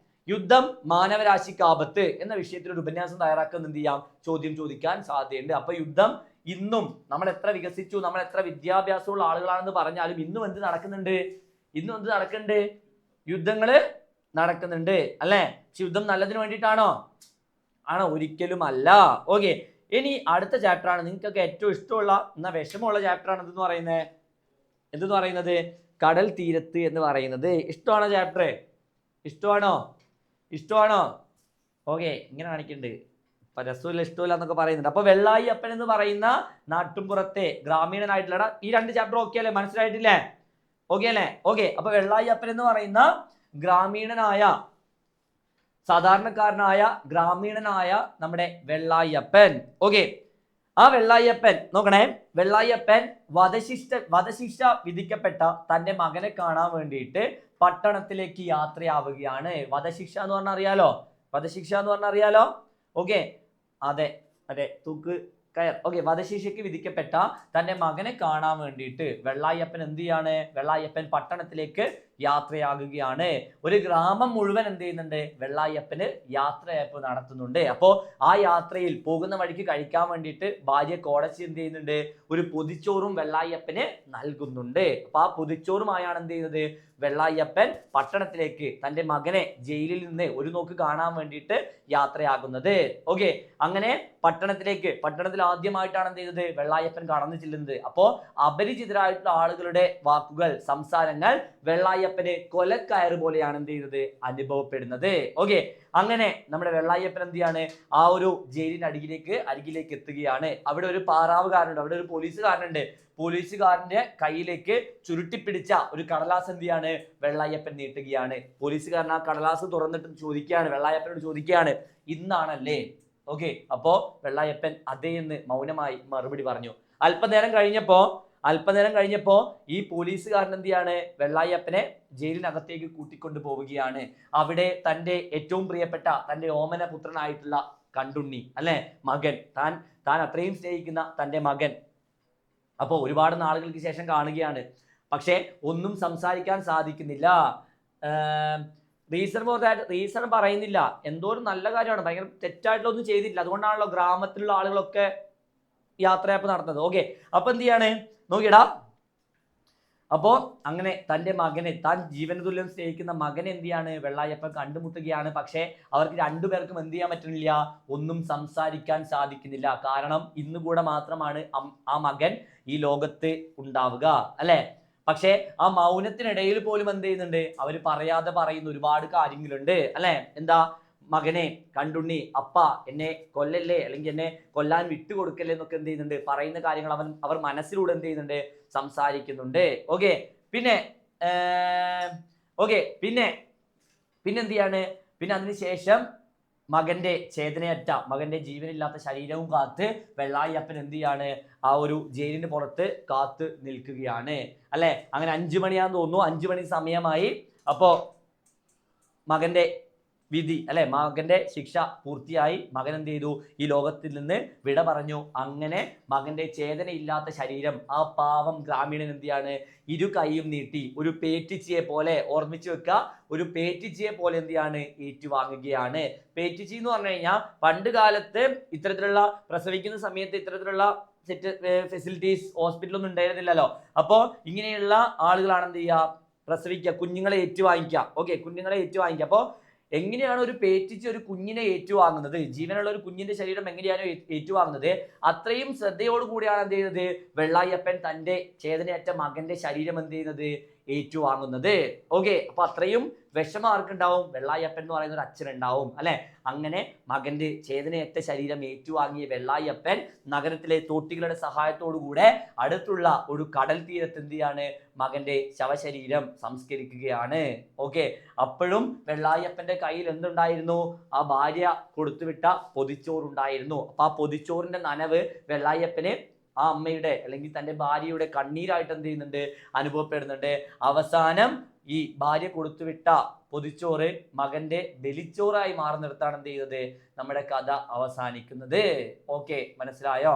യുദ്ധം മാനവരാശിക്ക് ആപത്ത് എന്ന വിഷയത്തിൽ ഒരു ഉപന്യാസം തയ്യാറാക്കുന്ന എന്ത് ചെയ്യാം? ചോദ്യം ചോദിക്കാൻ സാധ്യതയുണ്ട്. അപ്പൊ യുദ്ധം ഇന്നും നമ്മൾ എത്ര വികസിച്ചു, നമ്മൾ എത്ര വിദ്യാഭ്യാസമുള്ള ആളുകളാണെന്ന് പറഞ്ഞാലും ഇന്നും എന്ത് നടക്കുന്നുണ്ട്? ഇന്നും എന്ത് നടക്കുന്നുണ്ട്? യുദ്ധങ്ങള് നടക്കുന്നുണ്ട് അല്ലെ? പക്ഷെ യുദ്ധം നല്ലതിന് വേണ്ടിയിട്ടാണോ? ആണോ? ഒരിക്കലും അല്ല. ഓക്കെ, ഇനി അടുത്ത ചാപ്റ്റർ ആണ് നിങ്ങൾക്കൊക്കെ ഏറ്റവും ഇഷ്ടമുള്ള എന്നാ വിഷമമുള്ള ചാപ്റ്റർ ആണ് എന്തെന്ന് പറയുന്നത്? എന്തെന്ന് പറയുന്നത്? കടൽ തീരത്ത് എന്ന് പറയുന്നത്. ഇഷ്ടമാണോ ചാപ്റ്റർ? ഇഷ്ടമാണോ? ഇഷ്ടമാണോ? ഓക്കെ, ഇങ്ങനെ കാണിക്കുന്നുണ്ട്. ഇപ്പൊ രസമില്ല ഇഷ്ടമില്ല എന്നൊക്കെ പറയുന്നുണ്ട്. അപ്പൊ വെള്ളായി അപ്പൻ എന്ന് പറയുന്ന നാട്ടുംപുറത്തെ ഗ്രാമീണനായിട്ടുള്ള ഈ രണ്ട് ചാപ്റ്റർ ഓക്കെ അല്ലേ? മനസ്സിലായിട്ടില്ലേ? ഓക്കെ അല്ലേ? ഓക്കെ, അപ്പൊ വെള്ളായി അപ്പൻ എന്ന് പറയുന്ന ഗ്രാമീണനായ സാധാരണക്കാരനായ ഗ്രാമീണനായ നമ്മുടെ വെള്ളായപ്പൻ. ഓക്കെ, ആ വെള്ളായപ്പൻ നോക്കണേ, വെള്ളായപ്പൻ വധശിക്ഷ വിധിക്കപ്പെട്ട തന്റെ മകനെ കാണാൻ വേണ്ടിയിട്ട് പട്ടണത്തിലേക്ക് യാത്രയാവുകയാണ്. വധശിക്ഷ എന്ന് പറഞ്ഞാൽ അറിയാലോ? വധശിക്ഷ എന്ന് പറഞ്ഞാൽ അറിയാലോ? ഓക്കെ, അതെ അതെ, തൂക്ക് കയർ. ഓക്കെ, വധശിക്ഷയ്ക്ക് വിധിക്കപ്പെട്ട തന്റെ മകനെ കാണാൻ വേണ്ടിയിട്ട് വെള്ളായപ്പൻ എന്ത് ചെയ്യാണ്? വെള്ളായപ്പൻ പട്ടണത്തിലേക്ക് യാത്രയാകുകയാണ്. ഒരു ഗ്രാമം മുഴുവൻ എന്ത് ചെയ്യുന്നുണ്ട്? വെള്ളായപ്പന് യാത്രയപ്പ് നടത്തുന്നുണ്ട്. അപ്പോ ആ യാത്രയിൽ പോകുന്ന വഴിക്ക് കഴിക്കാൻ വേണ്ടിയിട്ട് ഭാര്യ കോടച്ചി എന്ത് ചെയ്യുന്നുണ്ട്? ഒരു പൊതിച്ചോറും വെള്ളായപ്പന് നൽകുന്നുണ്ട്. അപ്പൊ ആ പൊതിച്ചോറുമായാണ് എന്ത് ചെയ്യുന്നത്? വെള്ളായപ്പൻ പട്ടണത്തിലേക്ക് തന്റെ മകനെ ജയിലിൽ നിന്ന് ഒരു നോക്ക് കാണാൻ വേണ്ടിയിട്ട് യാത്രയാകുന്നത്. ഓക്കെ, അങ്ങനെ പട്ടണത്തിൽ ആദ്യമായിട്ടാണ് എന്ത് ചെയ്തത്? വെള്ളായപ്പൻ കടന്നു ചെല്ലുന്നത്. അപ്പോ അപരിചിതരായിട്ടുള്ള ആളുകളുടെ വാക്കുകൾ, സംസാരങ്ങൾ വെള്ളായപ്പന് കൊലക്കയറ് പോലെയാണ് എന്ത് ചെയ്യുന്നത്? അനുഭവപ്പെടുന്നത്. ഓക്കെ, അങ്ങനെ നമ്മുടെ വെള്ളായപ്പൻ എന്ത് ചെയ്യാണ്? ആ ഒരു ജയിലിന് അരികിലേക്ക് എത്തുകയാണ്. അവിടെ ഒരു പാറാവുകാരനുണ്ട്, അവിടെ ഒരു പോലീസുകാരനുണ്ട്. പോലീസുകാരന്റെ കയ്യിലേക്ക് ചുരുട്ടിപ്പിടിച്ച ഒരു കടലാസ് എന്ത് ചെയ്യാണ്? വെള്ളായപ്പൻ നീട്ടുകയാണ്. പോലീസുകാരൻ ആ കടലാസ് തുറന്നിട്ട് ചോദിക്കുകയാണ്, വെള്ളായപ്പനോട് ചോദിക്കുകയാണ്, ഇന്നാണല്ലേ? ഓക്കെ, അപ്പോ വെള്ളായപ്പൻ അതേ എന്ന് മൗനമായി മറുപടി പറഞ്ഞു. അല്പനേരം കഴിഞ്ഞപ്പോ ഈ പോലീസുകാരൻ എന്ത് ചെയ്യാണ്? വെള്ളായപ്പനെ ജയിലിനകത്തേക്ക് കൂട്ടിക്കൊണ്ടു പോവുകയാണ്. അവിടെ തന്റെ ഏറ്റവും പ്രിയപ്പെട്ട തന്റെ ഓമന പുത്രനായിട്ടുള്ള കണ്ടുണ്ണി അല്ലെ, മകൻ, താൻ അത്രയും സ്നേഹിക്കുന്ന തന്റെ മകൻ അപ്പോ ഒരുപാട് നാളുകൾക്ക് ശേഷം കാണുകയാണ്. പക്ഷെ ഒന്നും സംസാരിക്കാൻ സാധിക്കുന്നില്ല. റീസൺ പറയുന്നില്ല. എന്തോ ഒരു നല്ല കാര്യമാണ്, ഭയങ്കര തെറ്റായിട്ടുള്ള ഒന്നും ചെയ്തിട്ടില്ല. അതുകൊണ്ടാണല്ലോ ഗ്രാമത്തിലുള്ള ആളുകളൊക്കെ യാത്രയപ്പ് നടത്തുന്നത്. ഓക്കെ, അപ്പൊ എന്ത് ചെയ്യാണ്? നോക്കിയടാ, അപ്പോ അങ്ങനെ തന്റെ മകനെ, താൻ ജീവന തുല്യം സ്നേഹിക്കുന്ന മകനെ എന്ത് ചെയ്യാണ്? വെള്ളായപ്പൻ കണ്ടുമുട്ടുകയാണ്. പക്ഷെ അവർക്ക് രണ്ടുപേർക്കും എന്ത് ചെയ്യാൻ പറ്റുന്നില്ല? ഒന്നും സംസാരിക്കാൻ സാധിക്കുന്നില്ല. കാരണം ഇന്നുകൂടെ മാത്രമാണ് ആ മകൻ ഈ ലോകത്ത് ഉണ്ടാവുക അല്ലെ? പക്ഷെ ആ മൗനത്തിനിടയിൽ പോലും എന്ത് ചെയ്യുന്നുണ്ട്? അവര് പറയാതെ പറയുന്ന ഒരുപാട് കാര്യങ്ങളുണ്ട് അല്ലെ? എന്താ? മകനെ, കണ്ടുണ്ണി, അപ്പ എന്നെ കൊല്ലല്ലേ, അല്ലെങ്കിൽ എന്നെ കൊല്ലാൻ വിട്ടുകൊടുക്കല്ലേ എന്നൊക്കെ എന്ത് ചെയ്യുന്നുണ്ട്? പറയുന്ന കാര്യങ്ങൾ അവർ മനസ്സിലൂടെ എന്ത് ചെയ്യുന്നുണ്ട്? സംസാരിക്കുന്നുണ്ട്. ഓക്കെ, പിന്നെ എന്ത് ചെയ്യാണ്? പിന്നെ അതിനുശേഷം മകന്റെ ചേതനയറ്റ, മകന്റെ ജീവനില്ലാത്ത ശരീരവും കാത്ത് വെള്ളായപ്പൻ എന്ത് ചെയ്യാണ്? ആ ഒരു ജയിലിന് പുറത്ത് കാത്ത് നിൽക്കുകയാണ് അല്ലെ? അങ്ങനെ 5 മണിയാന്ന് തോന്നുന്നു, 5 മണി സമയമായി. അപ്പോ മകന്റെ വിധി അല്ലെ, മകന്റെ ശിക്ഷ പൂർത്തിയായി. മകൻ എന്ത് ചെയ്തു? ഈ ലോകത്തിൽ നിന്ന് വിട പറഞ്ഞു. അങ്ങനെ മകന്റെ ചേതനയില്ലാത്ത ശരീരം ആ പാവം ഗ്രാമീണൻ എന്ത് ചെയ്യാണ്? ഇരു കൈയും നീട്ടി ഒരു പേറ്റിച്ചിയെ പോലെ, ഓർമ്മിച്ചു വെക്കുക, ഒരു പേറ്റിച്ചിയെ പോലെ എന്ത് ചെയ്യാണ്? ഏറ്റുവാങ്ങുകയാണ്. പേറ്റിച്ചി എന്ന് പറഞ്ഞു കഴിഞ്ഞാൽ പണ്ട് കാലത്ത് ഇത്തരത്തിലുള്ള പ്രസവിക്കുന്ന സമയത്ത് ഇത്തരത്തിലുള്ള ഫെസിലിറ്റീസ് ഹോസ്പിറ്റലൊന്നും ഉണ്ടായിരുന്നില്ലല്ലോ. അപ്പോൾ ഇങ്ങനെയുള്ള ആളുകളാണ് എന്ത് ചെയ്യുക? പ്രസവിക്കുക, കുഞ്ഞുങ്ങളെ ഏറ്റുവാങ്ങിക്കുക. ഓക്കെ, കുഞ്ഞുങ്ങളെ ഏറ്റുവാങ്ങിക്കുക. അപ്പോൾ എങ്ങനെയാണ് ഒരു പേറ്റിച്ച് ഒരു കുഞ്ഞിനെ ഏറ്റുവാങ്ങുന്നത്, ജീവനുള്ള ഒരു കുഞ്ഞിന്റെ ശരീരം എങ്ങനെയാണ് ഏറ്റുവാങ്ങുന്നത്, അത്രയും ശ്രദ്ധയോടുകൂടിയാണ് എന്ത് ചെയ്യുന്നത് വെള്ളായപ്പൻ തന്റെ ചേതനയറ്റ മകന്റെ ശരീരം എന്ത് ചെയ്യുന്നത് ഏറ്റുവാങ്ങുന്നത്. ഓക്കെ, അപ്പൊ അത്രയും വിഷമം ആർക്കുണ്ടാവും, വെള്ളായപ്പൻ എന്ന് പറയുന്ന ഒരു അച്ഛനുണ്ടാവും അല്ലെ. അങ്ങനെ മകന്റെ ചേതനയറ്റ ശരീരം ഏറ്റുവാങ്ങിയ വെള്ളായപ്പൻ നഗരത്തിലെ തോട്ടികളുടെ സഹായത്തോടുകൂടെ അടുത്തുള്ള ഒരു കടൽ തീരത്ത് എന്ത് ചെയ്യാണ് മകന്റെ ശവശരീരം സംസ്കരിക്കുകയാണ്. ഓക്കെ, അപ്പോഴും വെള്ളായപ്പന്റെ കയ്യിൽ എന്തുണ്ടായിരുന്നു, ആ ഭാര്യ കൊടുത്തുവിട്ട പൊതിച്ചോറുണ്ടായിരുന്നു. അപ്പൊ ആ പൊതിച്ചോറിന്റെ നനവ് വെള്ളായപ്പന് ആ അമ്മയുടെ അല്ലെങ്കിൽ തന്റെ ഭാര്യയുടെ കണ്ണീരായിട്ട് എന്ത് ചെയ്യുന്നുണ്ട് അനുഭവപ്പെടുന്നുണ്ട്. അവസാനം ഈ ഭാര്യ കൊടുത്തുവിട്ട പൊതിച്ചോറ് മകന്റെ ബലിച്ചോറായി മാറുന്നിടത്താണ് എന്ത് ചെയ്യുന്നത് നമ്മുടെ കഥ അവസാനിക്കുന്നത്. ഓക്കെ, മനസ്സിലായോ?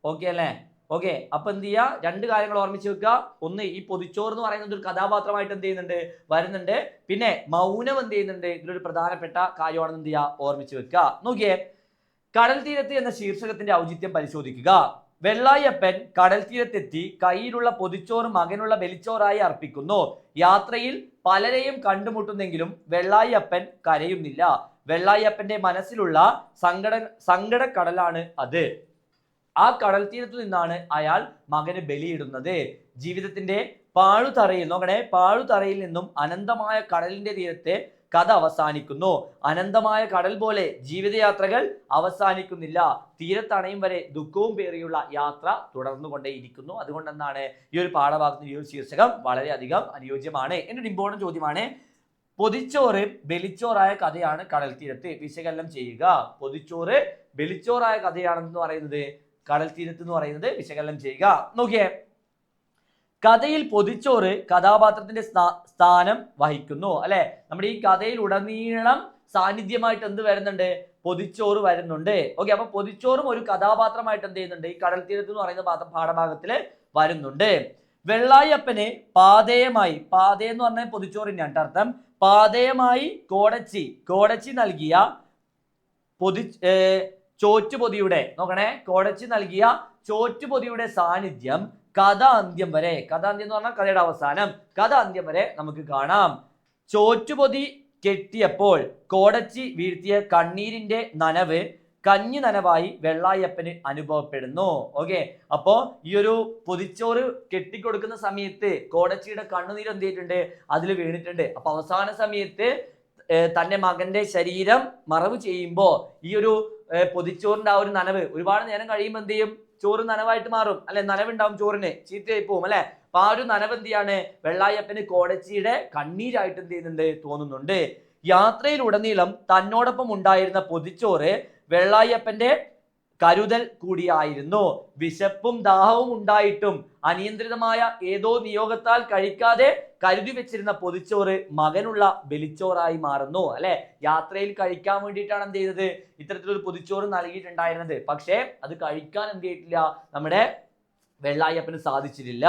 ഓക്കെ അല്ലേ? ഓക്കെ, അപ്പൊ എന്ത് ചെയ്യുക, രണ്ട് കാര്യങ്ങൾ ഓർമ്മിച്ച് വെക്കുക. ഒന്ന്, ഈ പൊതിച്ചോറ് എന്ന് പറയുന്നത് ഒരു കഥാപാത്രമായിട്ട് എന്ത് ചെയ്യുന്നുണ്ട് വരുന്നുണ്ട്. പിന്നെ മൗനം എന്ത് ചെയ്യുന്നുണ്ട് ഇതിലൊരു പ്രധാനപ്പെട്ട കാര്യമാണെന്ന് എന്ത് ചെയ്യുക ഓർമ്മിച്ച് വെക്കുക. നോക്കിയേ, കടൽ തീരത്ത് എന്ന ശീർഷകത്തിന്റെ ഔചിത്യം പരിശോധിക്കുക. വെള്ളായപ്പൻ കടൽ തീരത്തെത്തി കയ്യിലുള്ള പൊതിച്ചോറ് മകനുള്ള ബലിച്ചോറായി അർപ്പിക്കുന്നു. യാത്രയിൽ പലരെയും കണ്ടുമുട്ടുന്നെങ്കിലും വെള്ളായപ്പൻ കരയുന്നില്ല. വെള്ളായപ്പന്റെ മനസ്സിലുള്ള സങ്കടക്കടലാണ് അത്. ആ കടൽ തീരത്തു നിന്നാണ് അയാൾ മകന് ബലിയിടുന്നത്. ജീവിതത്തിന്റെ പാഴുതറയിൽ നിന്നും അനന്തമായ കടലിന്റെ തീരത്തെ കഥ അവസാനിക്കുന്നു. അനന്തമായ കടൽ പോലെ ജീവിതയാത്രകൾ അവസാനിക്കുന്നില്ല. തീരത്തണയും വരെ ദുഃഖവും പേറിയുള്ള യാത്ര തുടർന്നുകൊണ്ടേയിരിക്കുന്നു. അതുകൊണ്ടെന്നാണ് ഈ ഒരു പാഠഭാഗത്തിന് ഈ ഒരു ശീർഷകം വളരെയധികം അനുയോജ്യമാണ്. എന്നൊരു ഇമ്പോർട്ടന്റ് ചോദ്യമാണ്. പൊതിച്ചോറ് ബലിച്ചോറായ കഥയാണ് കടൽ തീരത്ത്, വിശകലനം ചെയ്യുക. പൊതിച്ചോറ് ബലിച്ചോറായ കഥയാണെന്ന് പറയുന്നത് കടൽ തീരത്ത് എന്ന് പറയുന്നത് വിശകലനം ചെയ്യുക. നോക്കിയേ, കഥയിൽ പൊതിച്ചോറ് കഥാപാത്രത്തിന്റെ സ്ഥാനം വഹിക്കുന്നു അല്ലെ. നമ്മുടെ ഈ കഥയിൽ ഉടനീളം സാന്നിധ്യമായിട്ട് എന്ത് വരുന്നുണ്ട്, പൊതിച്ചോറ് വരുന്നുണ്ട്. ഓക്കെ, അപ്പൊ പൊതിച്ചോറും ഒരു കഥാപാത്രമായിട്ട് എന്ത് ചെയ്യുന്നുണ്ട് ഈ കടൽ തീരത്ത് എന്ന് പറയുന്ന പാഠഭാഗത്തില് വരുന്നുണ്ട്. വെള്ളായപ്പന് പാതേയമായി, പാതയെന്ന് പറഞ്ഞാൽ പൊതിച്ചോറിന്റെ അർത്ഥം, പാതേയമായി കോടച്ചി നൽകിയ ചോറ്റുപൊതിയുടെ കോടച്ചി നൽകിയ ചോറ്റുപൊതിയുടെ സാന്നിധ്യം കഥ അന്ത്യം വരെ, കഥ അന്ത്യം എന്ന് പറഞ്ഞാൽ കഥയുടെ അവസാനം, കഥ അന്ത്യം വരെ നമുക്ക് കാണാം. ചോറ്റുപൊതി കെട്ടിയപ്പോൾ കോടച്ചി വീഴ്ത്തിയ കണ്ണീരിന്റെ നനവ് കഞ്ഞി നനവായി വെള്ളായപ്പന് അനുഭവപ്പെടുന്നു. ഓക്കെ, അപ്പോ ഈ ഒരു പൊതിച്ചോറ് കെട്ടിക്കൊടുക്കുന്ന സമയത്ത് കോടച്ചിയുടെ കണ്ണുനീര് എന്ത് ചെയ്തിട്ടുണ്ട് അതിൽ വീണിട്ടുണ്ട്. അപ്പൊ അവസാന സമയത്ത് തന്റെ മകന്റെ ശരീരം മറവ് ചെയ്യുമ്പോ ഈ ഒരു പൊതിച്ചോറിന്റെ ആ ഒരു നനവ് ഒരുപാട് നേരം കഴിയുമ്പോൾ എന്ത് ചെയ്യും, ചോറ് നനവായിട്ട് മാറും അല്ലെ, നനവുണ്ടാവും, ചോറിന് ചീത്തയായി പോവും അല്ലെ. അപ്പൊ ആ ഒരു നനവ് എന്ത് ചെയ്യാണ് വെള്ളായപ്പന് കോടച്ചിയുടെ കണ്ണീരായിട്ട് എന്ത് ചെയ്യുന്നുണ്ട് തോന്നുന്നുണ്ട്. യാത്രയിലുടനീളം തന്നോടൊപ്പം ഉണ്ടായിരുന്ന പൊതിച്ചോറ് വെള്ളായപ്പന്റെ കരുതൽ കൂടിയായിരുന്നു. വിശപ്പും ദാഹവും ഉണ്ടായിട്ടും അനിയന്ത്രിതമായ ഏതോ നിയോഗത്താൽ കഴിക്കാതെ കരുതി വെച്ചിരുന്ന പൊതിച്ചോറ് മകനുള്ള ബലിച്ചോറായി മാറുന്നു അല്ലെ. യാത്രയിൽ കഴിക്കാൻ വേണ്ടിയിട്ടാണ് എന്ത് ചെയ്തത് ഇത്തരത്തിലൊരു പൊതിച്ചോറ് നൽകിയിട്ടുണ്ടായിരുന്നത്. പക്ഷേ അത് കഴിക്കാൻ എന്ത് ചെയ്തിട്ടില്ല നമ്മുടെ വെള്ളായപ്പന് സാധിച്ചിട്ടില്ല.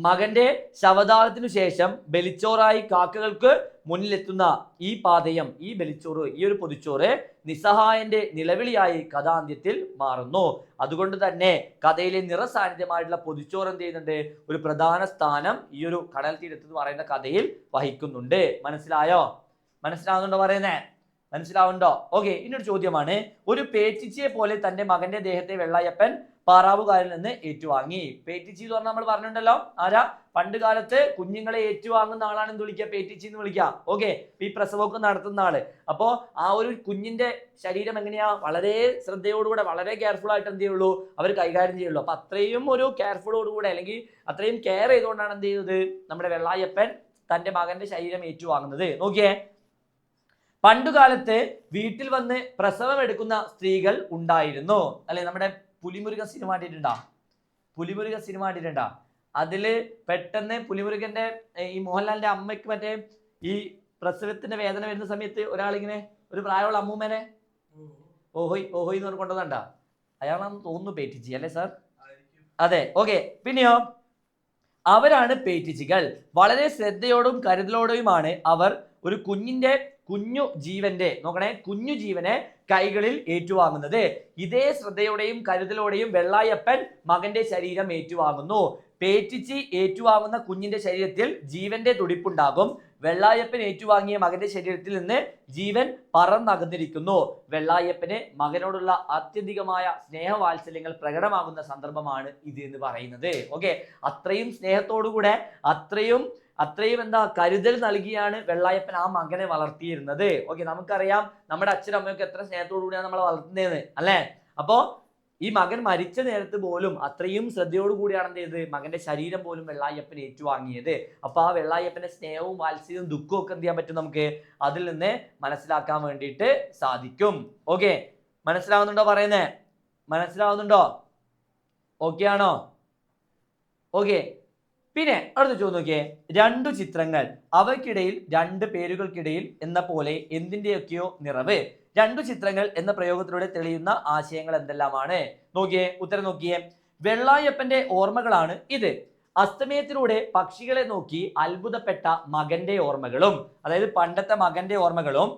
മകന്റെ ശവദാഹത്തിനു ശേഷം ബലിച്ചോറായി കാക്കകൾക്ക് മുന്നിലെത്തുന്ന ഈ പാതയം, ഈ ബലിച്ചോറ്, ഈ ഒരു പൊതിച്ചോറ് നിസ്സഹായന്റെ നിലവിളിയായി കഥാന്ത്യത്തിൽ മാറുന്നു. അതുകൊണ്ട് തന്നെ കഥയിലെ നിറസാന്നിധ്യമായിട്ടുള്ള പൊതിച്ചോറ് എന്ത് ചെയ്യുന്നുണ്ട് ഒരു പ്രധാന സ്ഥാനം ഈ ഒരു കടൽ തീരത്ത് എന്ന് പറയുന്ന കഥയിൽ വഹിക്കുന്നുണ്ട്. മനസ്സിലാവുന്നുണ്ടോ പറയുന്നേ? മനസ്സിലാവുന്നുണ്ടോ? ഓക്കെ, ഇന്നൊരു ചോദ്യമാണ്. ഒരു പേറ്റിച്ചിയെ പോലെ തന്റെ മകന്റെ ദേഹത്തെ വെള്ളായപ്പൻ പാറാവുകാരിൽ നിന്ന് ഏറ്റുവാങ്ങി. പേറ്റിച്ചി എന്ന് പറഞ്ഞാൽ നമ്മൾ പറഞ്ഞിട്ടുണ്ടല്ലോ, ആരാ പണ്ട് കാലത്ത് കുഞ്ഞുങ്ങളെ ഏറ്റുവാങ്ങുന്ന ആളാണ് എന്ത് വിളിക്കുക, പേറ്റിച്ചി എന്ന് വിളിക്കുക. ഓക്കെ, ഈ പ്രസവമൊക്കെ നടത്തുന്ന ആള്. അപ്പോ ആ ഒരു കുഞ്ഞിന്റെ ശരീരം എങ്ങനെയാ വളരെ ശ്രദ്ധയോടുകൂടെ വളരെ കെയർഫുൾ ആയിട്ട് എന്ത് ചെയ്യുള്ളൂ അവർ കൈകാര്യം ചെയ്യുള്ളൂ. അപ്പൊ അത്രയും ഒരു കെയർഫുള്ളോടുകൂടെ അല്ലെങ്കിൽ അത്രയും കെയർ ചെയ്തുകൊണ്ടാണ് എന്ത് ചെയ്യുന്നത് നമ്മുടെ വെള്ളായപ്പൻ തന്റെ മകന്റെ ശരീരം ഏറ്റുവാങ്ങുന്നത്. നോക്കിയേ, പണ്ടുകാലത്ത് വീട്ടിൽ വന്ന് പ്രസവം എടുക്കുന്ന സ്ത്രീകൾ ഉണ്ടായിരുന്നു അല്ലെ. നമ്മുടെ പുലിമുരുകൻ സിനിമ കണ്ടിട്ടുണ്ടാ? അതില് പെട്ടെന്ന് പുലിമുരുകന്റെ ഈ മോഹൻലാലിന്റെ അമ്മയ്ക്ക് മറ്റേ ഈ പ്രസവത്തിന്റെ വേദന വരുന്ന സമയത്ത് ഒരാളിങ്ങനെ ഒരു പ്രായമുള്ള അമ്മൂമ്മനെ ഓഹോയ് എന്ന് പറഞ്ഞ് കൊണ്ടുവന്നണ്ട, അയാളാണെന്ന് തോന്നുന്നു പേറ്റിച്ചി അല്ലേ സാർ? അതെ, ഓക്കെ. പിന്നെയോ, അവരാണ് പേറ്റിച്ചികൾ. വളരെ ശ്രദ്ധയോടും കരുതലോടെയുമാണ് അവർ ഒരു കുഞ്ഞു ജീവനെ കൈകളിൽ ഏറ്റുവാങ്ങുന്നത്. ഇതേ ശ്രദ്ധയോടെയും കരുതലോടെയും വെള്ളായപ്പൻ മകന്റെ ശരീരം ഏറ്റുവാങ്ങുന്നു. പേറ്റിച്ച് ഏറ്റുവാങ്ങുന്ന കുഞ്ഞിന്റെ ശരീരത്തിൽ ജീവന്റെ തുടിപ്പുണ്ടാകും. വെള്ളായപ്പൻ ഏറ്റുവാങ്ങിയ മകന്റെ ശരീരത്തിൽ നിന്ന് ജീവൻ പറന്നകന്നിരിക്കുന്നു. വെള്ളായപ്പന് മകനോടുള്ള അത്യധികമായ സ്നേഹവാത്സല്യങ്ങൾ പ്രകടമാകുന്ന സന്ദർഭമാണ് ഇത് എന്ന് പറയുന്നത്. ഓക്കെ, അത്രയും സ്നേഹത്തോടുകൂടെ അത്രയും എന്താ കരുതൽ നൽകിയാണ് വെള്ളായപ്പൻ ആ മകനെ വളർത്തിയിരുന്നത്. ഓക്കെ, നമുക്കറിയാം നമ്മുടെ അച്ഛനും അമ്മയൊക്കെ എത്ര സ്നേഹത്തോടു കൂടിയാണ് നമ്മളെ വളർത്തുന്നത് അല്ലെ. അപ്പോ ഈ മകൻ മരിച്ച നേരത്ത് പോലും അത്രയും ശ്രദ്ധയോടു കൂടിയാണ് എന്ത് ചെയ്തത്, മകന്റെ ശരീരം പോലും വെള്ളായപ്പൻ ഏറ്റുവാങ്ങിയത്. അപ്പൊ ആ വെള്ളായപ്പന്റെ സ്നേഹവും വാത്സല്യവും ദുഃഖവും ഒക്കെ എന്ത് ചെയ്യാൻ പറ്റും, നമുക്ക് അതിൽ നിന്ന് മനസ്സിലാക്കാൻ വേണ്ടിയിട്ട് സാധിക്കും. ഓക്കെ, മനസ്സിലാവുന്നുണ്ടോ പറയുന്നേ? മനസ്സിലാവുന്നുണ്ടോ? ഓക്കെ ആണോ? ഓക്കെ, പിന്നെ അടുത്ത ചോദ്യം നോക്കിയേ. രണ്ടു ചിത്രങ്ങൾ, അവയ്ക്കിടയിൽ രണ്ട് പേരുകൾക്കിടയിൽ എന്ന പോലെ എന്തിന്റെയൊക്കെയോ നിറവ്. രണ്ടു ചിത്രങ്ങൾ എന്ന പ്രയോഗത്തിലൂടെ തെളിയുന്ന ആശയങ്ങൾ എന്തെല്ലാമാണ്? നോക്കിയേ, ഉത്തരം നോക്കിയേ. വെള്ളായപ്പന്റെ ഓർമ്മകളാണ് ഇത്. അസ്തമയത്തിലൂടെ പക്ഷികളെ നോക്കി അത്ഭുതപ്പെട്ട മകന്റെ ഓർമ്മകളും, അതായത് പണ്ടത്തെ മകന്റെ ഓർമ്മകളും,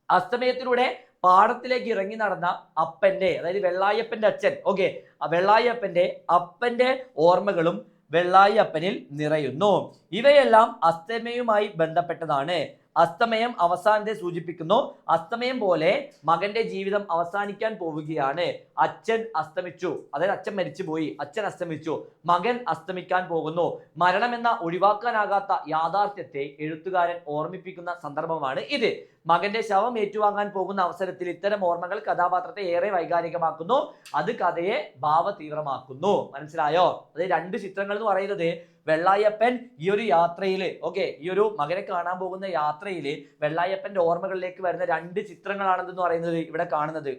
അസ്തമയത്തിലൂടെ പാടത്തിലേക്ക് ഇറങ്ങി നടന്ന അപ്പന്റെ, അതായത് വെള്ളായപ്പന്റെ അച്ഛൻ, ഓക്കെ, വെള്ളായപ്പന്റെ അപ്പന്റെ ഓർമ്മകളും വെള്ളായപ്പനിൽ നിറയുന്നു. ഇവയെല്ലാം അസ്തമയവുമായി ബന്ധപ്പെട്ടതാണ്. അസ്തമയം അവസാനത്തെ സൂചിപ്പിക്കുന്നു. അസ്തമയം പോലെ മകന്റെ ജീവിതം അവസാനിക്കാൻ പോവുകയാണ്. അച്ഛൻ അസ്തമിച്ചു, അതായത് അച്ഛൻ മരിച്ചുപോയി, അച്ഛൻ അസ്തമിച്ചു, മകൻ അസ്തമിക്കാൻ പോകുന്നു. മരണമെന്ന ഒഴിവാക്കാനാകാത്ത യാഥാർത്ഥ്യത്തെ എഴുത്തുകാരൻ ഓർമ്മിപ്പിക്കുന്ന സന്ദർഭമാണ് ഇത്. മകന്റെ ശവം ഏറ്റുവാങ്ങാൻ പോകുന്ന അവസരത്തിൽ ഇത്തരം ഓർമ്മകൾ കഥാപാത്രത്തെ ഏറെ വൈകാരികമാക്കുന്നു. അത് കഥയെ ഭാവതീവ്രമാക്കുന്നു. മനസ്സിലായോ? അത് രണ്ട് ചിത്രങ്ങൾ എന്ന് പറയുന്നത് വെള്ളായപ്പൻ ഈ ഒരു യാത്രയിൽ, ഓക്കെ, ഈ ഒരു മകനെ കാണാൻ പോകുന്ന യാത്രയിൽ വെള്ളായപ്പന്റെ ഓർമ്മകളിലേക്ക് വരുന്ന രണ്ട് ചിത്രങ്ങളാണെന്ന് പറയുന്നത് ഇവിടെ കാണുന്നത്.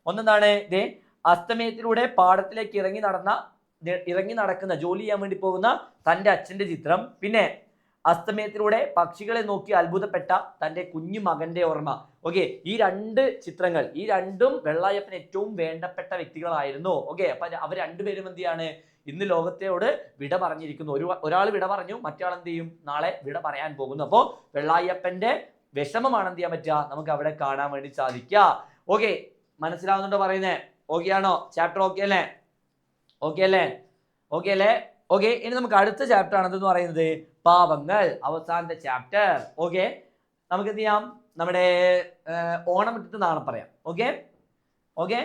ഒന്നെന്താണ്, ഇതേ അസ്തമയത്തിലൂടെ പാടത്തിലേക്ക് ഇറങ്ങി നടക്കുന്ന ജോലി ചെയ്യാൻ വേണ്ടി പോകുന്ന തന്റെ അച്ഛന്റെ ചിത്രം, പിന്നെ അസ്തമയത്തിലൂടെ പക്ഷികളെ നോക്കി അത്ഭുതപ്പെട്ട തന്റെ കുഞ്ഞു മകന്റെ ഓർമ്മ. ഓക്കെ, ഈ രണ്ട് ചിത്രങ്ങൾ, ഈ രണ്ടും വെള്ളായപ്പന് ഏറ്റവും വേണ്ടപ്പെട്ട വ്യക്തികളായിരുന്നു. ഓക്കെ, അപ്പൊ അവർ രണ്ടുപേരും എന്ത് ചെയ്യാണ്, ഇന്ന് ലോകത്തോട് വിട പറഞ്ഞിരിക്കുന്നു. ഒരാൾ വിട പറഞ്ഞു, മറ്റയാൾ എന്ത് ചെയ്യും, നാളെ വിട പറയാൻ പോകുന്നു. അപ്പോൾ വെള്ളായപ്പന്റെ വിഷമമാണ് എന്ത് ചെയ്യാൻ പറ്റുക, നമുക്ക് അവിടെ കാണാൻ വേണ്ടി സാധിക്കുക. ഓക്കെ, മനസ്സിലാവുന്നുണ്ടോ പറയുന്നേ? ഓക്കെ ആണോ? ചാപ്റ്റർ ഓക്കെ അല്ലേ? ഓക്കെ അല്ലേ? ഓക്കെ അല്ലേ? ഓക്കെ, ഇനി നമുക്ക് അടുത്ത ചാപ്റ്റർ ആണ് എന്ന് പറയുന്നത് പാവങ്ങൾ, അവസാനത്തെ ചാപ്റ്റർ. ഓക്കെ, നമുക്ക് എന്ത് ചെയ്യാം, നമ്മുടെ ഓണം ഇട്ടിട്ട് നാളെ പറയാം. ഓക്കെ ഓക്കെ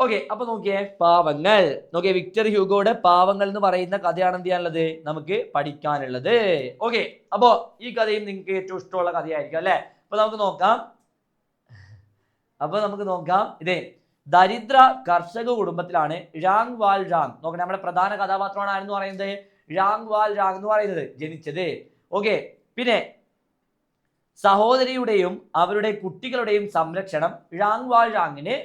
ഓക്കെ, അപ്പൊ നോക്കിയേ, പാവങ്ങൾ. നോക്കിയേ, വിക്ടർ ഹ്യൂഗോയുടെ പാവങ്ങൾ എന്ന് പറയുന്ന കഥയാണ് എന്ത് ചെയ്യാനുള്ളത്, നമുക്ക് പഠിക്കാനുള്ളത്. ഓക്കെ, അപ്പോ ഈ കഥയും നിങ്ങൾക്ക് ഏറ്റവും ഇഷ്ടമുള്ള കഥയായിരിക്കും അല്ലെ. അപ്പൊ നമുക്ക് നോക്കാം. ഇതേ ദരിദ്ര കർഷക കുടുംബത്തിലാണ് ഴാങ് വാൽ ഴാങ്, നോക്കണേ, നമ്മുടെ പ്രധാന കഥാപാത്രമാണ് ആരെന്ന് പറയുന്നത്, ഴാങ് വാൽ ഴാങ് എന്ന് പറയുന്നത്, ജനിച്ചത്. ഓക്കെ, പിന്നെ സഹോദരിയുടെയും അവരുടെ കുട്ടികളുടെയും സംരക്ഷണം ഴാങ് വാൽ ഴാങ്ങിന്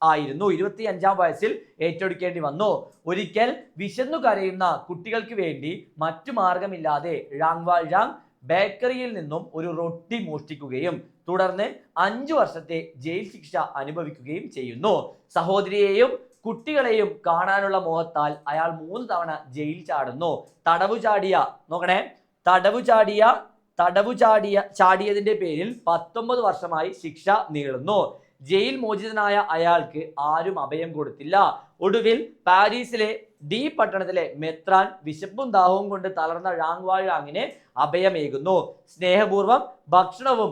ആയിരുന്നു. 25-ാം വയസ്സിൽ ഏറ്റെടുക്കേണ്ടി വന്നു. ഒരിക്കൽ വിശന്നു കരയുന്ന കുട്ടികൾക്ക് വേണ്ടി മറ്റു മാർഗമില്ലാതെ ഴാങ് വാൽ ഴാങ് ബേക്കറിയിൽ നിന്നും ഒരു റൊട്ടി മോഷ്ടിക്കുകയും തുടർന്ന് 5 വർഷത്തെ ജയിൽ ശിക്ഷ അനുഭവിക്കുകയും ചെയ്യുന്നു. സഹോദരിയെയും കുട്ടികളെയും കാണാനുള്ള മോഹത്താൽ അയാൾ 3 തവണ ജയിൽ ചാടുന്നു. ചാടിയതിന്റെ പേരിൽ 19 വർഷമായി ശിക്ഷ നീളുന്നു. ജയിൽ മോചിതനായ അയാൾക്ക് ആരും അഭയം കൊടുത്തില്ല. ഒടുവിൽ പാരീസിലെ ഡി പട്ടണത്തിലെ മെത്രാൻ വിശപ്പും ദാഹവും കൊണ്ട് തളർന്ന ഴാങ് വാൽ ഴാങ്ങിന് അഭയമേകുന്നു. സ്നേഹപൂർവ്വം ഭക്ഷണവും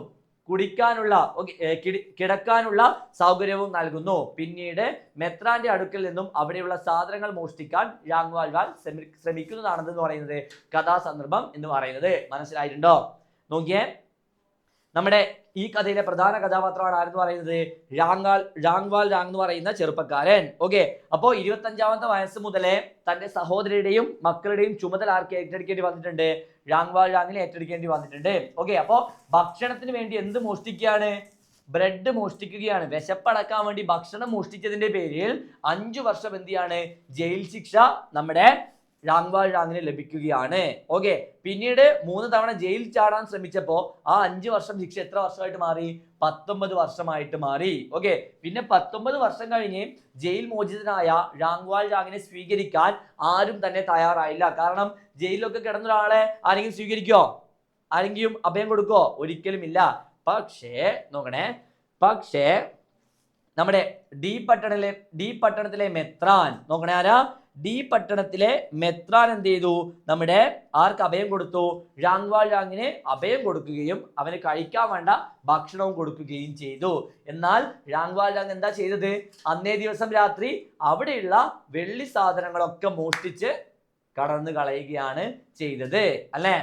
കിടക്കാനുള്ള സൗകര്യവും നൽകുന്നു. പിന്നീട് മെത്രാന്റെ അടുക്കൽ നിന്നും അവിടെയുള്ള സാധനങ്ങൾ മോഷ്ടിക്കാൻ ഴാങ് വാൽ ഴാങ് ശ്രമിക്കുന്നതാണെന്ന് പറയുന്നത് കഥാസന്ദർഭം എന്ന് പറയുന്നത്. മനസ്സിലായിട്ടുണ്ടോ? നോക്കിയേ, നമ്മുടെ ഈ കഥയിലെ പ്രധാന കഥാപാത്രമാണ് ആരെന്ന് പറയുന്നത്, ഴാങ് വാൽ ഴാങ് എന്ന് പറയുന്ന ചെറുപ്പക്കാരൻ. ഓക്കെ, അപ്പോൾ 25-ാമത്തെ വയസ്സ് മുതലേ തന്റെ സഹോദരിയുടെയും മക്കളുടെയും ചുമതല ആർക്ക് ഏറ്റെടുക്കേണ്ടി വന്നിട്ടുണ്ട്, ഴാങ് വാൽ ഴാങ്ങിന് ഏറ്റെടുക്കേണ്ടി വന്നിട്ടുണ്ട്. ഓക്കെ, അപ്പോൾ ഭക്ഷണത്തിന് വേണ്ടി എന്ത് മോഷ്ടിക്കുകയാണ്, ബ്രെഡ് മോഷ്ടിക്കുകയാണ്. വിശപ്പടക്കാൻ വേണ്ടി ഭക്ഷണം മോഷ്ടിച്ചതിന്റെ പേരിൽ 5 വർഷം എന്ത് ചെയ്യാണ്, ജയിൽ ശിക്ഷ നമ്മുടെ ഴാങ് വാൽ ഴാങ്ങിന് ലഭിക്കുകയാണ്. ഓക്കെ, പിന്നീട് 3 തവണ ജയിൽ ചാടാൻ ശ്രമിച്ചപ്പോൾ ആ 5 വർഷം ശിക്ഷ എത്ര വർഷമായിട്ട് മാറി, 19 വർഷമായിട്ട് മാറി. ഓക്കെ, പിന്നെ 19 വർഷം കഴിഞ്ഞ് ജയിൽ മോചിതനായ ഴാങ് വാൽ ഴാങ്ങിനെ സ്വീകരിക്കാൻ ആരും തന്നെ തയ്യാറായില്ല. കാരണം ജയിലിലൊക്കെ കിടന്ന ഒരാളെ ആരെങ്കിലും സ്വീകരിക്കോ, ആരെങ്കിലും അഭയം കൊടുക്കോ? ഒരിക്കലും ഇല്ല. പക്ഷേ നമ്മുടെ ഡി പട്ടണത്തിലെ മെത്രാൻ, നോക്കണേ, ആരാ, ഡി പട്ടണത്തിലെ മെത്രാൻ എന്ത് ചെയ്തു? നമ്മുടെ ആർക്ക് അഭയം കൊടുത്തു? ഴാങ്വാൾ ഴാങ്ങിന് അഭയം കൊടുക്കുകയും അവന് കഴിക്കാൻ വേണ്ട ഭക്ഷണവും കൊടുക്കുകയും ചെയ്തു. എന്നാൽ ഴാങ്വാൾ ഴാങ് എന്താ ചെയ്തത്? അന്നേ ദിവസം രാത്രി അവിടെയുള്ള വെള്ളി സാധനങ്ങളൊക്കെ മോഷ്ടിച്ച് കടന്നു കളയുകയാണ് ചെയ്തത്. അല്ലേ?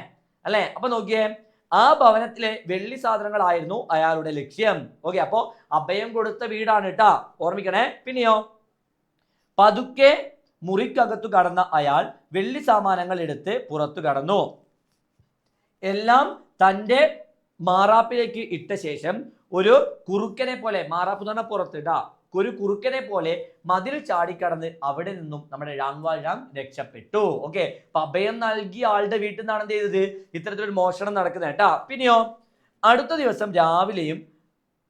അപ്പൊ നോക്കിയേ, ആ ഭവനത്തിലെ വെള്ളി സാധനങ്ങളായിരുന്നു അയാളുടെ ലക്ഷ്യം. ഓക്കെ, അപ്പോ അഭയം കൊടുത്ത വീടാണ് കേട്ടാ, ഓർമ്മിക്കണേ. പിന്നെയോ, പതുക്കെ മുറിക്കകത്തു കടന്ന അയാൾ വെള്ളി സാമാനങ്ങൾ എടുത്ത് പുറത്തു കടന്നു. എല്ലാം തൻ്റെ മാറാപ്പിലേക്ക് ഇട്ട ശേഷം ഒരു കുറുക്കനെ പോലെ, മാറാപ്പ് എന്ന് പറഞ്ഞാൽ പുറത്തിട്ടാ, ഒരു കുറുക്കനെ പോലെ മതിൽ ചാടിക്കടന്ന് അവിടെ നിന്നും നമ്മുടെ ഴാങ്വാൾ ഴാങ് രക്ഷപ്പെട്ടു. ഓക്കെ, അപ്പൊ അഭയം നൽകിയ ആളുടെ വീട്ടിൽ നിന്നാണ് എന്ത് ചെയ്തത്? ഇത്തരത്തിലൊരു മോഷണം നടക്കുന്നത് കേട്ടാ. പിന്നെയോ, അടുത്ത ദിവസം രാവിലെയും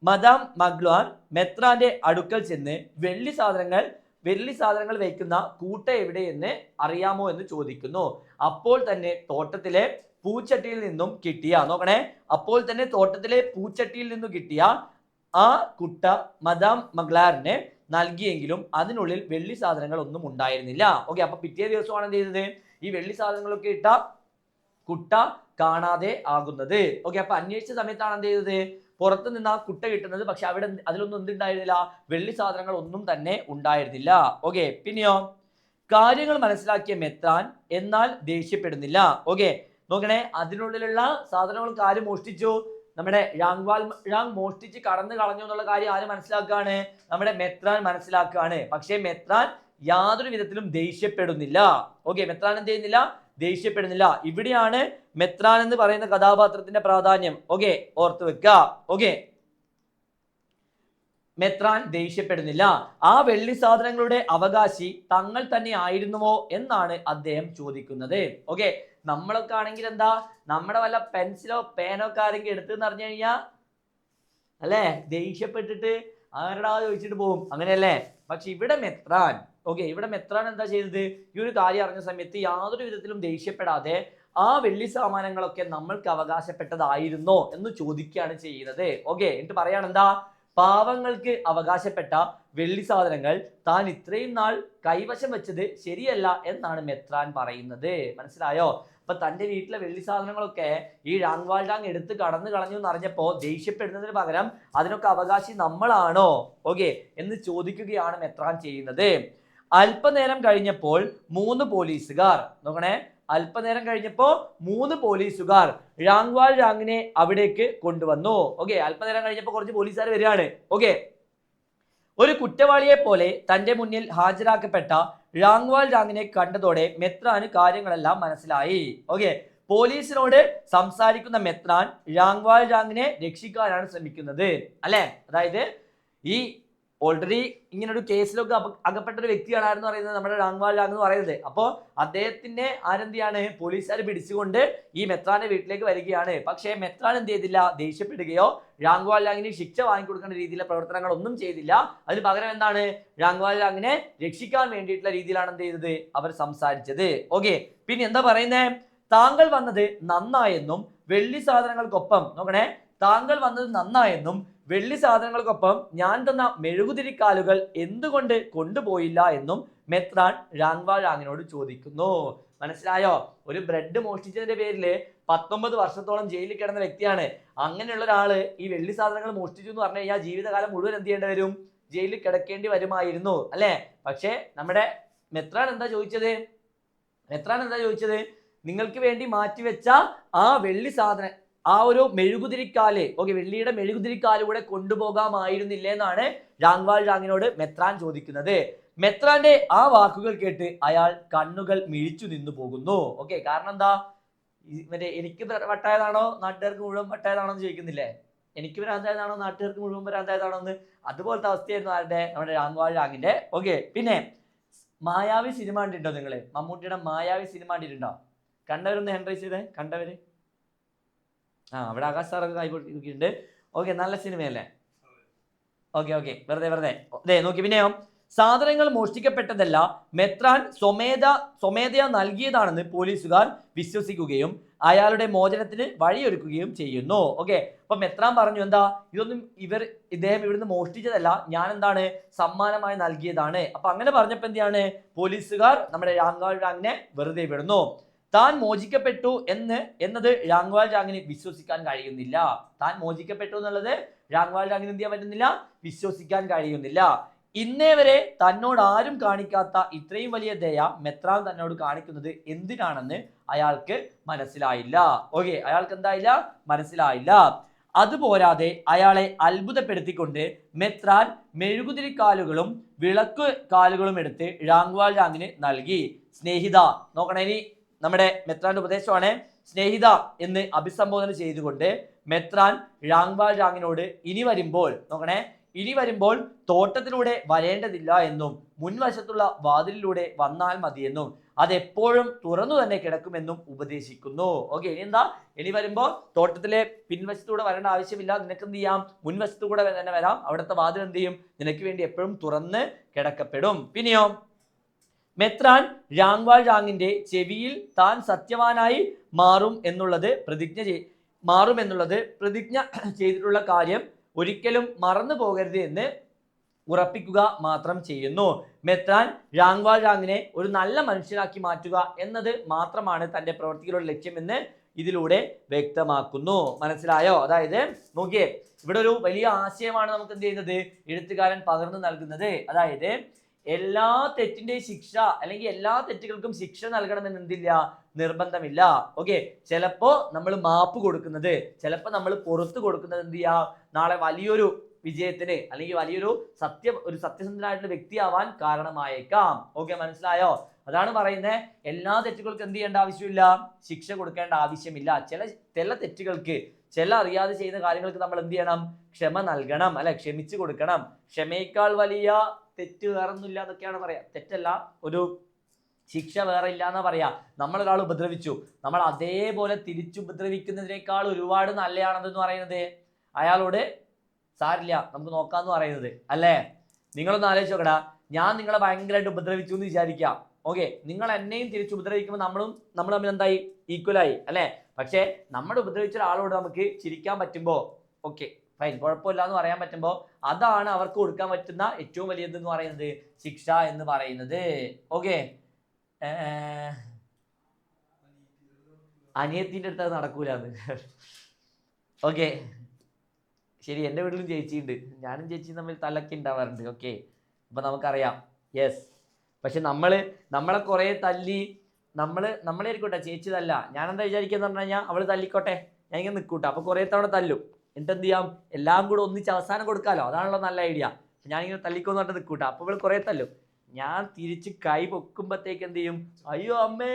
മദാം മഗ്ലോൻ മെത്രാന്റെ അടുക്കൽ ചെന്ന് വെള്ളി സാധനങ്ങൾ വയ്ക്കുന്ന കൂട്ട എവിടെയെന്ന് അറിയാമോ എന്ന് ചോദിക്കുന്നു. അപ്പോൾ തന്നെ തോട്ടത്തിലെ പൂച്ചട്ടിയിൽ നിന്നും കിട്ടിയ, നോക്കണേ, അപ്പോൾ തന്നെ തോട്ടത്തിലെ പൂച്ചട്ടിയിൽ നിന്നും കിട്ടിയ ആ കുട്ട മദാം മഗ്ലാറിനെ നൽകിയെങ്കിലും അതിനുള്ളിൽ വെള്ളി സാധനങ്ങൾ ഒന്നും ഉണ്ടായിരുന്നില്ല. ഓക്കെ, അപ്പൊ പിറ്റേ ദിവസമാണ് എന്ത് ചെയ്തത്? ഈ വെള്ളി സാധനങ്ങളൊക്കെ ഇട്ട കുട്ട കാണാതെ ആകുന്നത്. ഓക്കെ, അപ്പൊ അന്വേഷിച്ച സമയത്താണ് എന്ത് ചെയ്തത്? പുറത്ത് നിന്ന് ആ കുട്ട കിട്ടുന്നത്. പക്ഷെ അവിടെ അതിലൊന്നും എന്തുണ്ടായിരുന്നില്ല? വെള്ളി സാധനങ്ങൾ ഒന്നും തന്നെ ഉണ്ടായിരുന്നില്ല. ഓക്കെ, പിന്നെയോ, കാര്യങ്ങൾ മനസ്സിലാക്കിയ മെത്രാൻ എന്നാൽ ദേഷ്യപ്പെടുന്നില്ല. ഓക്കെ, നോക്കണേ, അതിനുള്ളിലുള്ള സാധനങ്ങൾക്ക് ആര് മോഷ്ടിച്ചു? നമ്മുടെ ഴാങ്വാൾ ഴാങ് മോഷ്ടിച്ച് കടന്നു കളഞ്ഞു എന്നുള്ള കാര്യം ആര് മനസ്സിലാക്കുകയാണ്? നമ്മുടെ മെത്രാൻ മനസ്സിലാക്കുകയാണ്. പക്ഷേ മെത്രാൻ യാതൊരു വിധത്തിലും ദേഷ്യപ്പെടുന്നില്ല. ഓക്കെ, മെത്രാൻ എന്ത് ചെയ്യുന്നില്ല? ദേഷ്യപ്പെടുന്നില്ല. ഇവിടെയാണ് മെത്രാൻ എന്ന് പറയുന്ന കഥാപാത്രത്തിന്റെ പ്രാധാന്യം. ഓക്കെ, ഓർത്ത് വെക്കുക. ഓക്കെ, മെത്രാൻ ദേഷ്യപ്പെടുന്നില്ല. ആ വെള്ളി സാധനങ്ങളുടെ അവകാശി തങ്ങൾ തന്നെ ആയിരുന്നുവോ എന്നാണ് അദ്ദേഹം ചോദിക്കുന്നത്. ഓക്കെ, നമ്മളൊക്കെ ആണെങ്കിൽ എന്താ, നമ്മുടെ വല്ല പെൻസിലോ പേനോ ഒക്കെ ആരെങ്കിലും എടുത്തെന്ന് അറിഞ്ഞു കഴിഞ്ഞാൽ അല്ലേ, ദേഷ്യപ്പെട്ടിട്ട് ആരടാ ചോദിച്ചിട്ട് പോകും, അങ്ങനെയല്ലേ? പക്ഷെ ഇവിടെ മെത്രാൻ, ഇവിടെ മെത്രാൻ എന്താ ചെയ്തത്? ഈ ഒരു കാര്യം അറിഞ്ഞ സമയത്ത് യാതൊരു വിധത്തിലും ദേഷ്യപ്പെടാതെ ആ വെള്ളി സാമാനങ്ങളൊക്കെ നമ്മൾക്ക് അവകാശപ്പെട്ടതായിരുന്നോ എന്ന് ചോദിക്കുകയാണ് ചെയ്യുന്നത്. എന്നിട്ട് പറയാണ് എന്താ? പാവങ്ങൾക്ക് അവകാശപ്പെട്ട വെള്ളി സാധനങ്ങൾ താൻ ഇത്രയും നാൾ കൈവശം വെച്ചത് ശരിയല്ല എന്നാണ് മെത്രാൻ പറയുന്നത്. മനസ്സിലായോ? അപ്പൊ തന്റെ വീട്ടിലെ വെള്ളി സാധനങ്ങളൊക്കെ ഈ ഴാങ്വാൾ ഴാങ് എടുത്ത് കടന്നു കളഞ്ഞു എന്ന് അറിഞ്ഞപ്പോ ദേഷ്യപ്പെടുന്നതിന് പകരം അതിനൊക്കെ അവകാശി നമ്മളാണോ എന്ന് ചോദിക്കുകയാണ് മെത്രാൻ ചെയ്യുന്നത്. അല്പനേരം കഴിഞ്ഞപ്പോൾ 3 പോലീസുകാർ, നോക്കണേ, അല്പനേരം കഴിഞ്ഞപ്പോ 3 പോലീസുകാർ ഴാങ്വാൾ ഴാങ്ങിനെ അവിടേക്ക് കൊണ്ടുവന്നു. അല്പനേരം കഴിഞ്ഞപ്പോ കുറച്ച് പോലീസുകാർ വരികയാണ്. ഒരു കുറ്റവാളിയെ പോലെ തന്റെ മുന്നിൽ ഹാജരാക്കപ്പെട്ട ഴാങ്വാൾ ഴാങ്ങിനെ കണ്ടതോടെ മെത്രാന് കാര്യങ്ങളെല്ലാം മനസ്സിലായി. പോലീസിനോട് സംസാരിക്കുന്ന മെത്രാൻ ഴാങ്വാൾ ഴാങ്ങിനെ രക്ഷിക്കാനാണ് ശ്രമിക്കുന്നത്. അല്ലെ, അതായത് ഈ ഓൾറെഡി ഇങ്ങനെ ഒരു കേസിലൊക്കെ അകപ്പെട്ട ഒരു വ്യക്തിയാണ് പറയുന്നത് നമ്മുടെ ഴാങ്വാൾ ഴാങ് എന്ന് പറയുന്നത്. അപ്പോൾ അദ്ദേഹത്തിന്റെ ആരെന്തിയാണ് പോലീസുകാർ പിടിച്ചുകൊണ്ട് ഈ മെത്രാന്റെ വീട്ടിലേക്ക് വരികയാണ്. പക്ഷേ മെത്രാൻ എന്ത് ചെയ്തില്ല? ദേഷ്യപ്പെടുകയോ ഴാങ്വാൾ ഴാങ്ങിന് ശിക്ഷ വാങ്ങിക്കൊടുക്കേണ്ട രീതിയിലുള്ള പ്രവർത്തനങ്ങൾ ഒന്നും ചെയ്തില്ല. അതിന് പകരം എന്താണ്? ഴാങ്വാൾ ഴാങ്ങിനെ രക്ഷിക്കാൻ വേണ്ടിയിട്ടുള്ള രീതിയിലാണ് എന്ത് ചെയ്തത്? അവർ സംസാരിച്ചത്. പിന്നെ എന്താ പറയുന്നത്? താങ്കൾ വന്നത് നന്നായെന്നും വെള്ളി സാധനങ്ങൾക്കൊപ്പം, നോക്കണേ, താങ്കൾ വന്നത് നന്നായെന്നും വെള്ളി സാധനങ്ങൾക്കൊപ്പം ഞാൻ തന്ന മെഴുകുതിരിക്കാലുകൾ എന്തുകൊണ്ട് കൊണ്ടുപോയില്ല എന്നും മെത്രാൻ ഴാങ്വാൾ ഴാങ്ങിനോട് ചോദിക്കുന്നു. മനസ്സിലായോ? ഒരു ബ്രെഡ് മോഷ്ടിച്ചതിന്റെ പേരിൽ 19 വർഷത്തോളം ജയിലിൽ കിടന്ന വ്യക്തിയാണ്. അങ്ങനെയുള്ള ഒരാള് ഈ വെള്ളി സാധനങ്ങൾ മോഷ്ടിച്ചു എന്ന് പറഞ്ഞു കഴിഞ്ഞാൽ ജീവിതകാലം മുഴുവൻ എന്ത് ചെയ്യേണ്ടി വരും? ജയിലിൽ കിടക്കേണ്ടി വരുമായിരുന്നു, അല്ലെ? പക്ഷേ നമ്മുടെ മെത്രാൻ എന്താ ചോദിച്ചത്? നിങ്ങൾക്ക് വേണ്ടി മാറ്റിവെച്ച ആ വെള്ളി സാധനം, ആ ഒരു മെഴുകുതിരിക്കാല്, വെള്ളിയുടെ മെഴുകുതിരിക്കാല് കൂടെ കൊണ്ടുപോകാമായിരുന്നില്ലേ എന്നാണ് ഴാങ്വാൾ ഴാങ്ങിനോട് മെത്രാൻ ചോദിക്കുന്നത്. മെത്രാന്റെ ആ വാക്കുകൾ കേട്ട് അയാൾ കണ്ണുകൾ മിഴിച്ചു നിന്നു പോകുന്നു. കാരണം എന്താ? എനിക്ക് വട്ടായതാണോ നാട്ടുകാർക്ക് മുഴുവൻ വട്ടായതാണോ എന്ന് ചോദിക്കുന്നില്ലേ? എനിക്ക് ഭ്രാന്തായതാണോ നാട്ടുകാർക്ക് മുഴുവൻ ഭ്രാന്തായതാണോ എന്ന്? അതുപോലത്തെ അവസ്ഥയായിരുന്നു ആരുടെ? നമ്മുടെ ഴാങ്വാൾ ഴാങ്ങിന്റെ. പിന്നെ മായാവി സിനിമ കണ്ടിട്ടുണ്ടോ നിങ്ങള്? മമ്മൂട്ടിയുടെ മായാവി സിനിമ കണ്ടിട്ടുണ്ടോ? കണ്ടവരൊന്ന് ഹാൻഡ് റൈസ് ചെയ്തേ, കണ്ടവര്. അവിടെ ആകാശ് സാറൊക്കെ കൈപൊട്ടിട്ടുണ്ട്. നല്ല സിനിമയല്ലേ? വെറുതെ നോക്കി. പിന്നെയോ, സാധനങ്ങൾ മോഷ്ടിക്കപ്പെട്ടതല്ല, മെത്രാൻ സ്വമേധയാ നൽകിയതാണെന്ന് പോലീസുകാർ വിശ്വസിക്കുകയും അയാളുടെ മോചനത്തിന് വഴിയൊരുക്കുകയും ചെയ്യുന്നു. ഓക്കെ, അപ്പൊ മെത്രാൻ പറഞ്ഞു എന്താ, ഇതൊന്നും ഇദ്ദേഹം ഇവിടുന്ന് മോഷ്ടിച്ചതല്ല, ഞാൻ എന്താണ് സമ്മാനമായി നൽകിയതാണ്. അപ്പൊ അങ്ങനെ പറഞ്ഞപ്പോ എന്താണ്, പോലീസുകാർ നമ്മുടെ രാംവാൾ ജാങ്ങിനെ വെറുതെ വിടുന്നു. താൻ മോചിക്കപ്പെട്ടു എന്നത് രാംവാൾ ജാങ്ങിന് വിശ്വസിക്കാൻ കഴിയുന്നില്ല. താൻ മോചിക്കപ്പെട്ടു എന്നുള്ളത് രാംവാൾ ജാങ്ങിന് എന്ത് ചെയ്യാൻ പറ്റുന്നില്ല, വിശ്വസിക്കാൻ കഴിയുന്നില്ല. ഇന്നേ വരെ തന്നോട് ആരും കാണിക്കാത്ത ഇത്രയും വലിയ ദയ മെത്രാൻ തന്നോട് കാണിക്കുന്നത് എന്തിനാണെന്ന് അയാൾക്ക് മനസ്സിലായില്ല. ഓക്കെ, അയാൾക്ക് എന്തായില്ല, മനസ്സിലായില്ല. അതുപോരാതെ അയാളെ അത്ഭുതപ്പെടുത്തിക്കൊണ്ട് മെത്രാൻ മെഴുകുതിരിക്കാലുകളും വിളക്ക് കാലുകളും എടുത്ത് രാംവാൾ ജാങ്ങിന് നൽകി. സ്നേഹിത, നോക്കണേ, ഇനി നമ്മുടെ മെത്രാന്റെ ഉപദേശമാണ്. സ്നേഹിത എന്ന് അഭിസംബോധന ചെയ്തുകൊണ്ട് മെത്രാൻ രാംവാൾ ജാങ്ങിനോട് ഇനി വരുമ്പോൾ തോട്ടത്തിലൂടെ വരേണ്ടതില്ല എന്നും മുൻവശത്തുള്ള വാതിലിലൂടെ വന്നാൽ മതിയെന്നും അതെപ്പോഴും തുറന്നു തന്നെ കിടക്കുമെന്നും ഉപദേശിക്കുന്നു. ഓക്കെ, ഇനി വരുമ്പോൾ തോട്ടത്തിലെ പിൻവശത്തൂടെ വരേണ്ട ആവശ്യമില്ല, നിനക്ക് എന്ത് ചെയ്യാം, മുൻവശത്തൂടെ തന്നെ വരാം, അവിടുത്തെ വാതിൽ എന്ത് ചെയ്യും, നിനക്ക് വേണ്ടി എപ്പോഴും തുറന്ന് കിടക്കപ്പെടും. പിന്നെയോ, മെത്രാൻ രാംവാൾ ജാങ്ങിന്റെ ചെവിയിൽ താൻ സത്യവാനായി മാറുമെന്നുള്ളത് പ്രതിജ്ഞ ചെയ്തിട്ടുള്ള കാര്യം ഒരിക്കലും മറന്നു പോകരുത് എന്ന് ഉറപ്പിക്കുക മാത്രം ചെയ്യുന്നു. മെത്രാൻ രാംവാൾ ജാങ്ങിനെ ഒരു നല്ല മനുഷ്യനാക്കി മാറ്റുക എന്നത് മാത്രമാണ് തന്റെ പ്രവൃത്തികളുടെ ലക്ഷ്യമെന്ന് ഇതിലൂടെ വ്യക്തമാക്കുന്നു. മനസ്സിലായോ? അതായത് നോക്കിയേ, ഇവിടെ ഒരു വലിയ ആശയമാണ് നമുക്ക് എന്ത് ചെയ്യുന്നത്, എഴുത്തുകാരൻ പകർന്നു നൽകുന്നത്. അതായത് എല്ലാ തെറ്റിന്റെയും ശിക്ഷ, അല്ലെങ്കിൽ എല്ലാ തെറ്റുകൾക്കും ശിക്ഷ നൽകണമെന്ന് എന്തില്ല, നിർബന്ധമില്ല. ഓക്കെ, ചിലപ്പോ നമ്മൾ മാപ്പ് കൊടുക്കുന്നത്, ചിലപ്പോൾ നമ്മൾ പുറത്തു കൊടുക്കുന്നത് എന്ത് ചെയ്യാം, നാളെ വലിയൊരു വിജയത്തിന് അല്ലെങ്കിൽ വലിയൊരു സത്യസന്ധനായിട്ടുള്ള വ്യക്തിയാവാൻ കാരണമായേക്കാം. ഓക്കെ, മനസ്സിലായോ? അതാണ് പറയുന്നത്, എല്ലാ തെറ്റുകൾക്കും എന്ത് ചെയ്യേണ്ട ആവശ്യമില്ല, ശിക്ഷ കൊടുക്കേണ്ട ആവശ്യമില്ല. ചില തെറ്റുകൾക്ക്, ചില അറിയാതെ ചെയ്യുന്ന കാര്യങ്ങൾക്ക് നമ്മൾ എന്ത് ചെയ്യണം, ക്ഷമ നൽകണം, അല്ലെ, ക്ഷമിച്ചു കൊടുക്കണം. ക്ഷമയേക്കാൾ വലിയ തെറ്റ് വേറൊന്നുമില്ല എന്നൊക്കെയാണ് പറയാ. തെറ്റല്ല, ഒരു ശിക്ഷ വേറെ ഇല്ല എന്നാ പറയാ. നമ്മളൊരാൾ ഉപദ്രവിച്ചു, നമ്മൾ അതേപോലെ തിരിച്ചുപദ്രവിക്കുന്നതിനേക്കാൾ ഒരുപാട് നല്ലതാണെന്ന് പറയുന്നത് അയാളോട് സാരില്ല നമുക്ക് നോക്കാന്ന് പറയുന്നത്, അല്ലേ? നിങ്ങളൊന്ന് ആലോചിച്ച് നോക്കടാ, ഞാൻ നിങ്ങളെ ഭയങ്കരമായിട്ട് ഉപദ്രവിച്ചു എന്ന് വിചാരിക്കാം. ഓക്കെ, നിങ്ങൾ എന്നെയും തിരിച്ചു ഉപദ്രവിക്കുമ്പോൾ നമ്മൾ തമ്മിൽ എന്തായി, ഈക്വലായി, അല്ലേ? പക്ഷേ നമ്മൾ ഉപദ്രവിച്ച ഒരാളോട് നമുക്ക് ചിരിക്കാൻ പറ്റുമ്പോ ഓക്കെ ഫൈൻ, കുഴപ്പമില്ല എന്ന് പറയാൻ പറ്റുമ്പോ അതാണ് അവർക്ക് കൊടുക്കാൻ പറ്റുന്ന ഏറ്റവും വലിയതെന്ന് പറയുന്നത്, ശിക്ഷ എന്ന് പറയുന്നത്. ഓക്കെ, അനിയത്തിന്റെ അടുത്ത് അത് നടക്കൂലെന്ന്. ഓക്കെ, ശരി, എൻ്റെ വീട്ടിലും ചേച്ചിയുണ്ട്, ഞാനും ചേച്ചിയും തമ്മിൽ തല്ലൊക്കെ ഉണ്ടാവാറുണ്ട്. ഓക്കെ, അപ്പൊ നമുക്കറിയാം. യെസ്, പക്ഷെ നമ്മളെ കുറെ തല്ലി നമ്മളെ ആയിരിക്കട്ടെ, ചേച്ചി തല്ല, ഞാനെന്താ വിചാരിക്കാന്ന് പറഞ്ഞു കഴിഞ്ഞാൽ അവള് തല്ലിക്കോട്ടെ, ഞാൻ ഇങ്ങനെ നിൽക്കൂട്ടെ, അപ്പൊ കുറെ തവണ തല്ലും, എന്നിട്ട് എന്ത് ചെയ്യാം, എല്ലാം കൂടെ ഒന്നിച്ച് അവസാനം കൊടുക്കാലോ, അതാണല്ലോ നല്ല ഐഡിയ. ഞാനിങ്ങനെ തല്ലിക്കോന്ന് പറഞ്ഞിട്ട് നിൽക്കൂട്ടെ, അപ്പൊ ഇവള് കുറെ തല്ലും, ഞാൻ തിരിച്ച് കൈ പൊക്കുമ്പോഴത്തേക്ക് എന്ത് ചെയ്യും, അയ്യോ അമ്മേ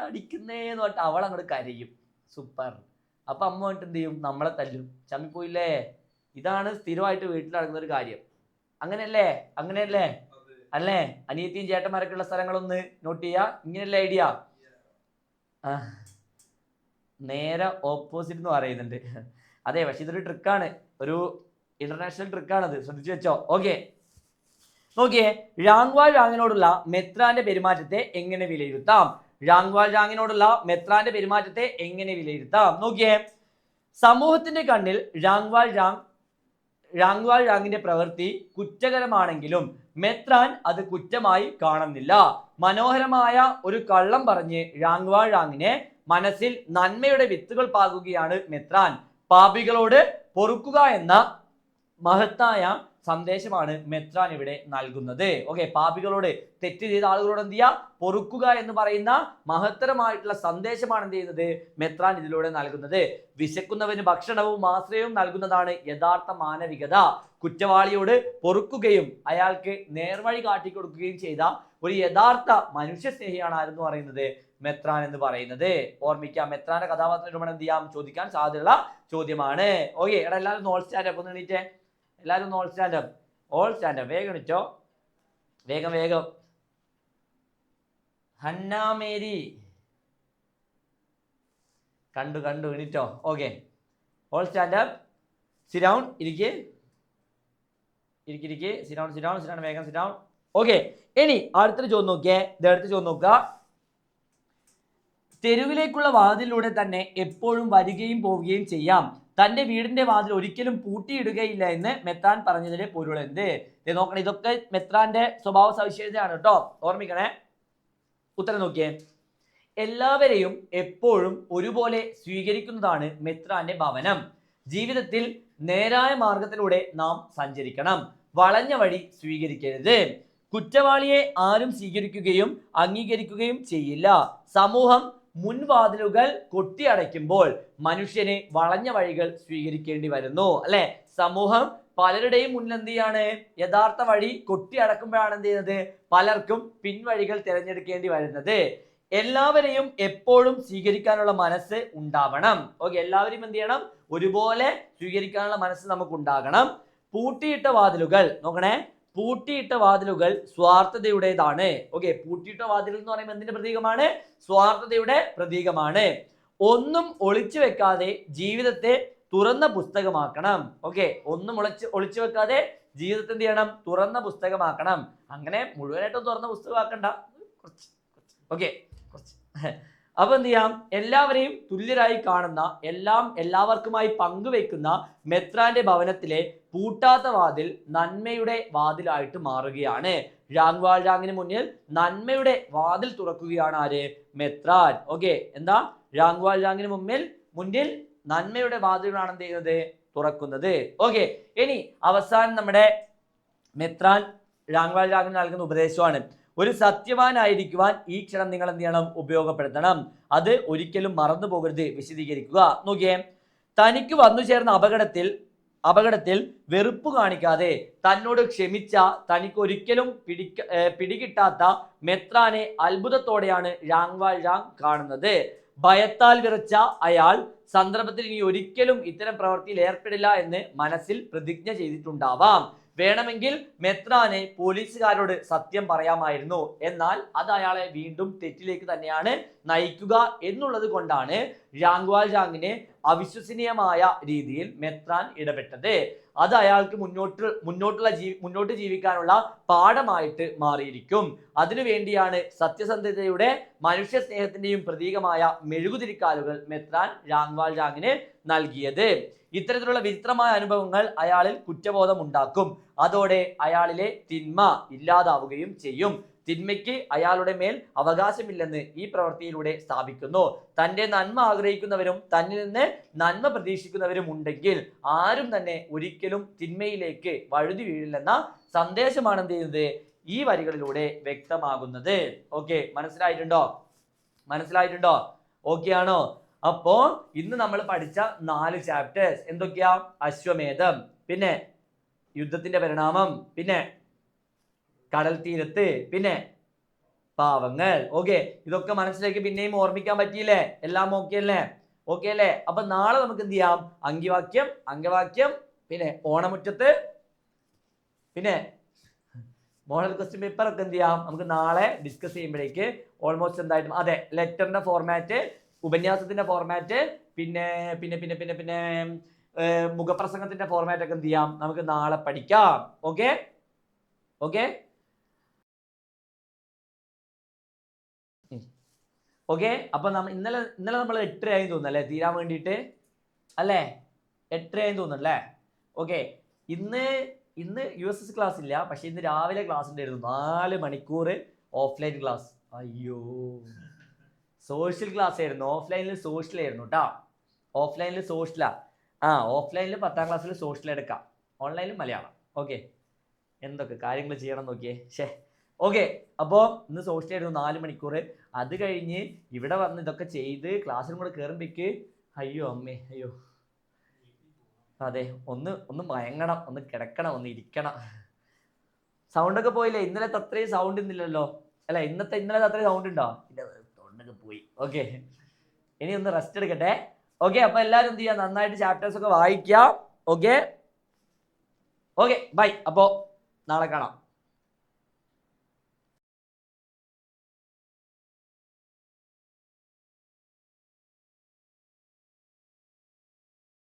അടിക്കുന്നേന്ന് പറഞ്ഞിട്ട് അവൾ അങ്ങോട്ട് കരയും. സൂപ്പർ. അപ്പൊ അമ്മ വന്നിട്ട് എന്ത് ചെയ്യും, നമ്മളെ തല്ലും. ചമ്മിപ്പോയില്ലേ? ഇതാണ് സ്ഥിരമായിട്ട് വീട്ടിൽ നടക്കുന്ന ഒരു കാര്യം. അങ്ങനെയല്ലേ അല്ലേ? അനിയത്തിയും ചേട്ടന്മാരൊക്കെ ഉള്ള സ്ഥലങ്ങളൊന്ന് നോട്ട് ചെയ്യാ. ഇങ്ങനെയല്ലേ ഐഡിയ? നേരെ ഓപ്പോസിറ്റ് എന്ന് പറയുന്നുണ്ട്. അതെ, പക്ഷെ ഇതൊരു ട്രിക്കാണ്, ഒരു ഇന്റർനാഷണൽ ട്രിക്കാണത്, ശ്രദ്ധിച്ചു വെച്ചോ. ഓക്കെ, നോക്കിയേ, രാംവാൾ ജാങ്ങിനോടുള്ള മെത്രാന്റെ പെരുമാറ്റത്തെ എങ്ങനെ വിലയിരുത്താം? നോക്കിയേ, സമൂഹത്തിന്റെ കണ്ണിൽ രാംവാൾ ജാങ്ങിന്റെ പ്രവൃത്തി കുറ്റകരമാണെങ്കിലും മെത്രാൻ അത് കുറ്റമായി കാണുന്നില്ല. മനോഹരമായ ഒരു കള്ളം പറഞ്ഞ് രാംവാൾ ജാങ്ങിനെ മനസ്സിൽ നന്മയുടെ വിത്തുകൾ പാകുകയാണ് മെത്രാൻ. പാപികളോട് പൊറുക്കുക എന്ന മഹത്തായ സന്ദേശമാണ് മെത്രാൻ ഇവിടെ നൽകുന്നത്. ഓക്കെ, പാപികളോട്, തെറ്റ് ചെയ്ത ആളുകളോട് എന്ത് ചെയ്യുക, പൊറുക്കുക എന്ന് പറയുന്ന മഹത്തരമായിട്ടുള്ള സന്ദേശമാണ് എന്ത് ചെയ്യുന്നത്, മെത്രാൻ ഇതിലൂടെ നൽകുന്നത്. വിശക്കുന്നവന് ഭക്ഷണവും ആശ്രയവും നൽകുന്നതാണ് യഥാർത്ഥ മാനവികത. കുറ്റവാളിയോട് പൊറുക്കുകയും അയാൾക്ക് നേർവഴി കാട്ടിക്കൊടുക്കുകയും ചെയ്ത ഒരു യഥാർത്ഥ മനുഷ്യ സ്നേഹിയാണ് ആരെന്ന് പറയുന്നത്, മെത്രാൻ എന്ന് പറയുന്നത്. ഓർമ്മിക്കാം, മെത്രാന്റെ കഥാപാത്ര രൂപണം എന്ത് ചെയ്യാം, ചോദിക്കാൻ സാധ്യതയുള്ള ചോദ്യമാണ്. ഓക്കെ, എടാ എല്ലാവരും ഓൾ സ്റ്റാൻഡപ്പ് ഒന്ന് എണീറ്റേ, എല്ലാവരും ഓൾ സ്റ്റാൻഡപ്പ്, വേഗം എണീറ്റോ, വേഗം. ഹന്ന മേരി കണ്ടു എണീറ്റോ. Okay, all stand up, sit down, ഇരിക്ക്, സിറ്റ് ഡൗൺ, വേഗം സിറ്റ് ഡൗൺ. ഓക്കെ, ഇനി അടുത്തൊരു ചോദ്യം നോക്കിയേ. അടുത്ത ചോദ്യം നോക്കുക. തെരുവിലേക്കുള്ള വാതിലൂടെ തന്നെ എപ്പോഴും വരികയും പോവുകയും ചെയ്യാം. തന്റെ വീടിന്റെ വാതിൽ ഒരിക്കലും പൂട്ടിയിടുകയില്ല എന്ന് മെത്രാൻ പറഞ്ഞതിന്റെ പൊരുൾ എന്ത്? നോക്കണം, ഇതൊക്കെ മെത്രാന്റെ സ്വഭാവ സവിശേഷതയാണ് കേട്ടോ, ഓർമ്മിക്കണേ. ഉത്തരം നോക്കിയേ. എല്ലാവരെയും എപ്പോഴും ഒരുപോലെ സ്വീകരിക്കുന്നതാണ് മെത്രാന്റെ ഭവനം. ജീവിതത്തിൽ നേരായ മാർഗത്തിലൂടെ നാം സഞ്ചരിക്കണം. വളഞ്ഞ വഴി സ്വീകരിക്കരുത്. കുറ്റവാളിയെ ആരും സ്വീകരിക്കുകയും അംഗീകരിക്കുകയും ചെയ്യില്ല. സമൂഹം മുൻവാതിലുകൾ കൊട്ടിയടയ്ക്കുമ്പോൾ മനുഷ്യന് വളഞ്ഞ വഴികൾ സ്വീകരിക്കേണ്ടി വരുന്നു. അല്ലെ, സമൂഹം പലരുടെയും മുന്നിൽ എന്ത് ചെയ്യാണ്? യഥാർത്ഥ വഴി കൊട്ടിയടക്കുമ്പോഴാണ് എന്ത് ചെയ്യുന്നത്? പലർക്കും പിൻവഴികൾ തിരഞ്ഞെടുക്കേണ്ടി വരുന്നത്. എല്ലാവരെയും എപ്പോഴും സ്വീകരിക്കാനുള്ള മനസ്സ് ഉണ്ടാവണം. ഓക്കെ, എല്ലാവരെയും എന്ത് ചെയ്യണം? ഒരുപോലെ സ്വീകരിക്കാനുള്ള മനസ്സ് നമുക്ക് ഉണ്ടാകണം. പൂട്ടിയിട്ട വാതിലുകൾ നോക്കണേ, പൂട്ടിയിട്ട വാതിലുകൾ സ്വാർത്ഥതയുടേതാണ്. ഓക്കെ, പൂട്ടിയിട്ട വാതിലുകൾ എന്ന് പറയുമ്പോൾ എന്തിന്റെ പ്രതീകമാണ്? സ്വാർത്ഥതയുടെ പ്രതീകമാണ്. ഒന്നും ഒളിച്ചു വെക്കാതെ ജീവിതത്തെ തുറന്ന പുസ്തകമാക്കണം. ഓക്കെ, ഒന്നും ഒളിച്ചു വെക്കാതെ ജീവിതത്തെ എന്ത് ചെയ്യണം? തുറന്ന പുസ്തകമാക്കണം. അങ്ങനെ മുഴുവനായിട്ടും തുറന്ന പുസ്തകമാക്കണ്ട, കുറച്ച്. ഓക്കെ, അപ്പൊ എന്ത് ചെയ്യാം? എല്ലാവരെയും തുല്യരായി കാണുന്ന, എല്ലാം എല്ലാവർക്കുമായി പങ്കുവെക്കുന്ന മെത്രാന്റെ ഭവനത്തിലെ പൂട്ടാത്ത വാതിൽ നന്മയുടെ വാതിലായിട്ട് മാറുകയാണ്. രാങ്വാൾരാങ്ങിന് മുന്നിൽ നന്മയുടെ വാതിൽ തുറക്കുകയാണ് ആര്? മെത്രാൻ. ഓക്കെ, എന്താ? രാങ്വാൾരാങ്ങിന് മുന്നിൽ നന്മയുടെ വാതിലുകളാണ് എന്ത് ചെയ്യുന്നത്? തുറക്കുന്നത്. ഓക്കെ, ഇനി അവസാനം നമ്മുടെ മെത്രാൻ രാങ്വാൾരാങ്ങിന് നൽകുന്ന ഉപദേശമാണ്. ഒരു സത്യവാനായിരിക്കുവാൻ ഈ ക്ഷണം നിങ്ങൾ എന്ത് ചെയ്യണം? ഉപയോഗപ്പെടുത്തണം. അത് ഒരിക്കലും മറന്നു പോകരുത്. വിശദീകരിക്കുക. നോക്കിയേ. തനിക്ക് വന്നു ചേർന്ന അപകടത്തിൽ വെറുപ്പ് കാണിക്കാതെ തന്നോട് ക്ഷമിച്ച, തനിക്ക് ഒരിക്കലും പിടികിട്ടാത്ത മെത്രാനെ അത്ഭുതത്തോടെയാണ് രാങ്വാൾരാങ് കാണുന്നത്. ഭയത്താൽ വിറച്ച അയാൾ സന്ദർഭത്തിൽ ഇനി ഒരിക്കലും ഇത്തരം പ്രവൃത്തിയിൽ ഏർപ്പെടില്ല എന്ന് മനസ്സിൽ പ്രതിജ്ഞ ചെയ്തിട്ടുണ്ടാവാം. വേണമെങ്കിൽ മെത്രാനെ പോലീസുകാരോട് സത്യം പറയാമായിരുന്നു. എന്നാൽ അത് അയാളെ വീണ്ടും തെറ്റിലേക്ക് തന്നെയാണ് നയിക്കുക എന്നുള്ളത് കൊണ്ടാണ് രാങ്വാൾരാങ്ങിനെ അവിശ്വസനീയമായ രീതിയിൽ മെത്രാൻ ഇടപെട്ടത്. അത് അയാൾക്ക് മുന്നോട്ട് ജീവിക്കാനുള്ള പാഠമായിട്ട് മാറിയിരിക്കും. അതിനുവേണ്ടിയാണ് സത്യസന്ധതയുടെ, മനുഷ്യ സ്നേഹത്തിന്റെയും പ്രതീകമായ മെഴുകുതിരിക്കാലുകൾ മെത്രാൻ രാങ്വാൾരാങ്ങിന് നൽകിയത്. ഇത്തരത്തിലുള്ള വിചിത്രമായ അനുഭവങ്ങൾ അയാളിൽ കുറ്റബോധം ഉണ്ടാക്കും. അതോടെ അയാളിലെ തിന്മ ഇല്ലാതാവുകയും ചെയ്യും. തിന്മയ്ക്ക് അയാളുടെ മേൽ അവകാശമില്ലെന്ന് ഈ പ്രവൃത്തിയിലൂടെ സ്ഥാപിക്കുന്നു. തന്റെ നന്മ ആഗ്രഹിക്കുന്നവരും തന്നിൽ നിന്ന് നന്മ പ്രതീക്ഷിക്കുന്നവരും ഉണ്ടെങ്കിൽ ആരും തന്നെ ഒരിക്കലും തിന്മയിലേക്ക് വഴുതി വീഴില്ലെന്ന സന്ദേശമാണ് എന്ത് ചെയ്യുന്നത്? ഈ വരികളിലൂടെ വ്യക്തമാകുന്നത്. ഓക്കെ, മനസ്സിലായിട്ടുണ്ടോ? ഓക്കെ ആണോ? അപ്പോ ഇന്ന് നമ്മൾ പഠിച്ച 4 ചാപ്റ്റേഴ്സ് എന്തൊക്കെയാ? അശ്വമേധം, പിന്നെ യുദ്ധത്തിന്റെ പരിണാമം, പിന്നെ കടൽ തീരത്ത്, പിന്നെ പാവങ്ങൾ. ഓക്കെ, ഇതൊക്കെ മനസ്സിലേക്ക് പിന്നെയും ഓർമ്മിക്കാൻ പറ്റിയില്ലേ? എല്ലാം ഓക്കെ അല്ലേ? അപ്പൊ നാളെ നമുക്ക് എന്ത് ചെയ്യാം? അങ്കവാക്യം, പിന്നെ ഓണമുറ്റത്ത്, പിന്നെ മോഡൽ ക്വസ്റ്റ്യൻ പേപ്പർ ഒക്കെ എന്ത് ചെയ്യാം? നമുക്ക് നാളെ ഡിസ്കസ് ചെയ്യുമ്പോഴേക്ക് ഓൾമോസ്റ്റ് എന്തായിട്ടും അതെ, ലെറ്ററിന്റെ ഫോർമാറ്റ്, ഉപന്യാസത്തിന്റെ ഫോർമാറ്റ്, പിന്നെ പിന്നെ പിന്നെ പിന്നെ പിന്നെ മുഖപ്രസംഗത്തിന്റെ ഫോർമാറ്റ് ഒക്കെ എന്ത് ചെയ്യാം? നമുക്ക് നാളെ പഠിക്കാം. ഓക്കെ, അപ്പൊ ഇന്നലെ നമ്മൾ 8:30 ആയി തോന്നുന്നല്ലേ തീരാൻ വേണ്ടിയിട്ട്? അല്ലേ, 8:30 ആയി തോന്നുന്നല്ലേ? ഓക്കെ, ഇന്ന് USS ക്ലാസ് ഇല്ല, പക്ഷെ ഇന്ന് രാവിലെ ക്ലാസ് ഉണ്ടായിരുന്നു. 4 മണിക്കൂർ ഓഫ്ലൈൻ ക്ലാസ്. അയ്യോ, സോഷ്യൽ ക്ലാസ് ആയിരുന്നു. ഓഫ്ലൈനിൽ സോഷ്യൽ ആയിരുന്നു കേട്ടോ. ഓഫ്ലൈനിൽ സോഷ്യലാ. ഓഫ്ലൈനിൽ 10ാം ക്ലാസ്സിൽ സോഷ്യൽ എടുക്കാം, ഓൺലൈനിൽ മലയാളം. ഓക്കെ, എന്തൊക്കെ കാര്യങ്ങൾ ചെയ്യണം നോക്കിയേ. ഓക്കെ, അപ്പോൾ ഇന്ന് സോഷ്യൽ ആയിരുന്നു 4 മണിക്കൂർ. അത് കഴിഞ്ഞ് ഇവിടെ വന്ന് ഇതൊക്കെ ചെയ്ത് ക്ലാസ്സിലും കൂടെ കയറുമ്പോഴേക്ക് അയ്യോ അമ്മേ, അയ്യോ, അതെ, ഒന്ന് മയങ്ങണം, ഒന്ന് കിടക്കണം, ഒന്ന് ഇരിക്കണം. സൗണ്ടൊക്കെ പോയില്ലേ? ഇന്നലത്തെ അത്രയും സൗണ്ട് ഇന്നില്ലല്ലോ അല്ലെ? ഇന്നലത്തെ അത്രയും സൗണ്ട് ഉണ്ടോ? സൗണ്ടൊക്കെ പോയി. ഓക്കെ, ഇനി ഒന്ന് റെസ്റ്റ് എടുക്കട്ടെ. ഓക്കെ, അപ്പൊ എല്ലാവരും എന്ത് ചെയ്യാം? നന്നായിട്ട് ചാപ്റ്റേഴ്സ് ഒക്കെ വായിക്കാം. Okay, bye. അപ്പോ നാളെ കാണാം.